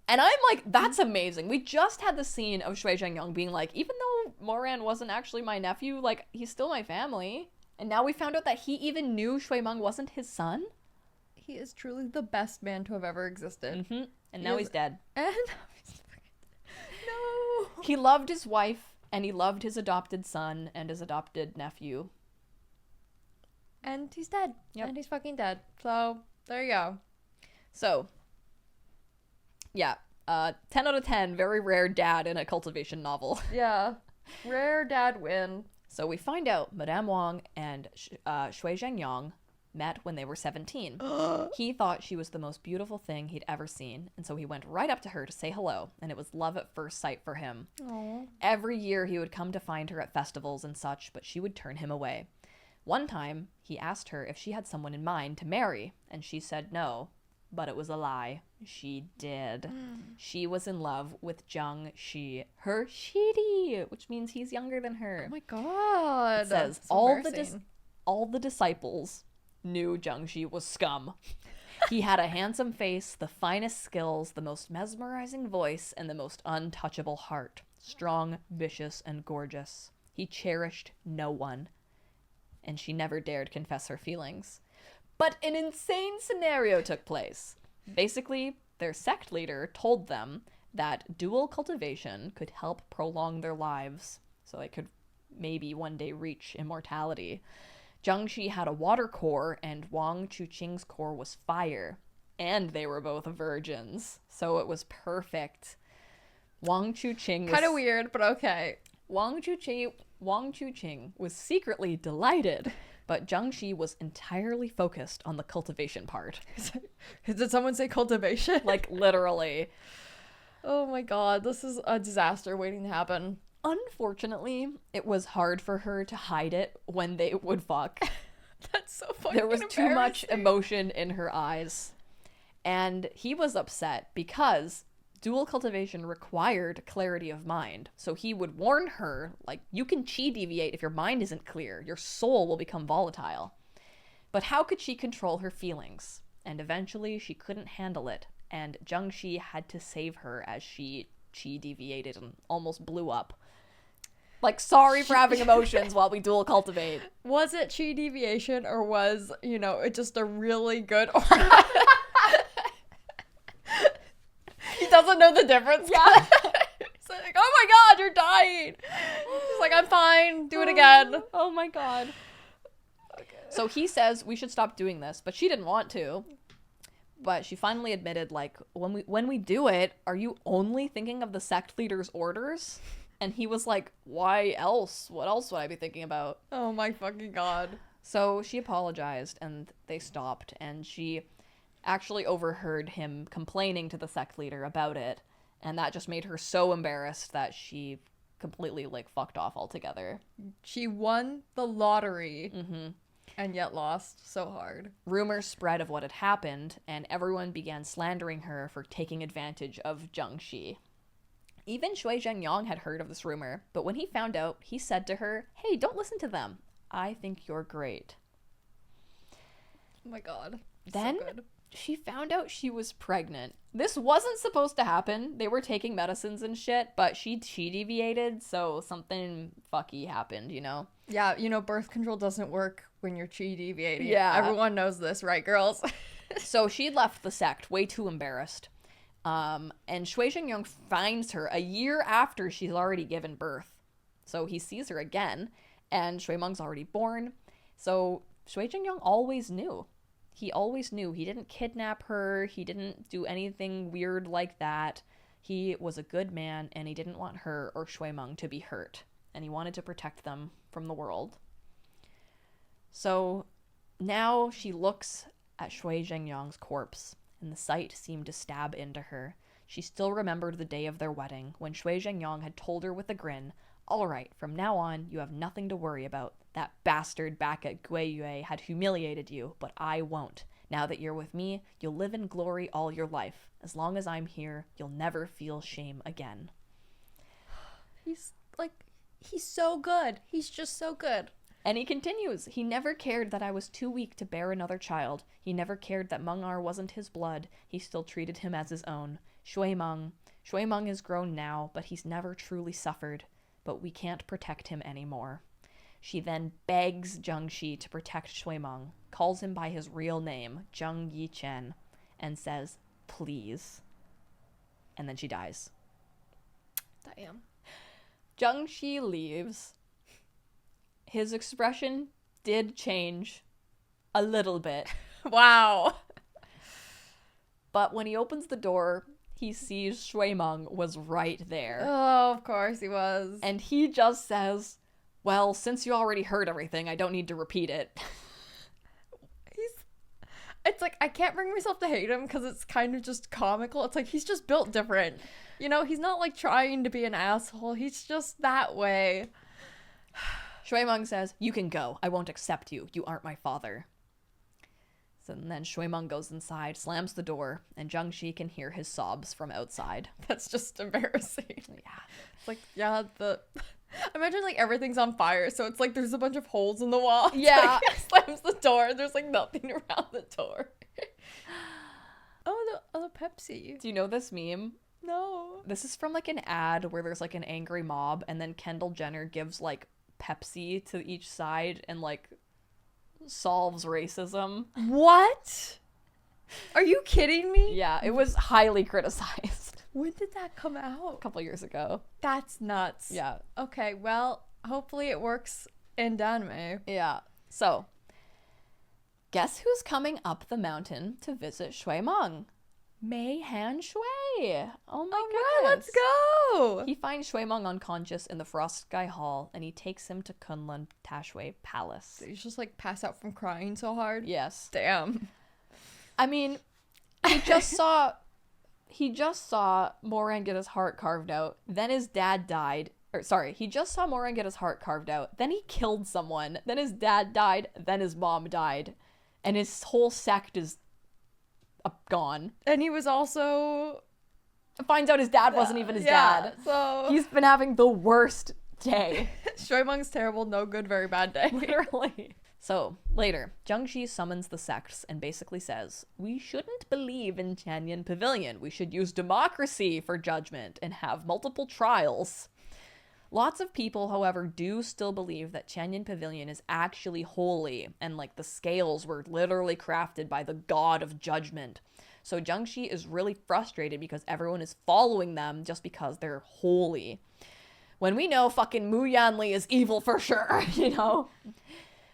And I'm like, that's amazing. We just had the scene of Shui Zhengyang being like, even though Moran wasn't actually my nephew, like, he's still my family. And now we found out that he even knew Shui Meng wasn't his son. He is truly the best man to have ever existed. Mm-hmm. And now he's dead. And no. He loved his wife, and he loved his adopted son and his adopted nephew. And he's dead. Yep. And he's fucking dead. So, there you go. So, yeah. 10 out of 10, very rare dad in a cultivation novel. Yeah. Rare dad win. So we find out Madame Wang and Shui Zhengyang met when they were 17. He thought she was the most beautiful thing he'd ever seen, and so he went right up to her to say hello, and it was love at first sight for him. Aww. Every year he would come to find her at festivals and such, but she would turn him away. One time, he asked her if she had someone in mind to marry, and she said no, but it was a lie. She did. She was in love with Zheng Xi, her shidi, which means he's younger than her. Oh my god. It says, so all the disciples knew Zheng Xi was scum. He had a handsome face, the finest skills, the most mesmerizing voice, and the most untouchable heart. Strong, vicious, and gorgeous. He cherished no one. And she never dared confess her feelings. But an insane scenario took place. Basically, their sect leader told them that dual cultivation could help prolong their lives, so they could maybe one day reach immortality. Jiangxi had a water core, and Wang Chuqing's core was fire. And they were both virgins, so it was perfect. Wang Chuqing was... Kind of weird, but okay. Wang Chuqing was secretly delighted, but Jiangxi was entirely focused on the cultivation part. Did someone say cultivation? Like, literally. Oh my god, this is a disaster waiting to happen. Unfortunately, it was hard for her to hide it when they would fuck. That's so fucking There was too much emotion in her eyes. And he was upset because dual cultivation required clarity of mind. So he would warn her, like, you can chi deviate if your mind isn't clear. Your soul will become volatile. But how could she control her feelings? And eventually she couldn't handle it. And Jiangxi had to save her as she chi deviated and almost blew up. Like, sorry for having emotions while we dual cultivate. Was it chi deviation or was, it just a really good He doesn't know the difference. Yeah. He's like, oh my god, you're dying. He's like, I'm fine. Do it again. Oh my god. Okay. So he says we should stop doing this, but she didn't want to. But she finally admitted, like, when we do it, are you only thinking of the sect leader's orders? And he was like, why else? What else would I be thinking about? Oh my fucking god. So she apologized and they stopped, and she actually overheard him complaining to the sect leader about it, and that just made her so embarrassed that she completely, like, fucked off altogether. She won the lottery and yet lost so hard. Rumors spread of what had happened, and everyone began slandering her for taking advantage of Jiangxi. Even Shui Zhengyang had heard of this rumor, but when he found out, he said to her, hey, don't listen to them. I think you're great. Oh my god. Then so good. She found out she was pregnant. This wasn't supposed to happen. They were taking medicines and shit, but she deviated, so something fucky happened, Yeah, birth control doesn't work when you're chi deviating. Yeah. Everyone knows this, right, girls? So she left the sect, way too embarrassed. And Shui Zhengyang finds her a year after she's already given birth. So he sees her again, and Shui Meng's already born. So Shui Zhengyang always knew. He always knew. He didn't kidnap her. He didn't do anything weird like that. He was a good man, and he didn't want her or Shui Meng to be hurt. And he wanted to protect them from the world. So now she looks at Shui Zhengyang's corpse, and the sight seemed to stab into her. She still remembered the day of their wedding, when Shui Zhengyang had told her with a grin, all right, from now on, you have nothing to worry about. That bastard back at Guiyue had humiliated you, but I won't. Now that you're with me, you'll live in glory all your life. As long as I'm here, you'll never feel shame again. He's so good. He's just so good. And he continues, he never cared that I was too weak to bear another child. He never cared that Meng Er wasn't his blood. He still treated him as his own. Shui Meng is grown now, but he's never truly suffered. But we can't protect him anymore. She then begs Jiangxi to protect Shui Meng, calls him by his real name, Zheng Yichen, and says, please. And then she dies. Damn. Jiangxi leaves. His expression did change a little bit. Wow. But when he opens the door, he sees Shui Meng was right there. Oh, of course he was. And he just says, well, since you already heard everything, I don't need to repeat it. It's like, I can't bring myself to hate him because it's kind of just comical. It's like, he's just built different. He's not like trying to be an asshole. He's just that way. Shui Meng says, you can go. I won't accept you. You aren't my father. So then Shui Meng goes inside, slams the door, and Jiangxi can hear his sobs from outside. That's just embarrassing. Yeah. It's like, yeah, imagine like everything's on fire, so it's like there's a bunch of holes in the wall. Yeah. Like, slams the door, and there's like nothing around the door. Pepsi. Do you know this meme? No. This is from like an ad where there's like an angry mob and then Kendall Jenner gives like Pepsi to each side and like solves racism. What? Are you kidding me? Yeah, it was highly criticized When did that come a out? couple years ago. That's nuts. Yeah. Okay, well, hopefully it works in Danmei. Yeah. So, guess who's coming up the mountain to visit Shuimeng? Mei Han Shui. Oh my Alright, goodness. let's go. He finds Shuimeng unconscious in the Frost Sky Hall and he takes him to Kunlun Tashui Palace. He's just like pass out from crying so hard. Yes. Damn. I mean, he just saw Moran get his heart carved out. Then his dad died. He just saw Moran get his heart carved out. Then he killed someone. Then his dad died. Then his mom died. And his whole sect is gone. And he was also Finds out his dad wasn't even his dad. So He's been having the worst day. Shuimeng's terrible, no good, very bad day. Literally. So, later, Jiangxi summons the sects and basically says, we shouldn't believe in Tianyan Pavilion. We should use democracy for judgment and have multiple trials. Lots of people, however, do still believe that Tianyan Pavilion is actually holy and like the scales were literally crafted by the god of judgment. So Jiangxi is really frustrated because everyone is following them just because they're holy. When we know fucking Mu Yanli is evil for sure, you know?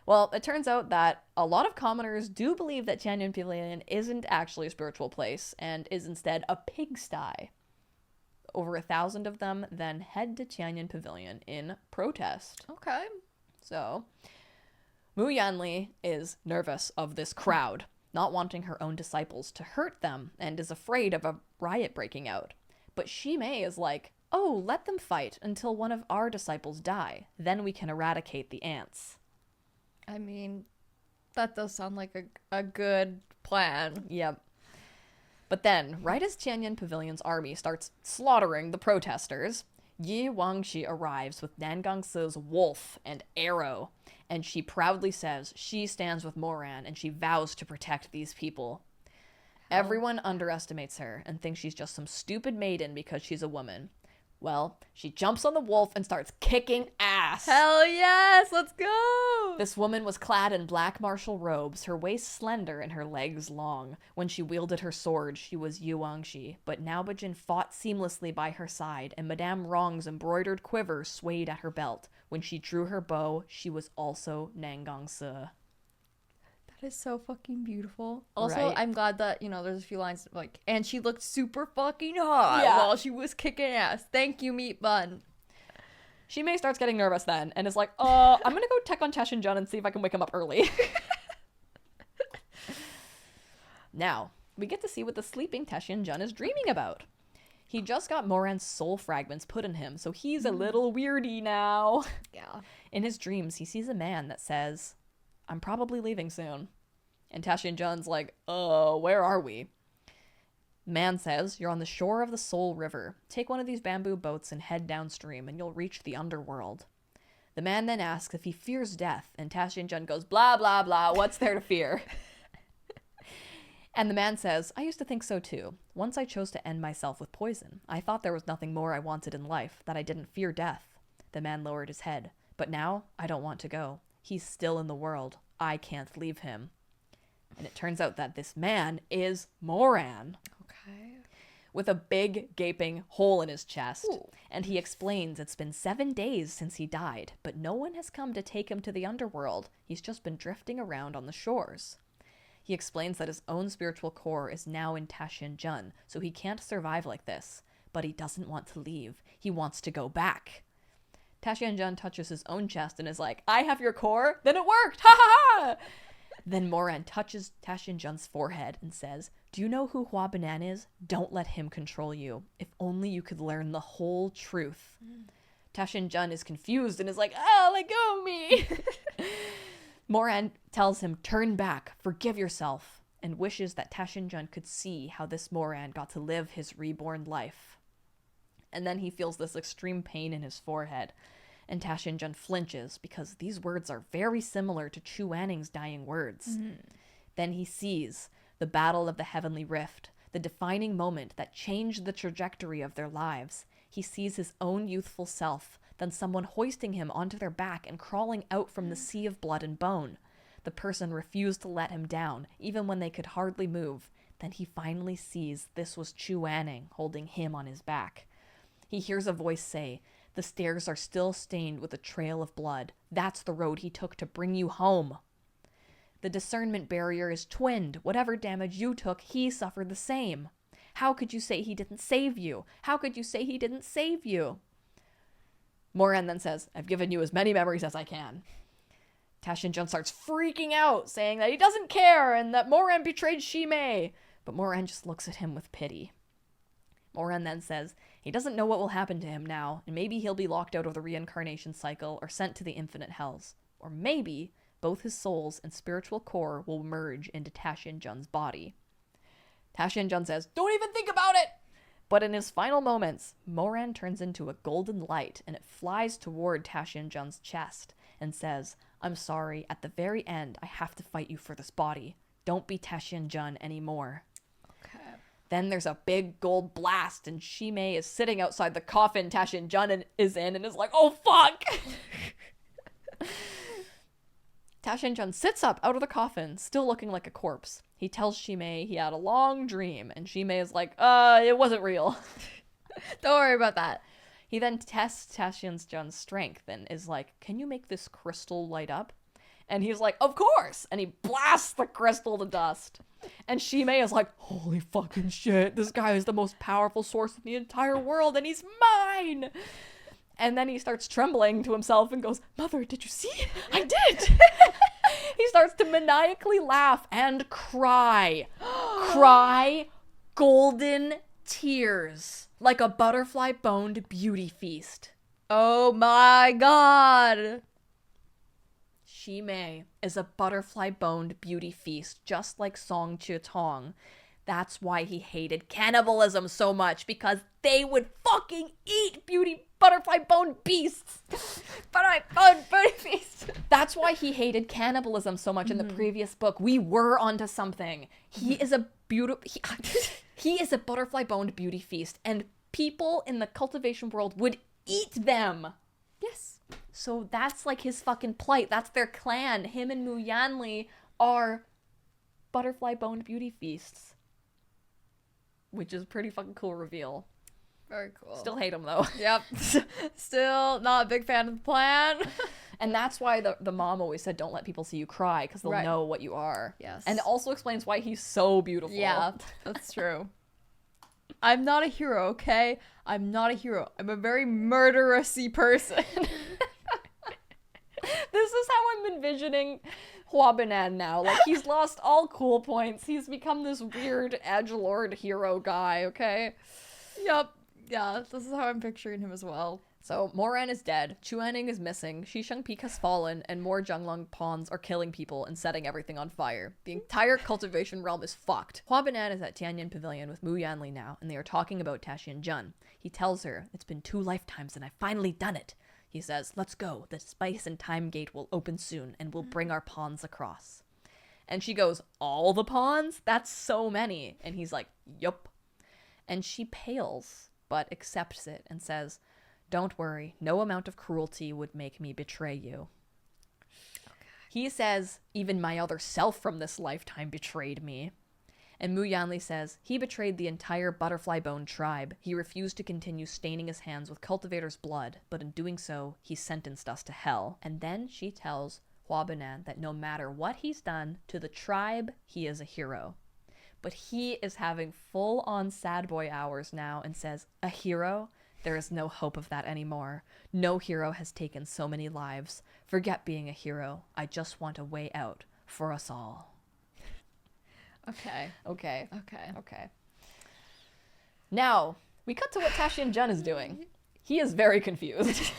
Well, it turns out that a lot of commoners do believe that Tianyan Pavilion isn't actually a spiritual place and is instead a pigsty. Over 1,000 of them then head to Tianyan Pavilion in protest. Okay. So, Mu Yanli is nervous of this crowd, not wanting her own disciples to hurt them, and is afraid of a riot breaking out. But Shimei is like, oh, let them fight until one of our disciples die. Then we can eradicate the ants. I mean, that does sound like a good plan. Yep. But then, right as Tianyan Pavilion's army starts slaughtering the protesters, Yi Wangxi arrives with Nangangse's wolf and arrow, and she proudly says she stands with Moran and she vows to protect these people. Everyone underestimates her and thinks she's just some stupid maiden because she's a woman. Well, she jumps on the wolf and starts kicking ass. Hell yes, let's go! This woman was clad in black martial robes, her waist slender and her legs long. When she wielded her sword, she was Yu Wangxi, but Naobajin fought seamlessly by her side, and Madame Rong's embroidered quiver swayed at her belt. When she drew her bow, she was also Nangangse. That is so fucking beautiful. Also, Right? I'm glad that, there's a few lines like, and she looked super fucking hot Yeah. while she was kicking ass. Thank you, Meat Bun. Shimei starts getting nervous then, and is like, I'm gonna go check on Tashinjun and see if I can wake him up early. Now, we get to see what the sleeping Tashinjun is dreaming about. He just got Moran's soul fragments put in him, so he's a little weirdy now. Yeah. In his dreams, he sees a man that says, I'm probably leaving soon. And Tashinjun's like, where are we? Man says, you're on the shore of the Soul River. Take one of these bamboo boats and head downstream, and you'll reach the underworld. The man then asks if he fears death, and Tashinjun goes, blah, blah, blah, what's there to fear? And the man says, I used to think so too. Once I chose to end myself with poison. I thought there was nothing more I wanted in life, that I didn't fear death. The man lowered his head. But now, I don't want to go. He's still in the world. I can't leave him. And it turns out that this man is Moran, Okay. with a big gaping hole in his chest. Ooh. And he explains it's been 7 days since he died, but no one has come to take him to the underworld. He's just been drifting around on the shores. He explains that his own spiritual core is now in Tashinjun, so he can't survive like this. But he doesn't want to leave. He wants to go back. Tashinjun touches his own chest and is like, I have your core? Then it worked! Ha ha ha! Then Moran touches Tashinjun's forehead and says, do you know who Hua Banan is? Don't let him control you. If only you could learn the whole truth. Tashinjun is confused and is like, let go of me! Moran tells him, turn back, forgive yourself, and wishes that Tashinjun could see how this Moran got to live his reborn life. And then he feels this extreme pain in his forehead, and Tashinjun flinches because these words are very similar to Chu Wanning's dying words. Then he sees the battle of the Heavenly Rift, the defining moment that changed the trajectory of their lives. He sees his own youthful self, then someone hoisting him onto their back and crawling out from the sea of blood and bone. The person refused to let him down, even when they could hardly move. Then he finally sees this was Chu Wanning holding him on his back. He hears a voice say, "The stairs are still stained with a trail of blood. That's the road he took to bring you home." The discernment barrier is twinned. Whatever damage you took, he suffered the same. How could you say he didn't save you? How could you say he didn't save you? Moran then says, "I've given you as many memories as I can." Tasshin-jun starts freaking out, saying that he doesn't care and that Moran betrayed Shimei. But Moran just looks at him with pity. Moran then says he doesn't know what will happen to him now, and maybe he'll be locked out of the reincarnation cycle or sent to the infinite hells. Or maybe both his souls and spiritual core will merge into Tasshin-jun's body. Tasshin-jun says, "Don't even think about it!" But in his final moments, Moran turns into a golden light and it flies toward Tasshin-jun's chest and says, "I'm sorry, at the very end, I have to fight you for this body. Don't be Tasshin-jun anymore." Okay. Then there's a big gold blast and Shimei is sitting outside the coffin Tasshin-jun is in and is like, "Oh fuck!" Tasshin-jun sits up out of the coffin, still looking like a corpse. He tells Shimei he had a long dream, and Shimei is like, it wasn't real. Don't worry about that. He then tests Tasshin-jun's strength and is like, "Can you make this crystal light up?" And he's like, "Of course!" And he blasts the crystal to dust. And Shimei is like, "Holy fucking shit, this guy is the most powerful source in the entire world, and he's mine!" And then he starts trembling to himself and goes, "Mother, did you see? I did!" He starts to maniacally laugh and cry. Cry golden tears like a butterfly-boned beauty feast. Oh my god. Shimei is a butterfly-boned beauty feast, just like Song Chi-tong. That's why he hated cannibalism so much, because they would fucking eat butterfly-boned beasts. Butterfly-boned beauty beasts. That's why he hated cannibalism so much in the previous book. We were onto something. He is a he is a butterfly-boned beauty feast, and people in the cultivation world would eat them. Yes. So that's like his fucking plight. That's their clan. Him and Mu Yanli are butterfly-boned beauty feasts. Which is a pretty fucking cool reveal. Very cool. Still hate him though. Yep. Still not a big fan of the plan. And that's why the mom always said, "Don't let people see you cry, because they'll know what you are." Yes. And it also explains why he's so beautiful. Yeah, that's true. I'm not a hero, okay? I'm not a hero. I'm a very murderous-y person. This is how I'm envisioning Hua Banan now. Like, he's lost all cool points. He's become this weird edgelord hero guy, okay? Yep. Yeah, this is how I'm picturing him as well. So, Moran is dead, Chu Wanning is missing, Shisheng Peak has fallen, and more Zhenglong pawns are killing people and setting everything on fire. The entire cultivation realm is fucked. Hua Banan is at Tianyin Pavilion with Mu Yanli now, and they are talking about Tasshin-jun. He tells her, "It's been 2 lifetimes and I've finally done it." He says, "Let's go. The space and time gate will open soon, and we'll bring our pawns across." And she goes, "All the pawns? That's so many." And he's like, "Yup." And she pales, but accepts it and says, "Don't worry, no amount of cruelty would make me betray you." Okay. He says, "Even my other self from this lifetime betrayed me." And Mu Yanli says, "He betrayed the entire Butterfly Bone tribe. He refused to continue staining his hands with cultivator's blood, but in doing so, he sentenced us to hell." And then she tells Hua Banan that no matter what he's done to the tribe, he is a hero. But he is having full-on sad boy hours now and says, "A hero? There is no hope of that anymore. No hero has taken so many lives. Forget being a hero. I just want a way out for us all." Okay. Now, we cut to what Tasshin-jun is doing. He is very confused.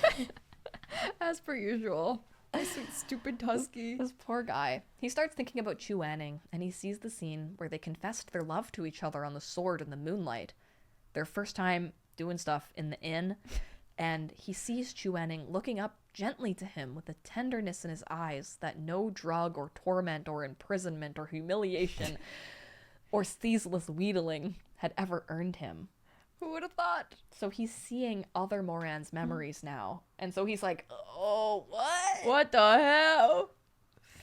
As per usual. Sweet, stupid Husky. This poor guy. He starts thinking about Chu Wanning, and he sees the scene where they confessed their love to each other on the sword in the moonlight. Their first time doing stuff in the inn, and he sees Chu Wanning looking up gently to him with a tenderness in his eyes that no drug or torment or imprisonment or humiliation or ceaseless wheedling had ever earned him. Who would have thought? So he's seeing other Moran's memories now. And so he's like, oh, what? What the hell?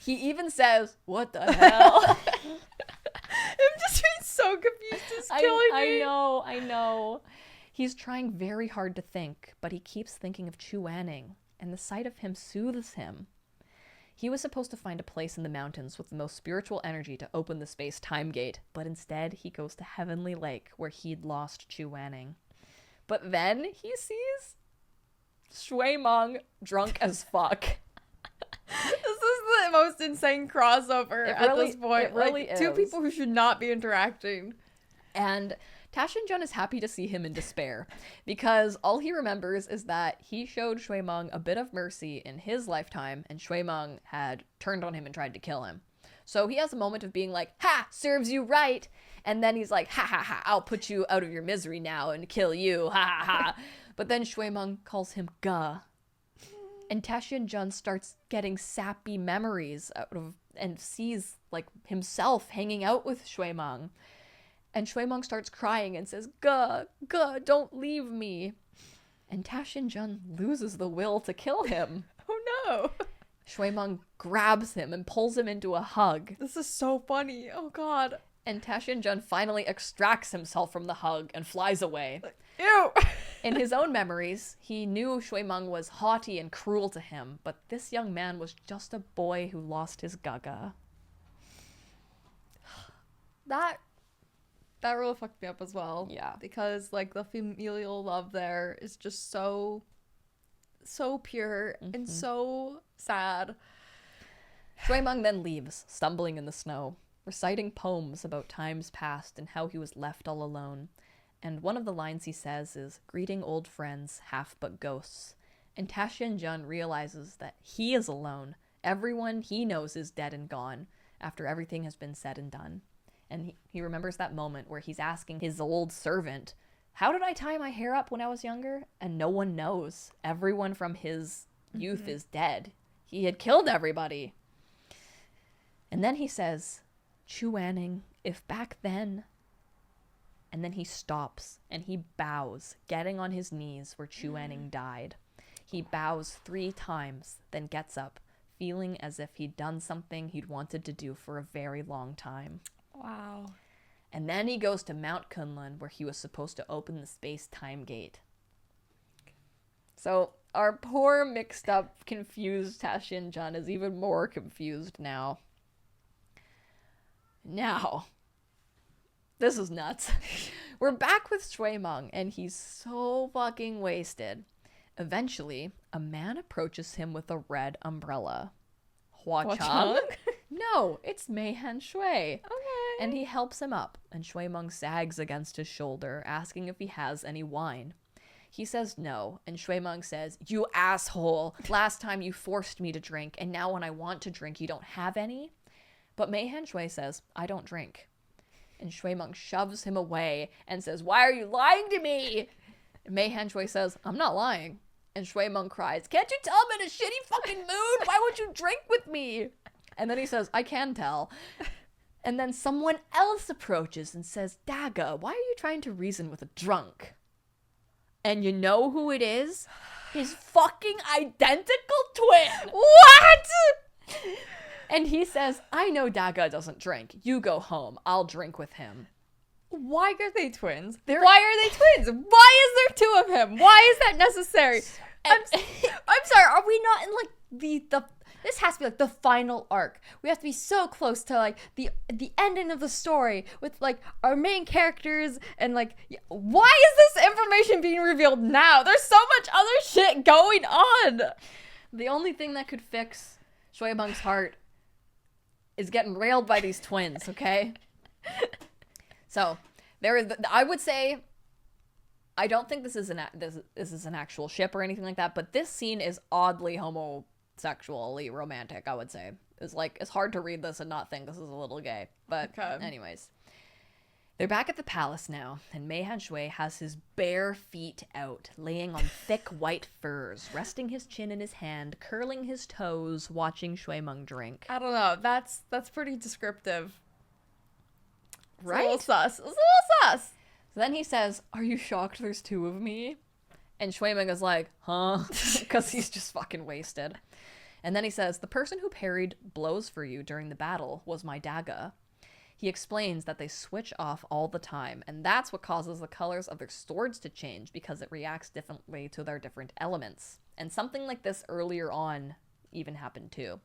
He even says, what the hell? I'm just being so confused. It's killing me. I know. He's trying very hard to think, but he keeps thinking of Chu Wanning, and the sight of him soothes him. He was supposed to find a place in the mountains with the most spiritual energy to open the space-time gate, but instead he goes to Heavenly Lake, where he'd lost Chu Wanning. But then he sees Shui Meng drunk as fuck. This is the most insane crossover at this point. It really is. Two is. people who should not be interacting. And Tashin-jun is happy to see him in despair, because all he remembers is that he showed Shui Meng a bit of mercy in his lifetime, and Shui Meng had turned on him and tried to kill him. So he has a moment of being like, ha, serves you right, and then he's like, ha ha ha, I'll put you out of your misery now and kill you, ha ha ha. But then Shui Meng calls him Ga, and Tashin-jun starts getting sappy memories out of, and sees like himself hanging out with Shui Meng. And Shui Meng starts crying and says, Ga, don't leave me. And Tashin-jun loses the will to kill him. Oh no. Shui Meng grabs him and pulls him into a hug. This is so funny. Oh god. And Tashin-jun finally extracts himself from the hug and flies away. Ew. In his own memories, he knew Shui Meng was haughty and cruel to him, but this young man was just a boy who lost his Gaga. That really fucked me up as well. Yeah. Because, like, the familial love there is just so pure and so sad. Shui Meng then leaves, stumbling in the snow, reciting poems about times past and how he was left all alone. And one of the lines he says is, greeting old friends, half but ghosts. And Tashin-jun realizes that he is alone. Everyone he knows is dead and gone, after everything has been said and done. And he remembers that moment where he's asking his old servant, how did I tie my hair up when I was younger? And no one knows. Everyone from his youth is dead. He had killed everybody. And then he says, Chu Wanning, if back then... And then he stops and he bows, getting on his knees where Chu Wanning died. He bows 3 times, then gets up, feeling as if he'd done something he'd wanted to do for a very long time. Wow. And then he goes to Mount Kunlun, where he was supposed to open the space-time gate. So our poor, mixed up, confused Tashin-jun is even more confused now. Now, this is nuts. We're back with Shui Meng, and he's so fucking wasted. Eventually, a man approaches him with a red umbrella. Hua Chang? No, it's Meihan Shui. Okay. And he helps him up, and Shui Meng sags against his shoulder, asking if he has any wine. He says no, and Shui Meng says, you asshole, last time you forced me to drink, and now when I want to drink, you don't have any? But Meihan Shui says, I don't drink. And Shui Meng shoves him away and says, why are you lying to me? And Meihan Shui says, I'm not lying. And Shui Meng cries, can't you tell I'm in a shitty fucking mood? Why won't you drink with me? And then he says, I can tell. And then someone else approaches and says, Daga, why are you trying to reason with a drunk? And you know who it is? His fucking identical twin. What? And he says, I know Daga doesn't drink. You go home. I'll drink with him. Why are they twins? They're- Why are they twins? Why is there 2 of him? Why is that necessary? I'm sorry, are we not in like the this has to be like the final arc. We have to be so close to like the ending of the story with like our main characters and like why is this information being revealed now? There's so much other shit going on. The only thing that could fix Shui Meng's heart is getting railed by these twins, okay? So, I would say, I don't think this is an actual ship or anything like that, but this scene is oddly homosexually romantic, I would say. It's hard to read this and not think this is a little gay. But Okay. Anyways. They're back at the palace now, and Meihan Shui has his bare feet out, laying on thick white furs, resting his chin in his hand, curling his toes, watching Shui Meng drink. I don't know. That's pretty descriptive. Right? It's a little sus. It's a little sus. So then he says, "Are you shocked there's two of me?" And Shui Meng is like, "Huh?" Because he's just fucking wasted. And then he says, "The person who parried blows for you during the battle was my Daga." He explains that they switch off all the time, and that's what causes the colors of their swords to change because it reacts differently to their different elements. And something like this earlier on even happened too.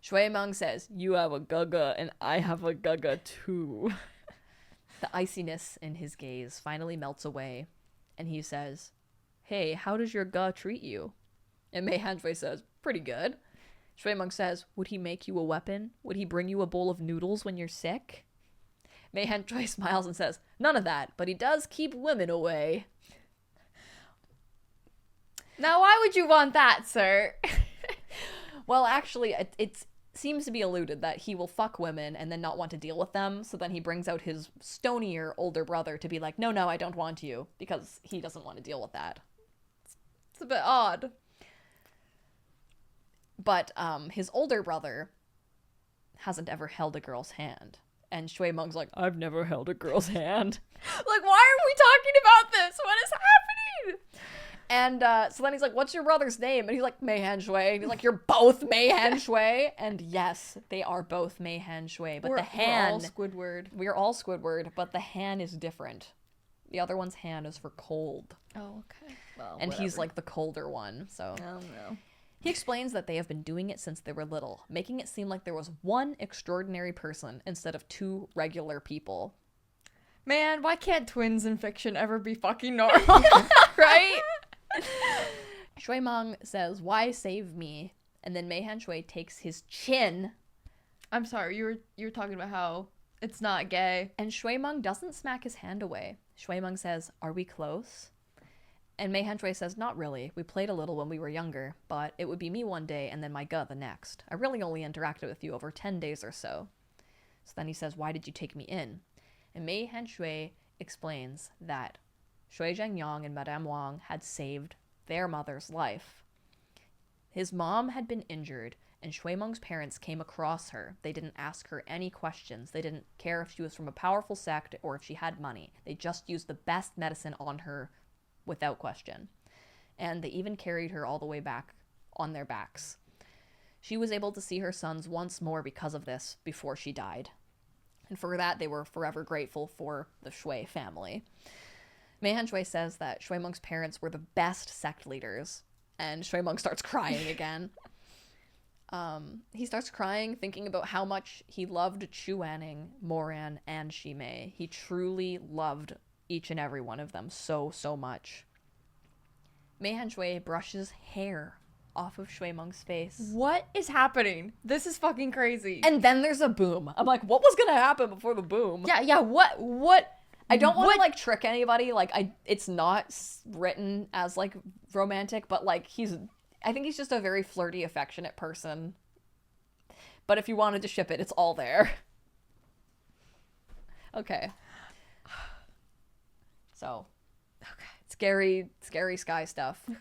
Shui Meng says, "You have a Gaga and I have a Gaga too." The iciness in his gaze finally melts away, and he says, "Hey, how does your Ga treat you?" And Mei Hanhui says, "Pretty good." Shui Meng says, "Would he make you a weapon? Would he bring you a bowl of noodles when you're sick?" Mei Hanhui smiles and says, "None of that, but he does keep women away." Now, why would you want that, sir? Well, actually, it seems to be alluded that he will fuck women and then not want to deal with them, so then he brings out his stonier older brother to be like, no, I don't want you, because he doesn't want to deal with that. It's a bit odd. But his older brother hasn't ever held a girl's hand. And Shui Meng's like, "I've never held a girl's hand." Like, why are we talking about this? What is happening? And so then he's like, "What's your brother's name?" And he's like, "Mei Han-shui." And he's like, "You're both Mei Han-shui?" And yes, they are both Mei Han-shui. But the Han... We're all Squidward. We're all Squidward, but the Han is different. The other one's Han is for cold. Oh, okay. Well, And he's whatever. like the colder one, so... Oh, no. He explains that they have been doing it since they were little, making it seem like there was one extraordinary person instead of two regular people. Man, why can't twins in fiction ever be fucking normal? Right? Shui Meng says, "Why save me?" And then Mei Han-shui takes his chin, I'm sorry, you were talking about how it's not gay. and Shui Meng doesn't smack his hand away. Shui Meng says, "Are we close?" And Mei Han-shui says, "Not really. We played a little when we were younger, but it would be me one day and then my Ge the next. I really only interacted with you over 10 days or so." So then he says, "Why did you take me in?" And Mei Han-shui explains that Shui Zhengyang and Madame Wang had saved their mother's life. His mom had been injured, and Shui Meng's parents came across her. They didn't ask her any questions. They didn't care if she was from a powerful sect or if she had money. They just used the best medicine on her without question. And they even carried her all the way back on their backs. She was able to see her sons once more because of this before she died. And for that, they were forever grateful for the Shui family. Mei Han-shui says that Shui Meng's parents were the best sect leaders, and Shui Meng starts crying again. He starts crying, thinking about how much he loved Chu Wanning, Moran, and Shimei. He truly loved each and every one of them so much. Mei Han-shui brushes hair off of Shui Meng's face. What is happening? This is fucking crazy. And then there's a boom. I'm like, what was gonna happen before the boom? Yeah, what? I don't want to like trick anybody. Like it's not written as like romantic, but like I think he's just a very flirty, affectionate person. But if you wanted to ship it, it's all there. Okay. So, scary sky stuff. Okay.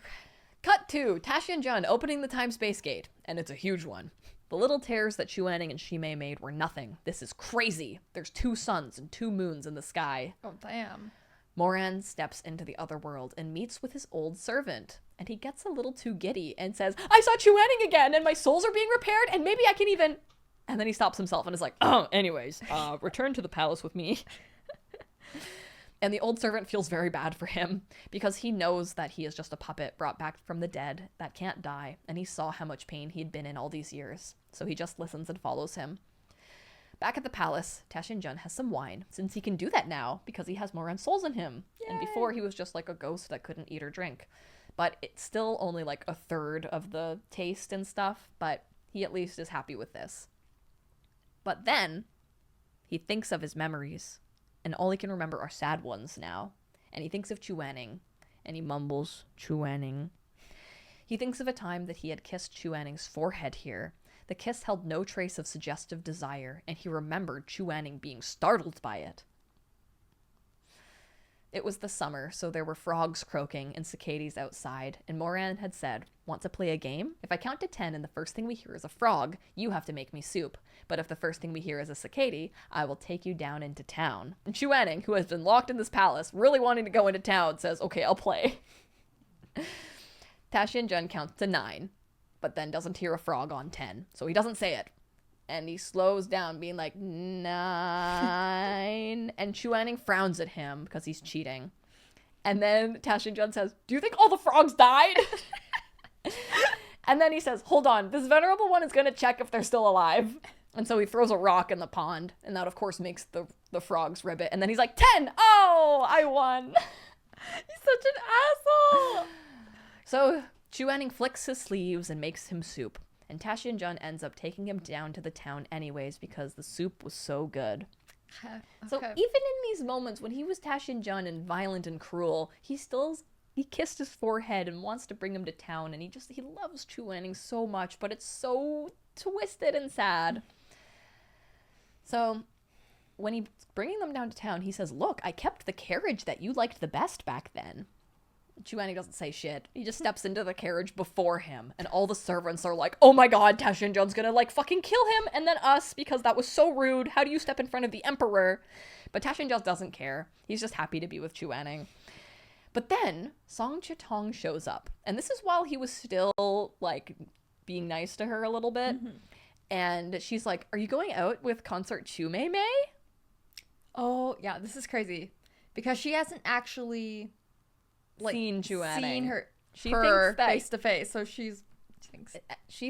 Cut to Tashi and Jun opening the time-space gate, and it's a huge one. The little tears that Chu Wanning and Shimei made were nothing. This is crazy. There's 2 suns and 2 moons in the sky. Oh, damn. Moran steps into the other world and meets with his old servant, and he gets a little too giddy and says, "I saw Chu Wanning again, and my souls are being repaired, and maybe I can even..." And then he stops himself and is like, "Oh, anyways, return to the palace with me." And the old servant feels very bad for him because he knows that he is just a puppet brought back from the dead that can't die, and he saw how much pain he'd been in all these years, so he just listens and follows him. Back at the palace, Tashi Jun has some wine, since he can do that now because he has Moran's souls in him. Yay! And before he was just like a ghost that couldn't eat or drink. But it's still only like a third of the taste and stuff, but he at least is happy with this. But then he thinks of his memories, and all he can remember are sad ones now. And he thinks of Chu Wanning, and he mumbles, "Chu Wanning." He thinks of a time that he had kissed Chu Wanning's forehead here. The kiss held no trace of suggestive desire, and he remembered Chu Wanning being startled by it. It was the summer, so there were frogs croaking and cicadas outside, and Moran had said, "Want to play a game? If I count to 10 and the first thing we hear is a frog, you have to make me soup. But if the first thing we hear is a cicada, I will take you down into town." And Wanning, who has been locked in this palace, really wanting to go into town, says, "Okay, I'll play." Tashian-jun counts to 9, but then doesn't hear a frog on 10, so he doesn't say it. And he slows down, being like, 9. And Wanning frowns at him because he's cheating. And then Tashian-jun says, "Do you think all the frogs died?" And then he says, "Hold on, this venerable one is going to check if they're still alive." And so he throws a rock in the pond, and that, of course, makes the frogs ribbit. And then he's like, 10! Oh, I won! He's such an asshole! So Wanning flicks his sleeves and makes him soup. And Tashian-jun ends up taking him down to the town anyways because the soup was so good. Okay. So even in these moments when he was Tashian-jun and violent and cruel, he kissed his forehead and wants to bring him to town, and he loves Wanning so much, but it's so twisted and sad. So when he's bringing them down to town, he says, "Look, I kept the carriage that you liked the best back then." Wanning doesn't say shit. He just steps into the carriage before him, and all the servants are like, "Oh my god, Tashian-jun's gonna, like, fucking kill him, and then us, because that was so rude. How do you step in front of the emperor?" But Tashian-jun doesn't care. He's just happy to be with Wanning. But then Song Chitong shows up, and this is while he was still, like, being nice to her a little bit. Mm-hmm. And she's like, "Are you going out with Consort Mei Mei?" Oh, yeah, this is crazy. Because she hasn't actually... seen her thinks that, face to face, so she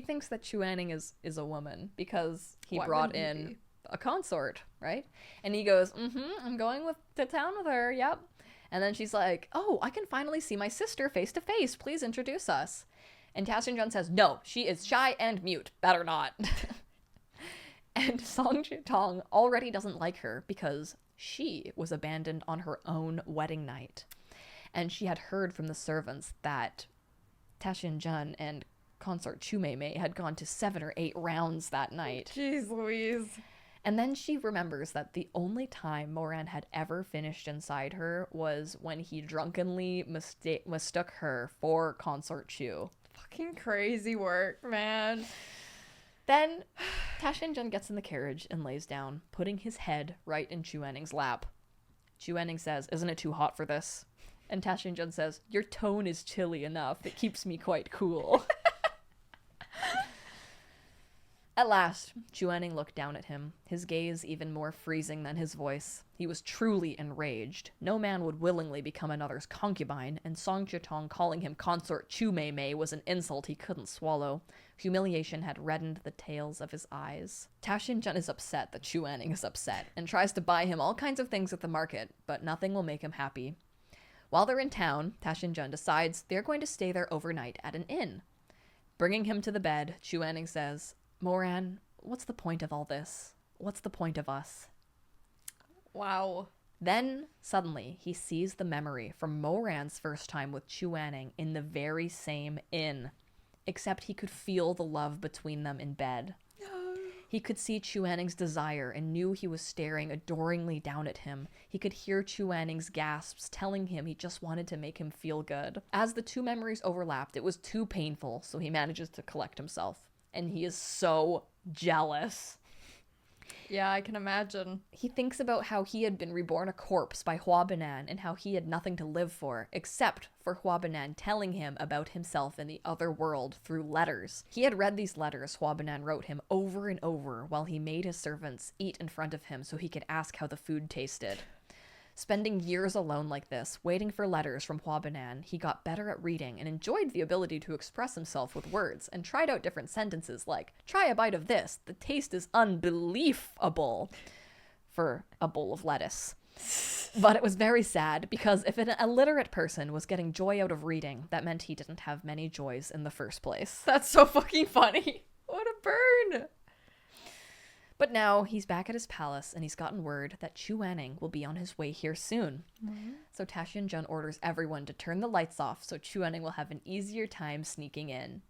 thinks that Wanning is a woman because he brought in a consort, right? And he goes, "I'm going to town with her, yep." And then she's like, "Oh, I can finally see my sister face to face. Please introduce us." And Tashian-jun says, "No, she is shy and mute. Better not." And Song Chitong already doesn't like her because she was abandoned on her own wedding night. And she had heard from the servants that Tashian-jun and Consort Mei Mei had gone to 7 or 8 rounds that night. Jeez Louise. And then she remembers that the only time Moran had ever finished inside her was when he drunkenly mistook her for Consort Chu. Fucking crazy work, man. Then Tashian-jun gets in the carriage and lays down, putting his head right in Wanning's lap. Wanning says, "Isn't it too hot for this?" And Tashian-jun says, "Your tone is chilly enough. It keeps me quite cool." At last, Wanning looked down at him, his gaze even more freezing than his voice. He was truly enraged. No man would willingly become another's concubine, and Song Chitong calling him Consort Mei Mei was an insult he couldn't swallow. Humiliation had reddened the tails of his eyes. Tashian-jun is upset that Wanning is upset, and tries to buy him all kinds of things at the market, but nothing will make him happy. While they're in town, Tashian-jun decides they're going to stay there overnight at an inn. Bringing him to the bed, Wanning says, "Moran, what's the point of all this? What's the point of us?" Wow. Then, suddenly, he sees the memory from Moran's first time with Wanning in the very same inn. Except he could feel the love between them in bed. He could see Wanning's desire and knew he was staring adoringly down at him. He could hear Wanning's gasps telling him he just wanted to make him feel good. As the two memories overlapped, it was too painful, so he manages to collect himself. And he is so jealous. Yeah, I can imagine. He thinks about how he had been reborn a corpse by Hua Banan and how he had nothing to live for, except for Hua Banan telling him about himself in the other world through letters. He had read these letters Hua Banan wrote him over and over while he made his servants eat in front of him so he could ask how the food tasted. Spending years alone like this, waiting for letters from Hua Banan, he got better at reading and enjoyed the ability to express himself with words, and tried out different sentences like, "Try a bite of this, the taste is unbelievable," for a bowl of lettuce. But it was very sad, because if an illiterate person was getting joy out of reading, that meant he didn't have many joys in the first place. That's so fucking funny. What a burn. But now he's back at his palace, and he's gotten word that Wanning will be on his way here soon. Mm-hmm. So Tashian-jun orders everyone to turn the lights off so Wanning will have an easier time sneaking in.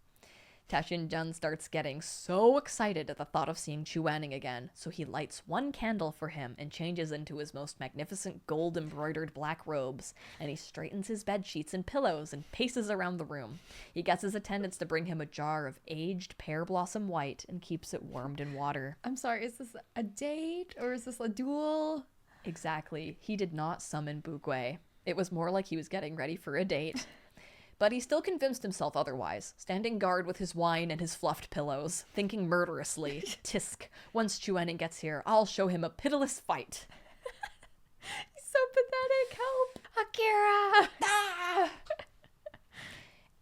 Taxian Jun starts getting so excited at the thought of seeing Chu Wanning again, so he lights one candle for him and changes into his most magnificent gold-embroidered black robes, and he straightens his bed sheets and pillows and paces around the room. He gets his attendants to bring him a jar of aged pear blossom white and keeps it warmed in water. I'm sorry, is this a date or is this a duel? Exactly. He did not summon Bugui. It was more like he was getting ready for a date. But he still convinced himself otherwise, standing guard with his wine and his fluffed pillows, thinking murderously, tisk, once Chu Wanning gets here, I'll show him a pitiless fight. He's so pathetic, help! Akira! Ah!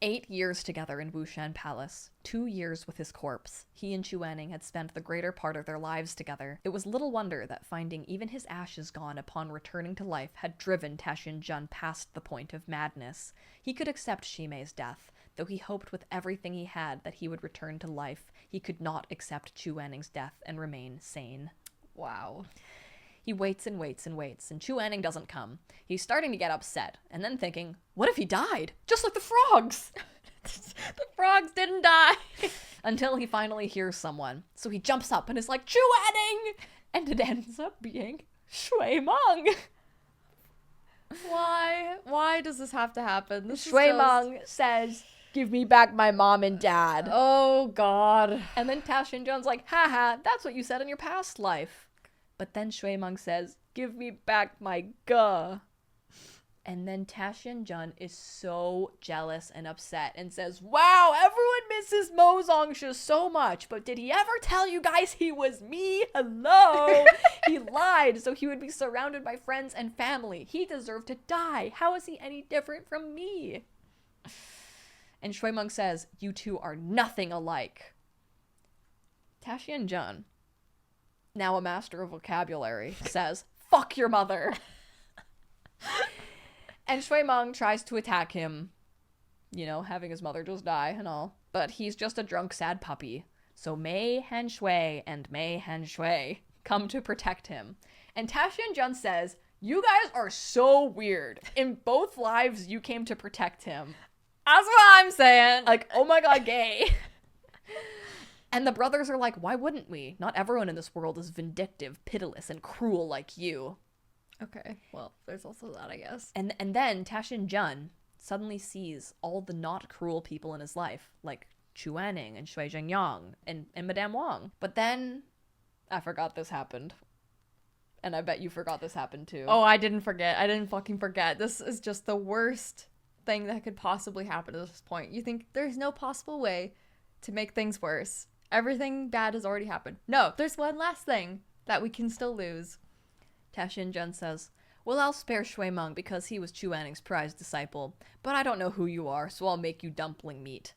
8 years together in Wushan Palace, 2 years with his corpse. He and Chu Wanning had spent the greater part of their lives together. It was little wonder that finding even his ashes gone upon returning to life had driven Taxian Jun past the point of madness. He could accept Shimei's death, though he hoped with everything he had that he would return to life. He could not accept Chu Wanning's death and remain sane. Wow. He waits and waits and waits, and Chu Wanning doesn't come. He's starting to get upset, and then thinking, what if he died? Just like the frogs! The frogs didn't die! Until he finally hears someone. So he jumps up and is like, Chu Wanning! And it ends up being Shui Meng. Why? Why does this have to happen? This Shui Meng says, give me back my mom and dad. Oh, God. And then Taxian Jun's like, haha, that's what you said in your past life. But then Shui Meng says, give me back my guh. And then Taxian Jun is so jealous and upset and says, wow, everyone misses Mo Zongsha so much, but did he ever tell you guys he was me? Hello? He lied so he would be surrounded by friends and family. He deserved to die. How is he any different from me? And Shui Meng says, you two are nothing alike. Taxian Jun, now a master of vocabulary, says, fuck your mother. And Shui Meng tries to attack him, you know, having his mother just die and all. But he's just a drunk, sad puppy. So Mei Hanshui and Mei Hanshui come to protect him. And Taxian Jun says, you guys are so weird. In both lives, you came to protect him. That's what I'm saying. Like, oh my god, gay. And the brothers are like, why wouldn't we? Not everyone in this world is vindictive, pitiless, and cruel like you. Okay, well, there's also that, I guess. And then Taxian Jun suddenly sees all the not cruel people in his life, like Chu Wanning and Shui Zhengyang and Madame Wang. But then I forgot this happened. And I bet you forgot this happened too. Oh, I didn't forget. I didn't fucking forget. This is just the worst thing that could possibly happen at this point. You think there's no possible way to make things worse. Everything bad has already happened. No, there's one last thing that we can still lose. Taxian Jun says, well, I'll spare Shui Meng because he was Chu Wanning's prized disciple, but I don't know who you are, so I'll make you dumpling meat.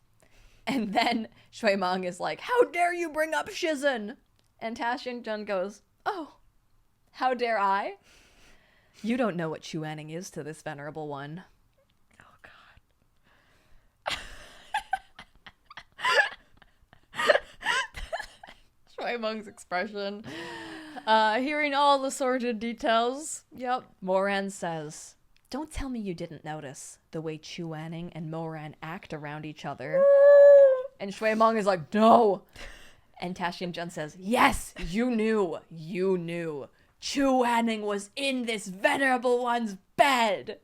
And then Shui Meng is like, how dare you bring up Shizun? And Taxian Jun goes, oh, how dare I? You don't know what Chu Wanning is to this venerable one. Oh, God. Shui Meng's expression. Hearing all the sordid details. Yep. Moran says, don't tell me you didn't notice the way Chu Wanning and Moran act around each other. And Shui Meng is like, no. And Taxian Jun says, yes, you knew. You knew. Chu Wanning was in this venerable one's bed.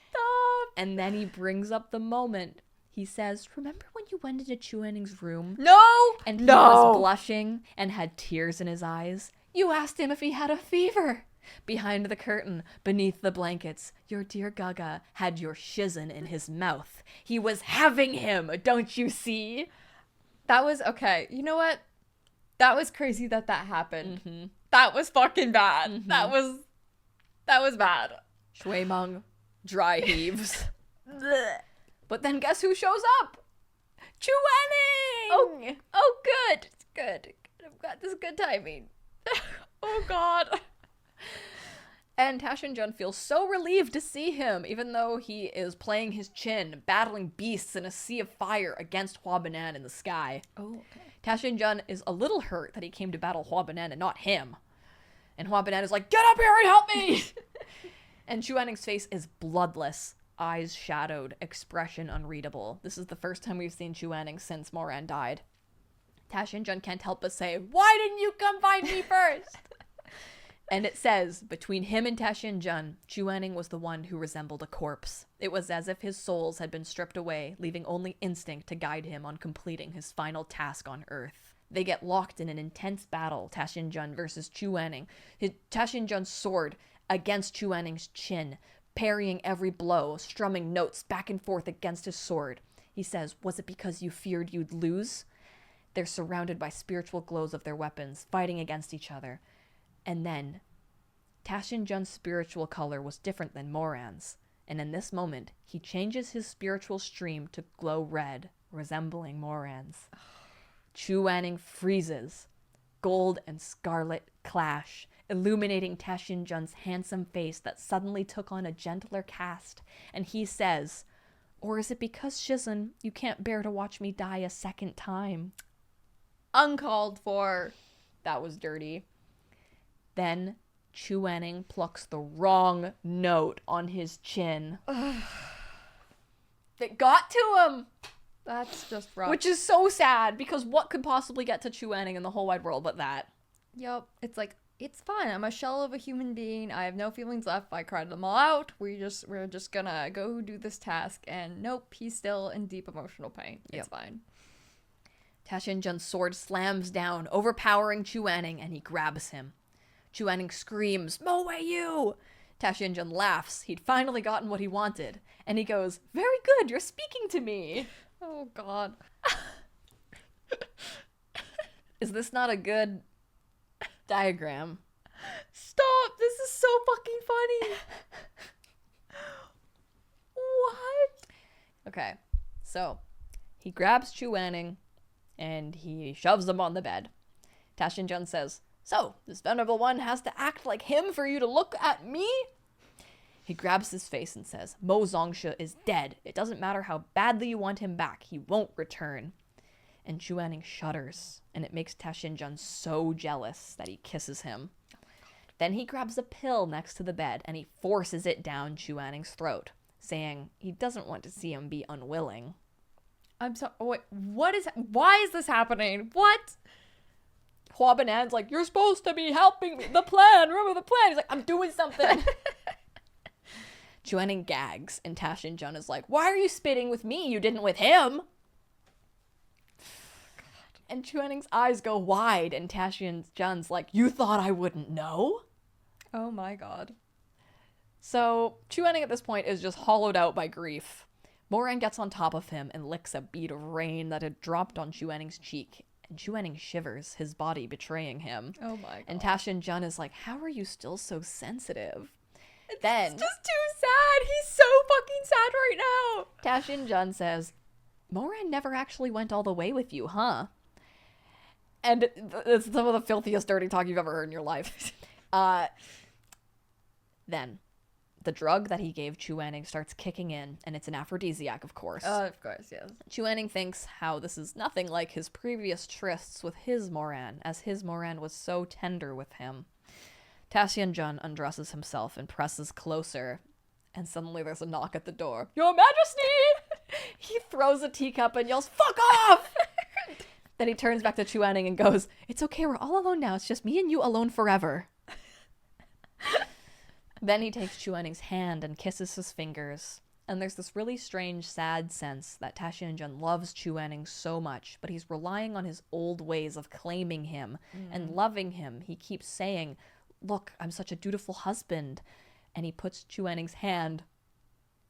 Stop. And then he brings up the moment. He says, remember when you went into Chu Wanning's room? No. And he was blushing and had tears in his eyes? You asked him if he had a fever. Behind the curtain, beneath the blankets, your dear Gaga had your Shizun in his mouth. He was having him, don't you see? That was, okay, you know what? That was crazy that happened. Mm-hmm. That was fucking bad. Mm-hmm. That was bad. Shui Meng dry heaves. But then guess who shows up? Chu Wanning! Oh, good. Good. I've got this good timing. Oh, God. And Taxian Jun feels so relieved to see him, even though he is playing his chin, battling beasts in a sea of fire against Hua Banan in the sky. Oh, okay. Taxian Jun is a little hurt that he came to battle Hua Banan and not him. And Hua Banan is like, get up here and help me! And Chu Wanning's face is bloodless. eyes shadowed, expression unreadable. This is the first time we've seen Chu Wanning since Moran died. Ta Xinjun can't help but say, "Why didn't you come find me first?" And it says, between him and Ta Xinjun, Chu Wanning was the one who resembled a corpse. It was as if his souls had been stripped away, leaving only instinct to guide him on completing his final task on Earth. They get locked in an intense battle, Ta Xinjun versus Chu Wanning. Ta Xinjun's sword against Chu Wanning's chin, parrying every blow, strumming notes back and forth against his sword. He says, "Was it because you feared you'd lose?" They're surrounded by spiritual glows of their weapons, fighting against each other. And then, Ta Xinjun's spiritual color was different than Moran's, and in this moment, he changes his spiritual stream to glow red, resembling Moran's. Chu Wanning freezes. Gold and scarlet clash, illuminating Ta Xinjun's handsome face that suddenly took on a gentler cast, and he says, "Or is it because, Shizun, you can't bear to watch me die a second time?" Uncalled for. That was dirty. Then Chu Wanning plucks the wrong note on his chin. It got to him! That's just rough. Which is so sad, because what could possibly get to Chu Wanning in the whole wide world but that? Yep. It's like, it's fine. I'm a shell of a human being. I have no feelings left. I cried them all out. We're just gonna go do this task. And nope, he's still in deep emotional pain. It's fine. Ta Xinjun's sword slams down, overpowering Chu Wanning, and he grabs him. Chu Wanning screams, "Mo Wei Yu!" Ta Xinjun laughs. He'd finally gotten what he wanted. And he goes, "Very good, you're speaking to me." Oh, God. Is this not a good diagram? Stop! This is so fucking funny! What? Okay, so he grabs Chu Wanning and he shoves him on the bed. Ta Xinjun says, "So, this venerable one has to act like him for you to look at me?" He grabs his face and says, "Mo Zongshe is dead. It doesn't matter how badly you want him back. He won't return." And Chu Wanning shudders, and it makes Ta Xinjun so jealous that he kisses him. Then he grabs a pill next to the bed and he forces it down Chu Wanning's throat, saying he doesn't want to see him be unwilling. I'm sorry. Wait, why is this happening? What? Hua Banan's like, "You're supposed to be helping me. The plan, remember the plan." He's like, "I'm doing something." Chu Wanning gags, and Ta Xinjun is like, "Why are you spitting with me? You didn't with him." And Chu Wanning's eyes go wide, and Ta Xinjun's like, "You thought I wouldn't know?" Oh my God. So Chu Wanning at this point is just hollowed out by grief. Moran gets on top of him and licks a bead of rain that had dropped on Chu Wanning's cheek, and Chu Wanning shivers, his body betraying him. Oh my God. And Ta Xinjun is like, "How are you still so sensitive?" Then It's just too sad. He's so fucking sad right now. Ta Xinjun says, "Moran never actually went all the way with you, huh?" And it's some of the filthiest dirty talk you've ever heard in your life. Then the drug that he gave Chu Wanning starts kicking in, and it's an aphrodisiac, of course. Of course, yes. Chu Wanning thinks how this is nothing like his previous trysts with his Moran, as his Moran was so tender with him. Ta Xinjun undresses himself and presses closer, and suddenly there's a knock at the door. "Your Majesty!" He throws a teacup and yells, "Fuck off!" Then he turns back to Chu Wanning and goes, "It's okay, we're all alone now. It's just me and you alone forever." Then he takes Chu Wanning's hand and kisses his fingers. And there's this really strange, sad sense that Ta Xinjun loves Chu Wanning so much, but he's relying on his old ways of claiming him and loving him. He keeps saying, "Look, I'm such a dutiful husband." And he puts Chu Wanning's hand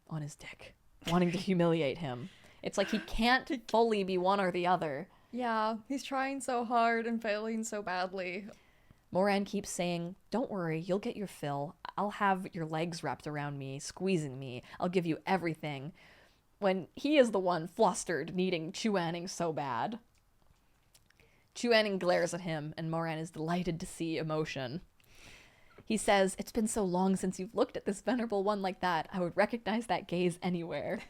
on his dick, wanting to humiliate him. It's like he can't fully be one or the other. Yeah, he's trying so hard and failing so badly. Moran keeps saying, "Don't worry, you'll get your fill. I'll have your legs wrapped around me, squeezing me. I'll give you everything." When he is the one flustered, needing Chu Wanning so bad. Chu Wanning glares at him, and Moran is delighted to see emotion. He says, "It's been so long since you've looked at this venerable one like that. I would recognize that gaze anywhere."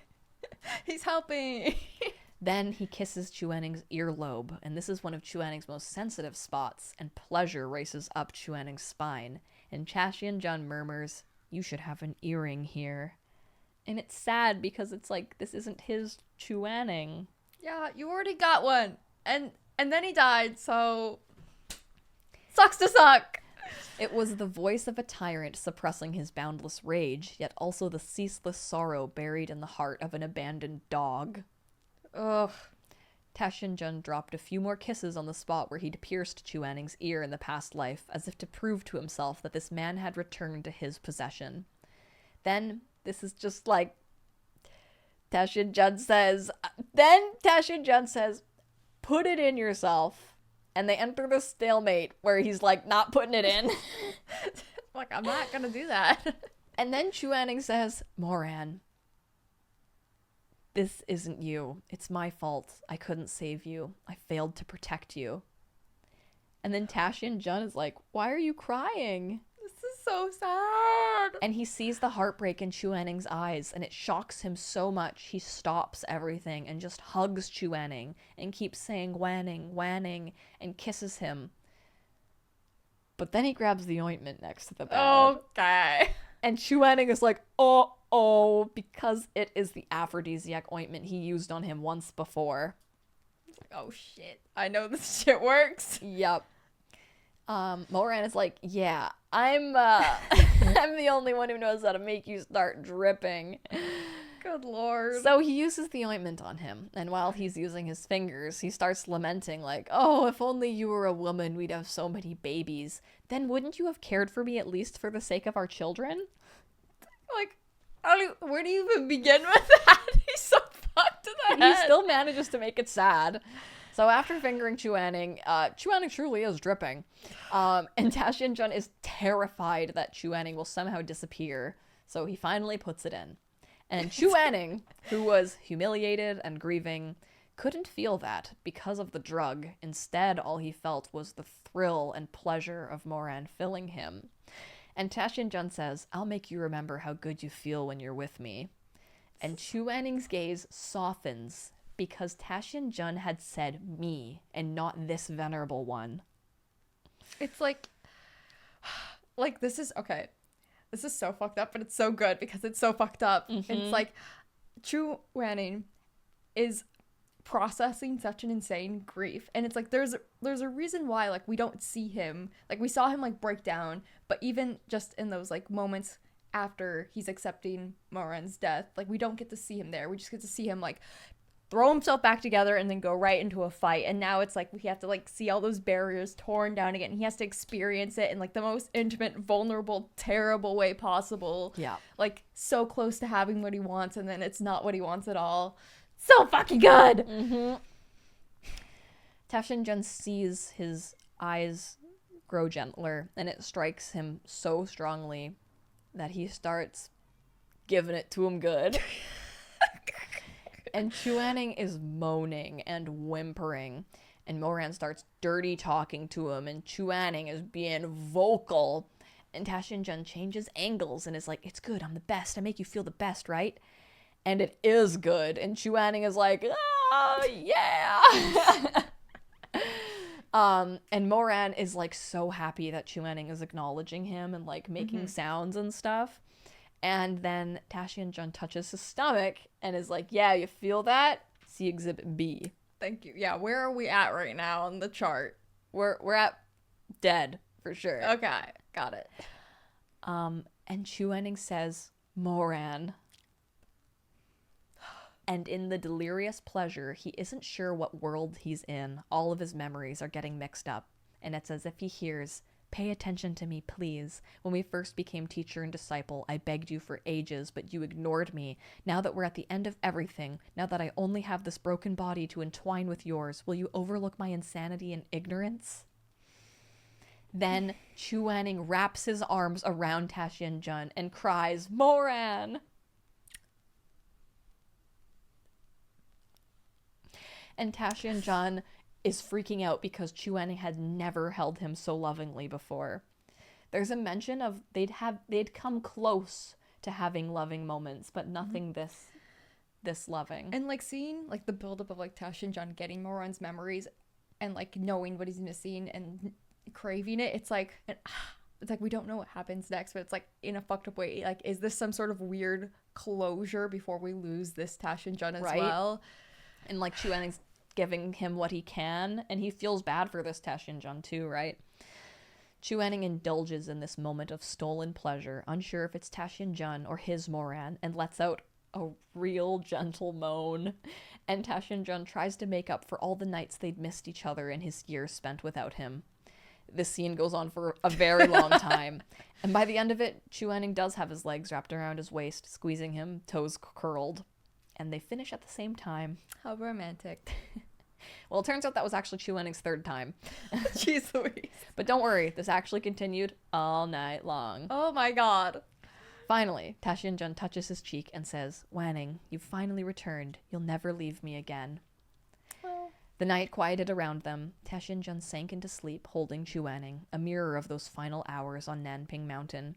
He's helping. Then he kisses Chu Wanning's earlobe, and this is one of Chu Wanning's most sensitive spots, and pleasure races up Chu Wanning's spine, and Ta Xinjun murmurs, "You should have an earring here." And it's sad because it's like, this isn't his Chu Wanning. Yeah, you already got one. And then he died, so sucks to suck. It was the voice of a tyrant suppressing his boundless rage, yet also the ceaseless sorrow buried in the heart of an abandoned dog. Ugh. Ta Shin-jun dropped a few more kisses on the spot where he'd pierced Chu Wanning's ear in the past life, as if to prove to himself that this man had returned to his possession. Then, this is just like, Ta Shin-jun says, put it in yourself. And they enter the stalemate where he's like, not putting it in. Like, I'm not gonna do that. And then Chu Wanning says, Moran, this isn't you. It's my fault. I couldn't save you. I failed to protect you. And then Ta Shin-jun is like, why are you crying? This is so sad. And he sees the heartbreak in Chu Wanning's eyes, and it shocks him so much he stops everything and just hugs Chu Wanning and keeps saying Wanning, Wanning, and kisses him. But then he grabs the ointment next to the bed. Okay. And Chu Wanning is like, oh, because it is the aphrodisiac ointment he used on him once before. Oh shit. I know this shit works. Yep. Moran is like, yeah, I'm the only one who knows how to make you start dripping. Good lord. So he uses the ointment on him, and while he's using his fingers, he starts lamenting like, oh, if only you were a woman, we'd have so many babies. Then wouldn't you have cared for me at least for the sake of our children? Like, where do you even begin with that? He's so fucked to the head. He still manages to make it sad. So after fingering Chu Wanning truly is dripping. And Ta Shin-jun is terrified that Chu Wanning will somehow disappear. So he finally puts it in. And Chu Wanning, who was humiliated and grieving, couldn't feel that because of the drug. Instead, all he felt was the thrill and pleasure of Moran filling him. And Ta Shin-jun says, I'll make you remember how good you feel when you're with me. And Chu Wanning's gaze softens because Ta Shin-jun had said me and not this venerable one. It's like this is, okay, this is so fucked up, but it's so good because it's so fucked up. Mm-hmm. It's like Chu Wanning is processing such an insane grief, and it's like there's a reason why like we don't see him, like we saw him like break down, but even just in those like moments after he's accepting Moran's death, like we don't get to see him there. We just get to see him like throw himself back together and then go right into a fight. And now it's like we have to like see all those barriers torn down again. He has to experience it in like the most intimate, vulnerable, terrible way possible. Yeah. Like so close to having what he wants, and then it's not what he wants at all. So fucking good. Mm-hmm. Ta Shin-jun sees his eyes grow gentler, and it strikes him so strongly that he starts giving it to him good. And Chu Wanning is moaning and whimpering, and Moran starts dirty talking to him, and Chu Wanning is being vocal, and Ta Shin-jun changes angles and is like, it's good, I'm the best, I make you feel the best, right? And it is good, and Chu Wanning is like, oh, yeah! And Moran is like so happy that Chu Wanning is acknowledging him and like making sounds and stuff. And then Ta Shin-jun touches his stomach and is like, yeah, you feel that? See Exhibit B. Thank you. Yeah, where are we at right now on the chart? We're at dead, for sure. Okay, got it. And Chu Wanning says, Moran. And in the delirious pleasure, he isn't sure what world he's in. All of his memories are getting mixed up. And it's as if he hears, pay attention to me, please. When we first became teacher and disciple, I begged you for ages, but you ignored me. Now that we're at the end of everything, now that I only have this broken body to entwine with yours, will you overlook my insanity and ignorance? Then Chu Wanning wraps his arms around Ta Shin-jun and cries, Moran! And Ta Shin-jun is freaking out because Chu Wanning had never held him so lovingly before. There's a mention of they'd come close to having loving moments, but nothing this loving. And like seeing like the buildup of like Ta Shin-jun getting Moran's memories and like knowing what he's missing and craving it, it's like we don't know what happens next, but it's like in a fucked up way. Like, is this some sort of weird closure before we lose this Tash and Jun as Right. well. And like Chu Wanning's giving him what he can, and he feels bad for this Tash and Jun too, right? Chu Wanning indulges in this moment of stolen pleasure, unsure if it's Tash and Jun or his Moran, and lets out a real gentle moan. And Tash and Jun tries to make up for all the nights they'd missed each other in his years spent without him. This scene goes on for a very long time. And by the end of it, Chu Wanning does have his legs wrapped around his waist, squeezing him, toes curled. And they finish at the same time. How romantic. Well, it turns out that was actually Chu Wanning's third time. Jeez Louise. But don't worry, this actually continued all night long. Oh my god. Finally, Tash and Jun touches his cheek and says, "Wanning, you've finally returned. You'll never leave me again." Well, The night quieted around them. Tash and Jun sank into sleep, holding Chu Wanning, a mirror of those final hours on Nanping Mountain.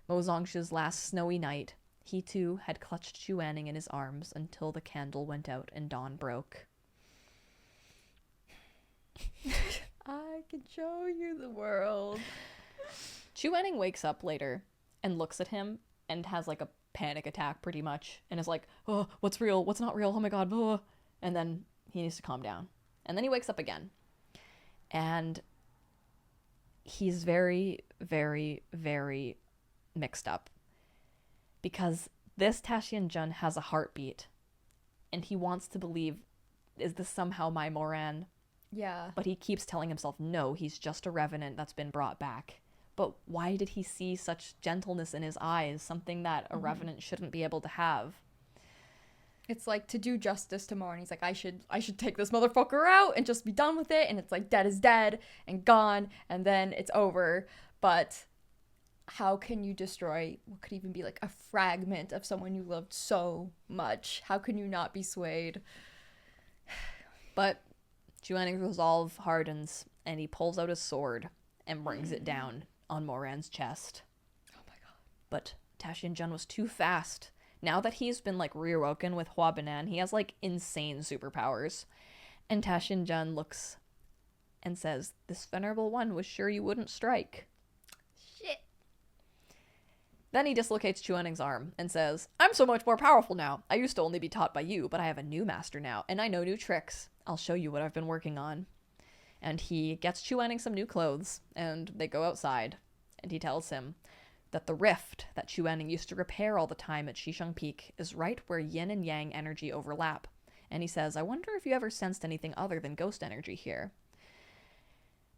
Mo Zongshi's last snowy night. He too had clutched Chu Wanning in his arms until the candle went out and dawn broke. I can show you the world. Chu Wanning wakes up later and looks at him and has like a panic attack pretty much and is like, "Oh, what's real? What's not real? Oh my god." Oh. And then he needs to calm down. And then he wakes up again. And he's very, very, very mixed up. Because this Tashi Jun has a heartbeat. And he wants to believe, is this somehow my Moran? Yeah. But he keeps telling himself, no, he's just a revenant that's been brought back. But why did he see such gentleness in his eyes, something that a revenant shouldn't be able to have? It's like, to do justice to Moran, he's like, I should take this motherfucker out and just be done with it. And it's like, dead is dead and gone. And then it's over. But how can you destroy what could even be like a fragment of someone you loved so much? How can you not be swayed? But Chu Wanning's resolve hardens, and he pulls out his sword and brings it down on Moran's chest. Oh my god. But Tashi Jun was too fast. Now that he's been like reawoken with Hua Banan, he has like insane superpowers. And Tashi Jun looks and says, "This venerable one was sure you wouldn't strike." Shit. Then he dislocates Chu Wanning's arm and says, "I'm so much more powerful now. I used to only be taught by you, but I have a new master now, and I know new tricks. I'll show you what I've been working on." And he gets Chu Wanning some new clothes, and they go outside, and he tells him that the rift that Chu Wanning used to repair all the time at Shishang Peak is right where yin and yang energy overlap. And he says, "I wonder if you ever sensed anything other than ghost energy here."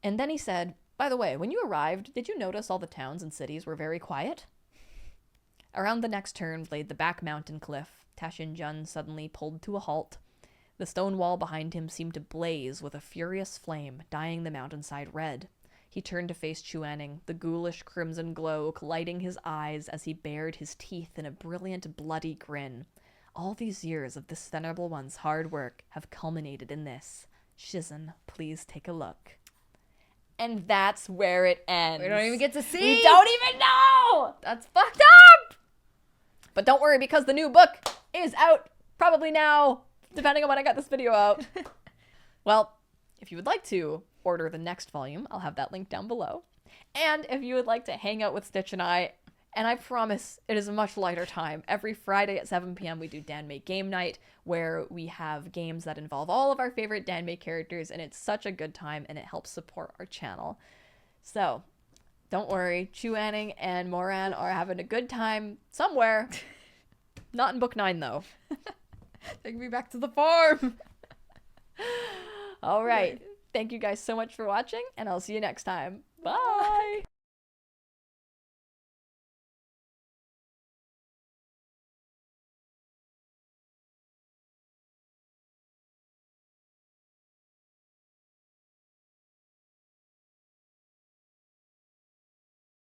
And then he said, "By the way, when you arrived, did you notice all the towns and cities were very quiet?" Around the next turn laid the back mountain cliff. Tashin Jun suddenly pulled to a halt. The stone wall behind him seemed to blaze with a furious flame, dyeing the mountainside red. He turned to face Chu Wanning, the ghoulish crimson glow lighting his eyes as he bared his teeth in a brilliant, bloody grin. All these years of this venerable one's hard work have culminated in this. Shizun, please take a look. And that's where it ends. We don't even get to see. We don't even know! That's fucked up! But don't worry, because the new book is out probably now, depending on when I got this video out. Well, if you would like to order the next volume, I'll have that link down below. And if you would like to hang out with Stitch and I promise it is a much lighter time. Every Friday at 7 p.m. we do Danmei Game Night, where we have games that involve all of our favorite Danmei characters, and it's such a good time, and it helps support our channel. So, don't worry, Chu Wanning and Moran are having a good time somewhere. Not in Book 9, though. Take me back to the farm. All right. Thank you guys so much for watching, and I'll see you next time. Bye!